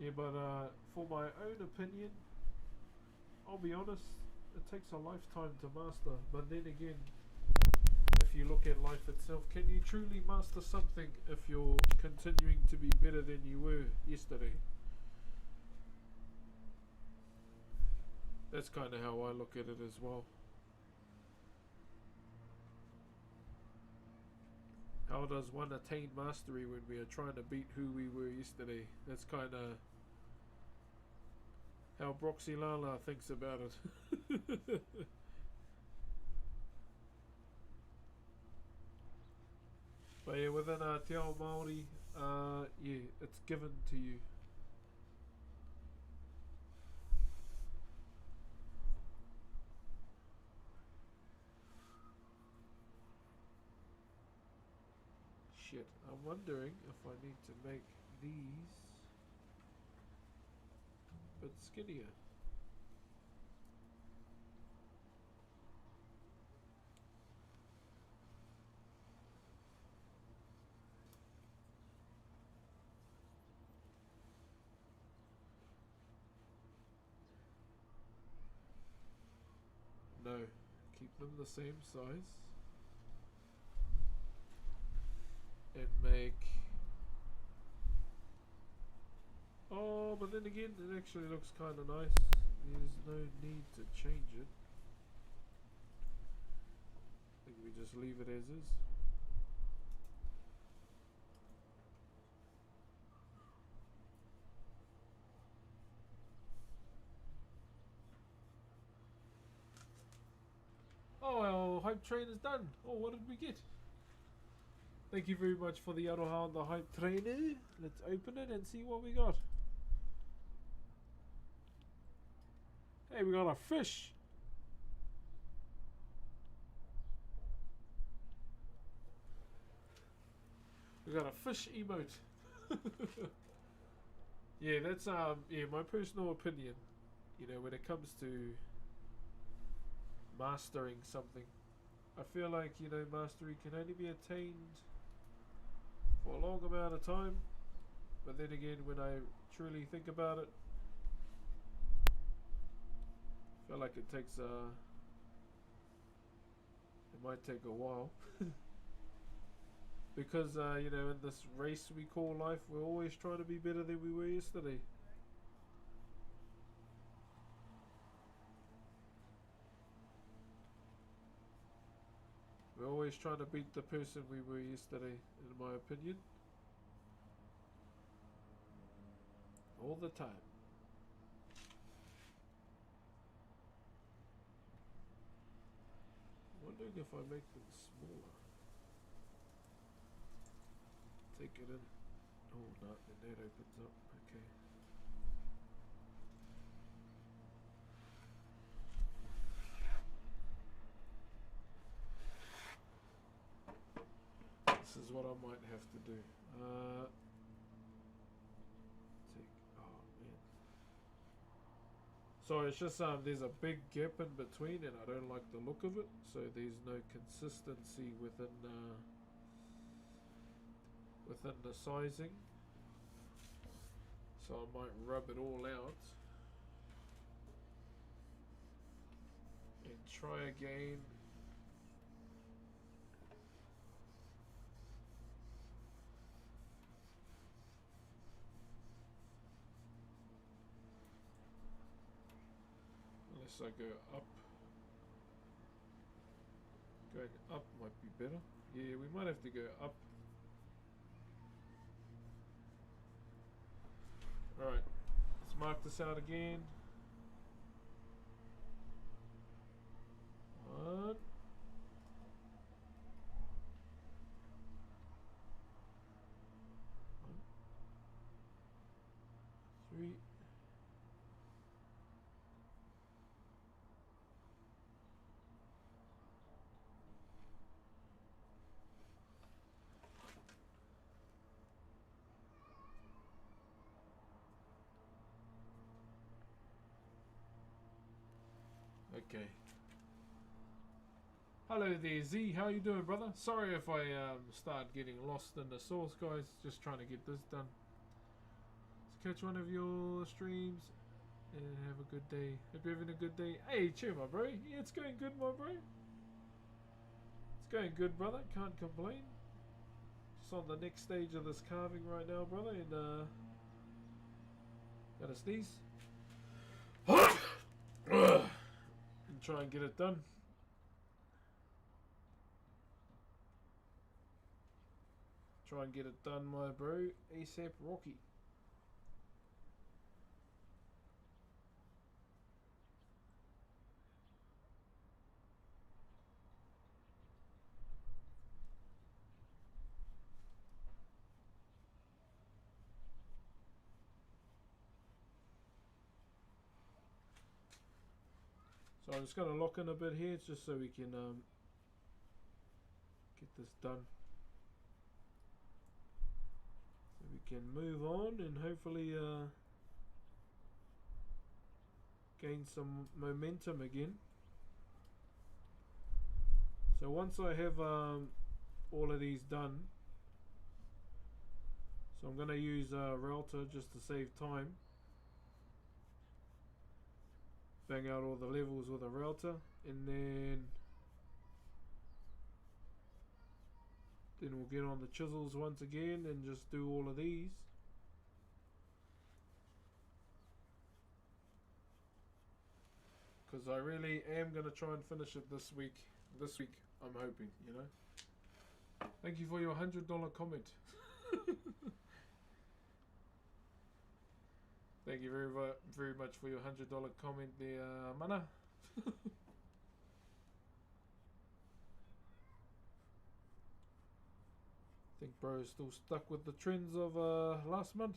Yeah, but for my own opinion, I'll be honest, it takes a lifetime to master. But then again, if you look at life itself, can you truly master something if you're continuing to be better than you were yesterday? That's kind of how I look at it as well. How does one attain mastery when we are trying to beat who we were yesterday? That's kind of how Broxy Lala thinks about it. But yeah, within Te Ao Māori, yeah, it's given to you. Shit, I'm wondering if I need to make these a bit skinnier. No, keep them the same size. And make... Oh, but then again, it actually looks kind of nice. There's no need to change it. I think we just leave it as is. Oh, our hype train is done. Oh, what did we get? Thank you very much for the aroha on the hype trainer. Let's open it and see what we got. Hey, we got a fish. We got a fish emote. Yeah, that's yeah, my personal opinion. You know, when it comes to mastering something, I feel like, you know, mastery can only be attained for a long amount of time. But then again, when I truly think about it, I feel like it might take a while. Because, you know, in this race we call life, we're always trying to be better than we were yesterday. We're always trying to beat the person we were yesterday, in my opinion. All the time. I'm wondering if I make them smaller. Take it in. Oh, no, and that opens up. Okay. This is what I might have to do. Oh man. So it's just there's a big gap in between, and I don't like the look of it. So there's no consistency within the sizing. So I might rub it all out and try again. Unless I go up. Going up might be better. Yeah, we might have to go up. Alright, let's mark this out again. 1, 3. Okay. Hello there, Z. How you doing, brother? Sorry if I start getting lost in the source, guys. Just trying to get this done. Let's catch one of your streams and have a good day. Hope you're having a good day. Hey, cheer, my bro. Yeah, it's going good, my bro. It's going good, brother. Can't complain. Just on the next stage of this carving right now, brother. And gotta sneeze. And try and get it done. Try and get it done, my bro. ASAP Rocky. So I'm just going to lock in a bit here just so we can get this done. So we can move on and hopefully gain some momentum again. So once I have all of these done, so I'm going to use router just to save time. Bang out all the levels with a router, and then we'll get on the chisels once again and just do all of these. Because I really am going to try and finish it this week. This week, I'm hoping, you know. Thank you for your $100 comment. Thank you very much for your $100 comment there, Mana. I think bro is still stuck with the trends of last month.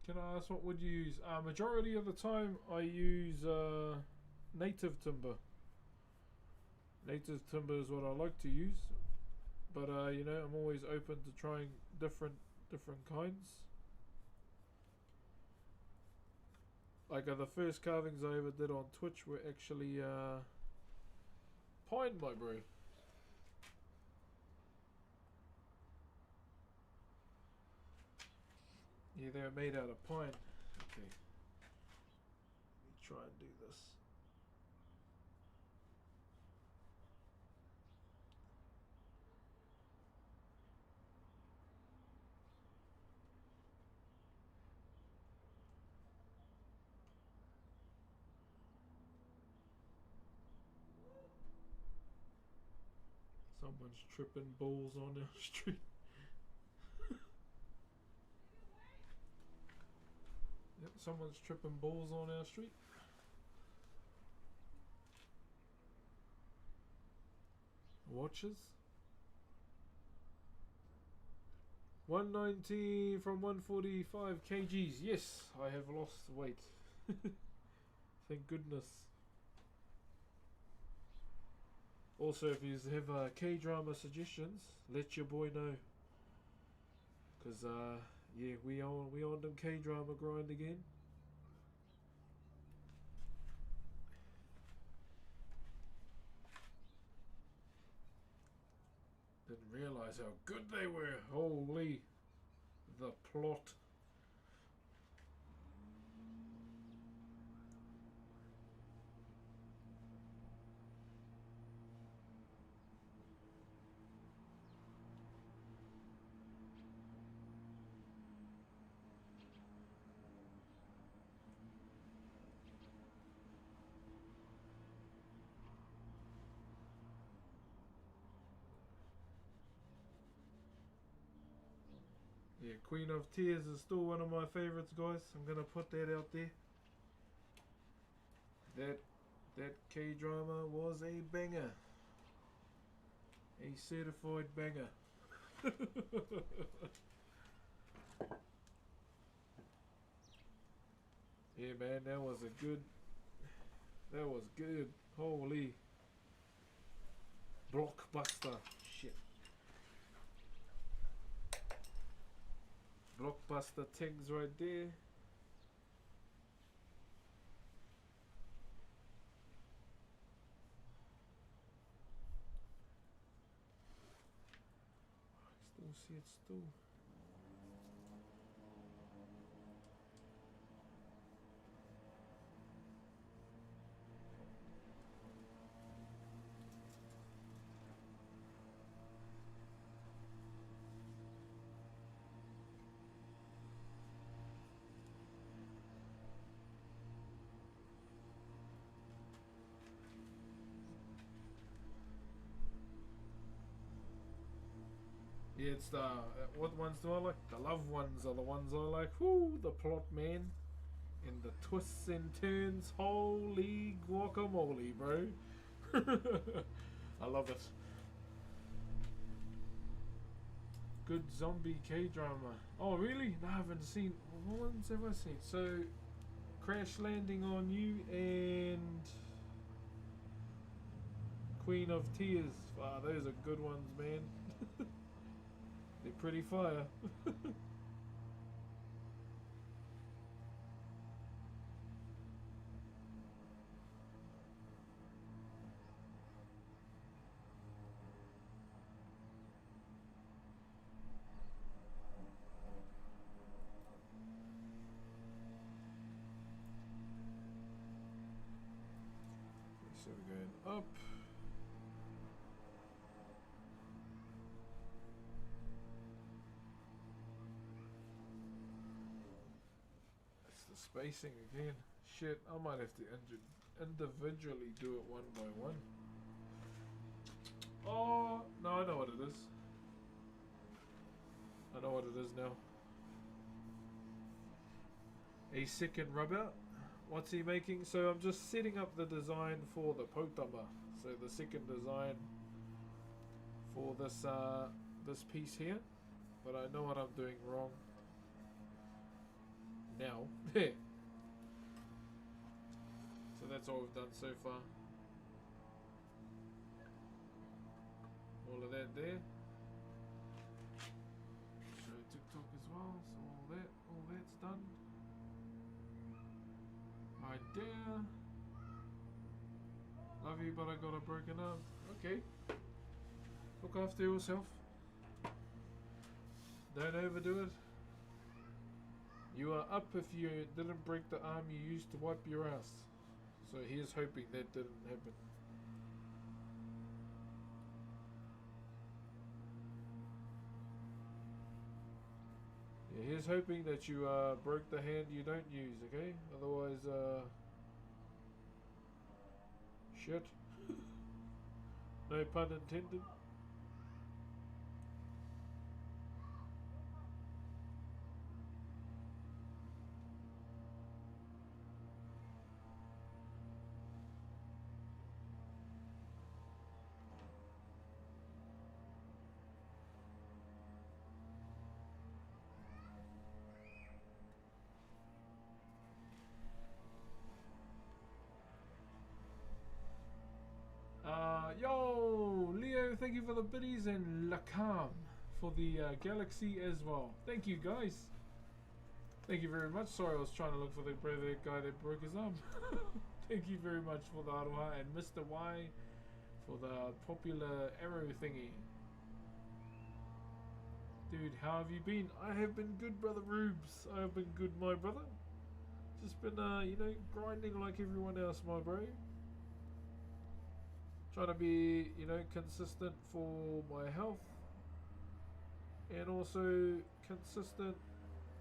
Can I ask what would you use? Majority of the time I use native timber. Native timber is what I like to use, but you know, I'm always open to trying different kinds. Like the first carvings I ever did on Twitch were actually pine, my bro. Yeah, they're made out of pine. Okay. Let me try and do this. Someone's tripping balls on our street. Yep, someone's tripping balls on our street. Watches. 190 from 145 kgs. Yes, I have lost weight. Thank goodness. Also, if you have K-drama suggestions, let your boy know. Cause yeah, we on them K-drama grind again. Didn't realize how good they were. Holy, the plot. Yeah, Queen of Tears is still one of my favorites, guys. I'm gonna put that out there. That K-drama was a banger. A certified banger. Yeah, man, that was good. Holy blockbuster. Shit. Blockbuster things right there. I still see it still. Yeah, it's the what ones do I like? The love ones are the ones I like. Whoo, the plot, man, and the twists and turns. Holy guacamole, bro! I love it. Good zombie K-drama. Oh, really? No, I haven't seen. What ones have I seen? So, Crash Landing on You and Queen of Tears. Wow, those are good ones, man. They're pretty fire. So we're going up. It's the spacing again. Shit, I might have to individually do it one by one. Oh, no, I know what it is. I know what it is now. A second rub out. What's he making? So I'm just setting up the design for the potama. So the second design for this piece here. But I know what I'm doing wrong now. So that's all we've done so far. All of that there. Show TikTok as well. So all that's done. Right there. Love you, but I got a broken arm. Okay. Look after yourself. Don't overdo it. You are up if you didn't break the arm you used to wipe your ass. So here's hoping that didn't happen. Yeah, here's hoping that you broke the hand you don't use, okay? Otherwise, shit. No pun intended. Yo! thank you for the biddies, and Lakam for the galaxy as well. Thank you, guys. Thank you very much. Sorry, I was trying to look for the guy that broke his arm. Thank you very much for the aroha, and Mr. Y for the popular arrow thingy. Dude, how have you been? I have been good, brother Rubes. I have been good, my brother. Just been, you know, grinding like everyone else, my bro. Trying to be, you know, consistent for my health. And also consistent,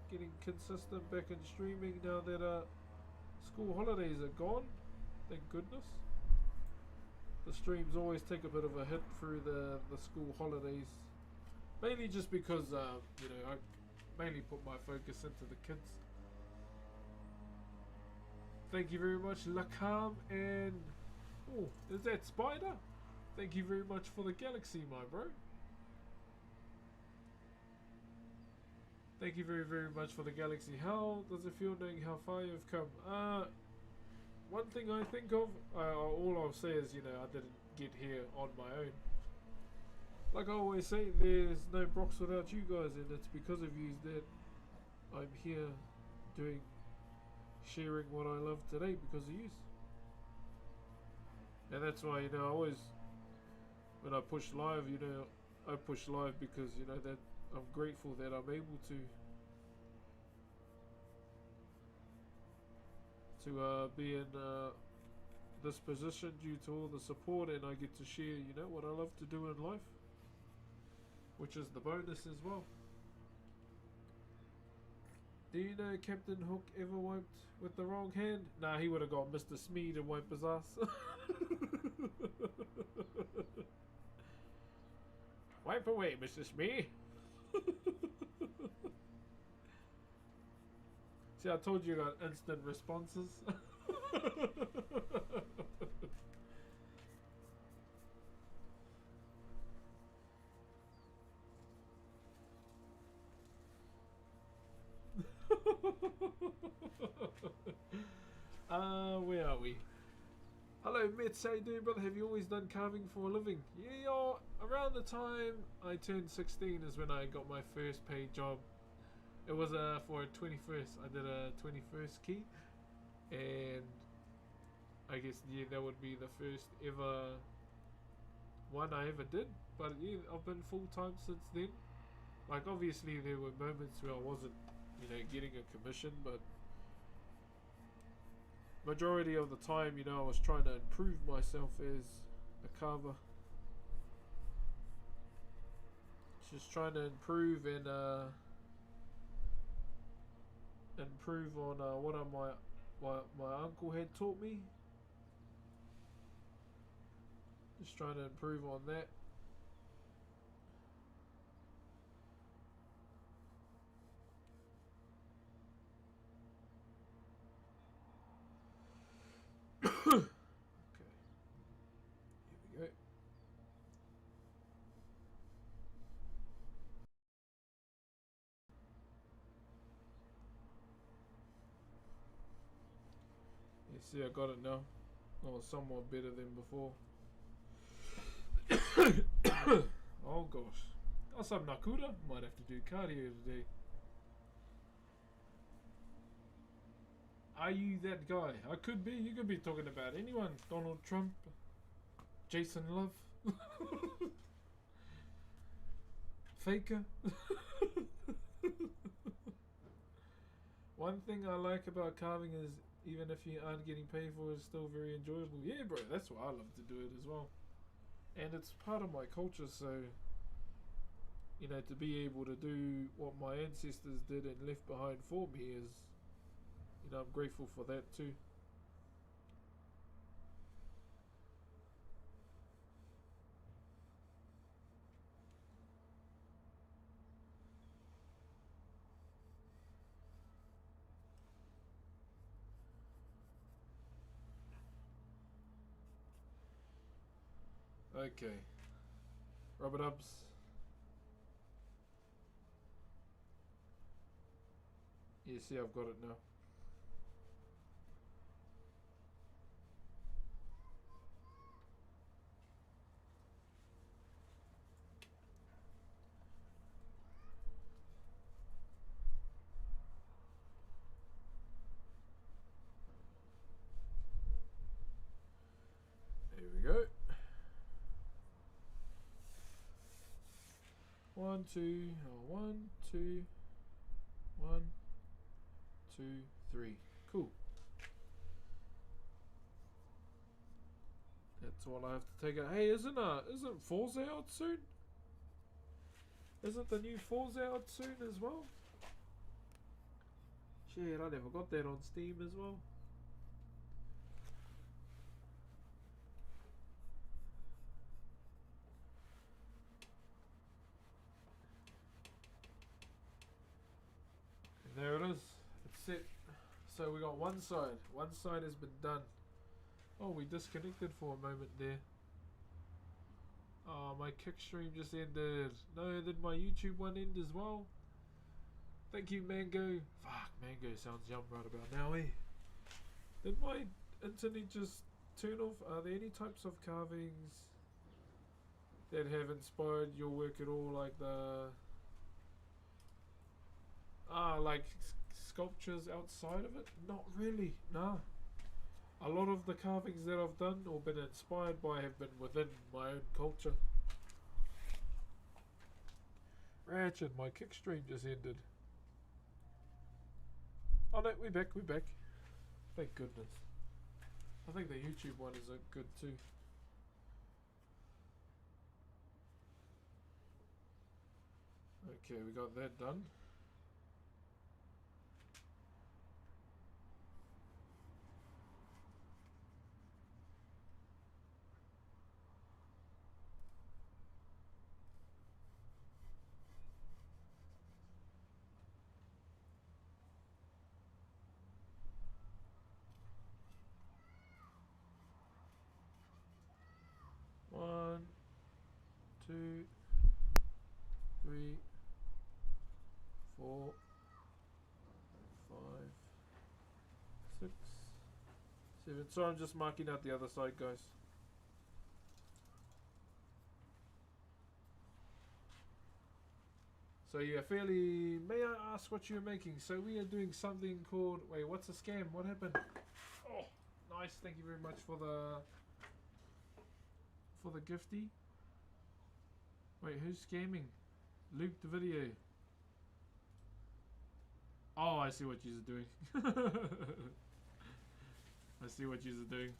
getting consistent back in streaming now that school holidays are gone. Thank goodness. The streams always take a bit of a hit through the school holidays. Mainly just because, you know, I mainly put my focus into the kids. Thank you very much, Lakam, and... Oh, is that Spider? Thank you very much for the galaxy, my bro. Thank you very, very much for the galaxy. How does it feel knowing how far you've come? One thing I think of, all I'll say is, you know, I didn't get here on my own. Like I always say, there's no Brox without you guys, and it's because of you that I'm here sharing what I love today because of you. And that's why, you know, I always, when I push live, you know, I push live because, you know, that I'm grateful that I'm able to be in this position due to all the support, and I get to share, you know, what I love to do in life, which is the bonus as well. Do you know Captain Hook ever wiped with the wrong hand? Nah, he would have got Mr. Smee to wipe his ass. Wipe away, Mr. Smee. See, I told you I got instant responses. Where are we? Hello, Mets. How you doing, brother? Have you always done carving for a living? Yeah, around the time I turned 16 is when I got my first paid job. It was for a 21st. I did a 21st key, and I guess, yeah, that would be the first ever one I ever did. But yeah, I've been full time since then. Like, obviously there were moments where I wasn't, you know, getting a commission, but majority of the time, you know, I was trying to improve myself as a carver. Just trying to improve and improve on what my uncle had taught me. Just trying to improve on that. Okay, here we go. You see, I got it now. Oh, somewhat better than before. Oh gosh. Got some Nakura. Might have to do cardio today. Are you that guy? I could be. You could be talking about anyone. Donald Trump. Jason Love. Faker. One thing I like about carving is even if you aren't getting paid for it, it's still very enjoyable. Yeah, bro, that's why I love to do it as well. And it's part of my culture, so, you know, to be able to do what my ancestors did and left behind for me is, you know, I'm grateful for that too. Okay. Rub it ups. You see, I've got it now. 1, 2, 1, 2, 1, 2, 3. Cool. That's all I have to take out. Hey, isn't Forza out soon? Isn't the new Forza out soon as well? Shit, I never got that on Steam as well. And there it is. It's set. So we got one side. One side has been done. Oh, we disconnected for a moment there. Oh, my kick stream just ended. No, did my YouTube one end as well? Thank you, Mango. Fuck, Mango sounds yum right about now, eh? Did my internet just turn off? Are there any types of carvings that have inspired your work at all? Like like sculptures outside of it? Not really, nah. A lot of the carvings that I've done or been inspired by have been within my own culture. Ratchet, my kick stream just ended. Oh no, we're back. Thank goodness. I think the YouTube one is good too. Okay, we got that done. One, 2, 3, 4, 5, 6, 7. So I'm just marking out the other side, guys. So yeah, fairly. May I ask what you're making? So we are doing something called. Wait, what's a scam? What happened? Oh, nice. Thank you very much for the gifty. Wait, who's scamming? Luke the video. Oh, I see what you're doing. I see what you're doing.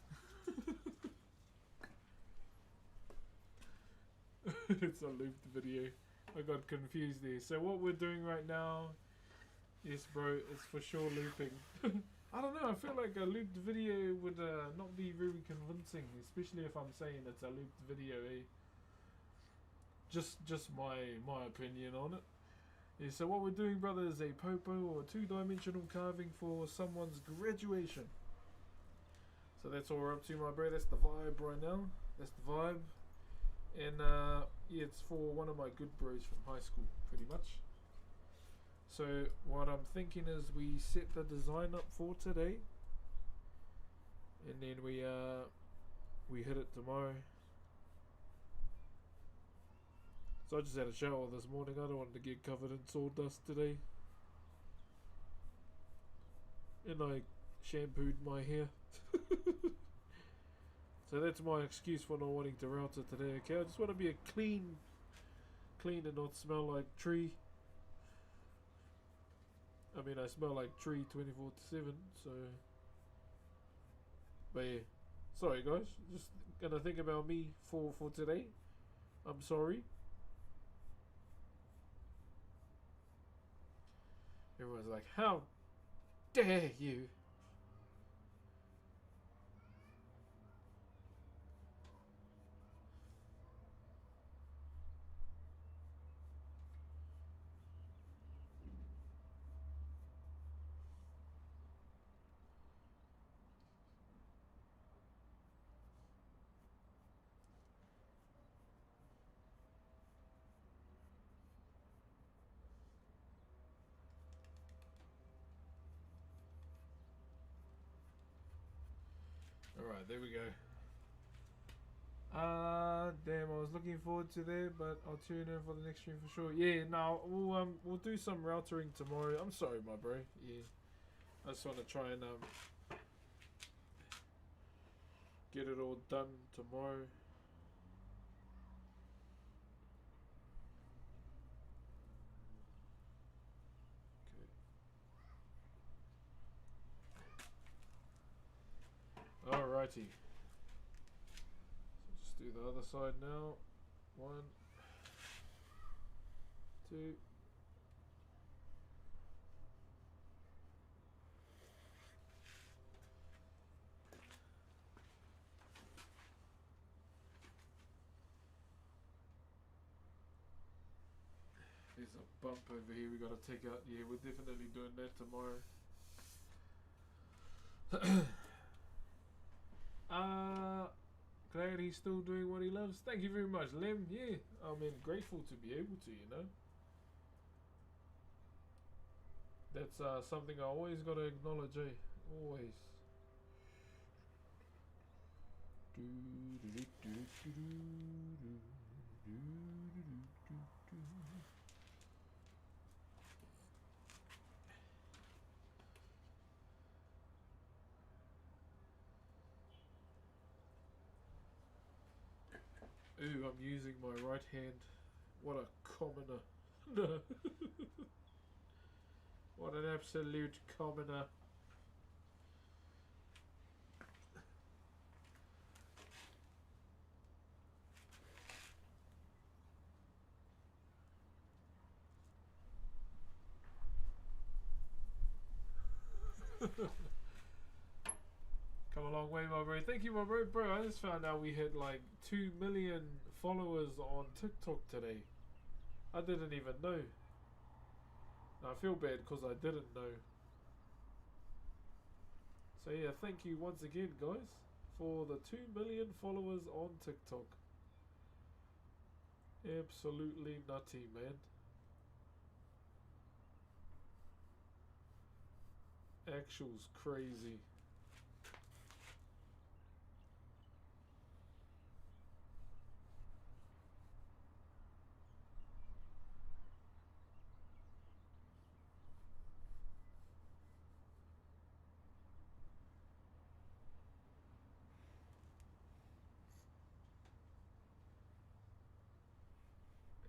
It's a looped video. I got confused there. So what we're doing right now, yes bro, it's for sure looping. I don't know, I feel like a looped video would not be very convincing, especially if I'm saying it's a looped video, eh? Just my opinion on it. Yeah, so what we're doing, brother, is a popo or two-dimensional carving for someone's graduation. So that's all we're up to, my bro. That's the vibe right now. That's the vibe. And yeah, it's for one of my good bros from high school, pretty much. So what I'm thinking is we set the design up for today, and then we hit it tomorrow. So I just had a shower this morning. I don't want to get covered in sawdust today, and I shampooed my hair. So that's my excuse for not wanting to route it today, okay? I just want to be a clean and not smell like tree. I mean, I smell like tree 24/7, so... But yeah, sorry guys, just gonna think about me for today. I'm sorry. Everyone's like, how dare you? Alright, there we go. Damn, I was looking forward to that, but I'll tune in for the next stream for sure. Yeah, no, we'll do some routering tomorrow. I'm sorry, my bro. Yeah, I just want to try and get it all done tomorrow. Alrighty. So just do the other side now. 1, 2. There's a bump over here we gotta take out. Yeah, we're definitely doing that tomorrow. Glad he's still doing what he loves. Thank you very much, Lem. Yeah, I mean, grateful to be able to, you know. That's something I always gotta acknowledge, eh? Always. Ooh, I'm using my right hand. What a commoner. No. What an absolute commoner. Come a long way, my bro. Thank you, my bro. Bro, I just found out we hit like 2 million followers on TikTok today. I didn't even know. Now, I feel bad because I didn't know. So yeah, thank you once again, guys, for the 2 million followers on TikTok. Absolutely nutty, man. Actual's crazy.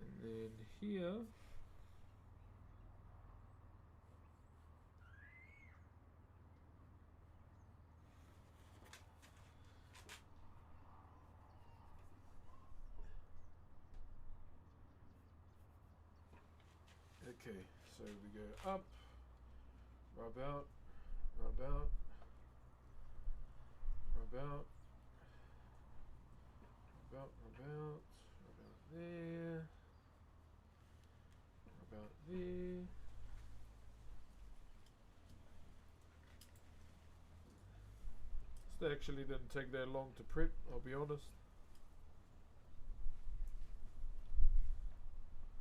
And then here, okay, so we go up, rub out, rub out, rub out, rub out, rub out, rub out there, rub out there. This actually didn't take that long to prep, I'll be honest.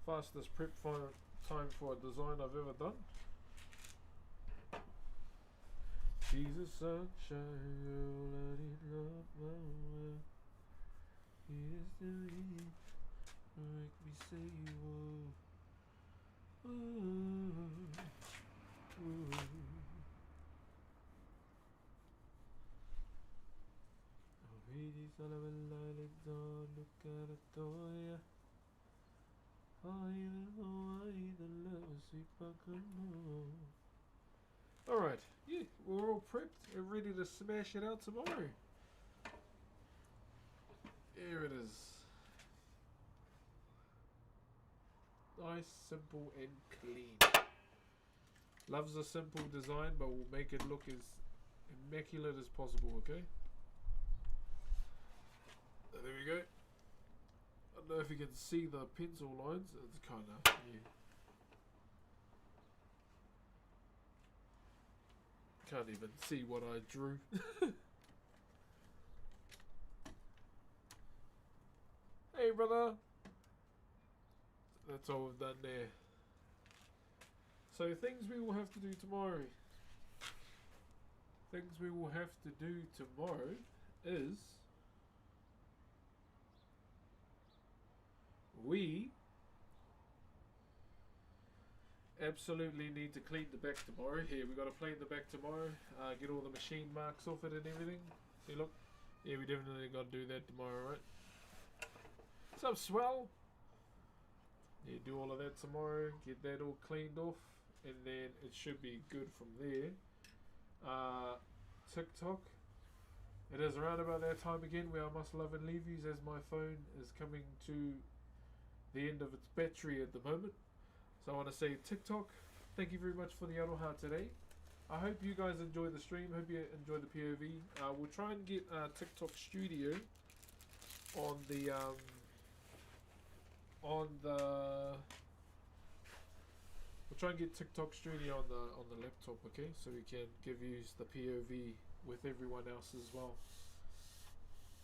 Fastest prep time for a design I've ever done. Jesus sunshine, girl, let it love my world. Yes, to me, make me say whoa. Ooh. Vedi solo bella dawn, look at the door. Alright, yeah, we're all prepped and ready to smash it out tomorrow. Here it is. Nice, simple and clean. Loves a simple design, but we'll make it look as immaculate as possible, okay? So there we go. I don't know if you can see the pencil lines. It's kind of, yeah. Can't even see what I drew. Hey, brother. That's all we've done there. So things we will have to do tomorrow. Things we will have to do tomorrow is we absolutely need to clean the back tomorrow. Here, we got to clean the back tomorrow. Get all the machine marks off it and everything. See, look. Yeah, we definitely got to do that tomorrow, right? What's up, swell? Yeah, do all of that tomorrow. Get that all cleaned off. And then it should be good from there. TikTok. It is around about that time again where I must love and leave yous, as my phone is coming to the end of its battery at the moment. So I want to say TikTok, thank you very much for the aroha today. I hope you guys enjoy the stream. Hope you enjoy the POV. We'll try and get TikTok Studio on the we'll try and get TikTok Studio on the laptop, okay? So we can give you the POV with everyone else as well.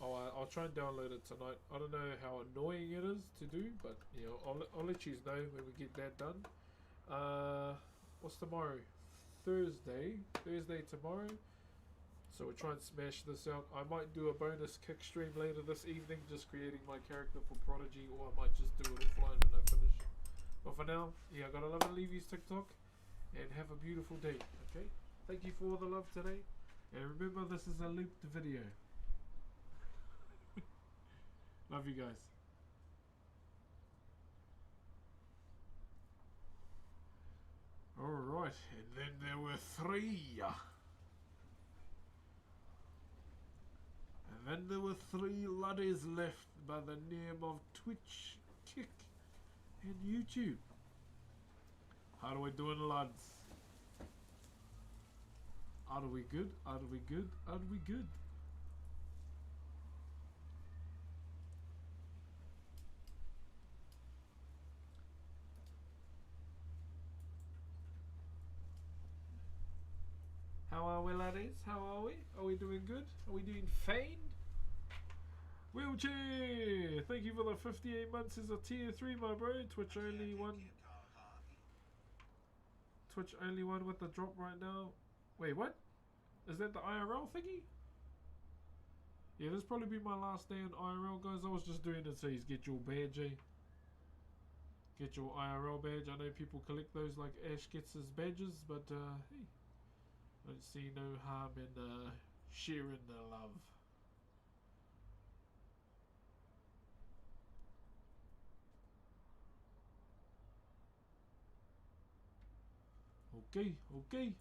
I'll try and download it tonight. I don't know how annoying it is to do, but you know, I'll let you know when we get that done. What's tomorrow? Thursday tomorrow. So we'll try and smash this out. I might do a bonus kick stream later this evening, just creating my character for Prodigy, or I might just do it offline when I finish. But for now, yeah, I gotta love and leave you TikTok, and have a beautiful day. Okay, thank you for all the love today, and remember, this is a looped video. Love you guys. Alright, and then there were 3. And then there were 3 laddies left by the name of Twitch, Kick, and YouTube. How are we doing, lads? Are we good? Are we good? Are we good? How are we, laddies? How are we? Are we doing good? Are we doing fine? Wheelchair! Thank you for the 58 months as a tier 3, my bro. Twitch only one. Twitch only one with the drop right now. Wait, what? Is that the IRL thingy? Yeah, this probably be my last day in IRL, guys. I was just doing it so you get your badge, eh? Get your IRL badge. I know people collect those like Ash gets his badges, but hey, I don't see no harm in sharing the love. Okay, okay.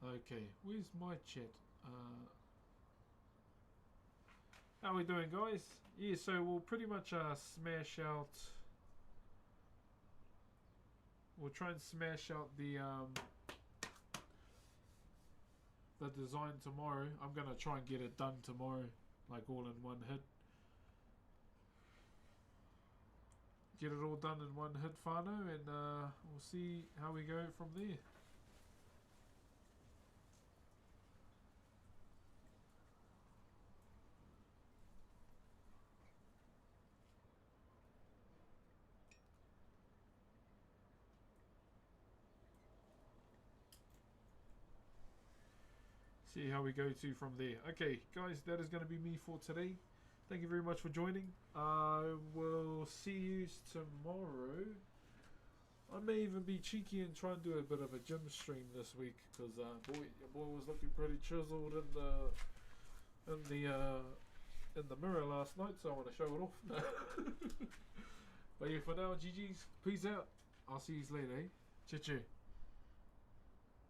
Okay, where's my chat? How are we doing, guys? Yeah, so we'll pretty much smash out. We'll try and smash out the design tomorrow. I'm gonna try and get it done tomorrow, like all in one hit. Get it all done in one hit, whānau, and we'll see how we go from there. See how we go to from there. Okay, guys, that is going to be me for today. Thank you very much for joining. I will see you tomorrow. I may even be cheeky and try and do a bit of a gym stream this week, because boy, your boy was looking pretty chiseled in the mirror last night, so I want to show it off. But yeah, for now, GG's, peace out. I'll see you later, eh? Chit-chat.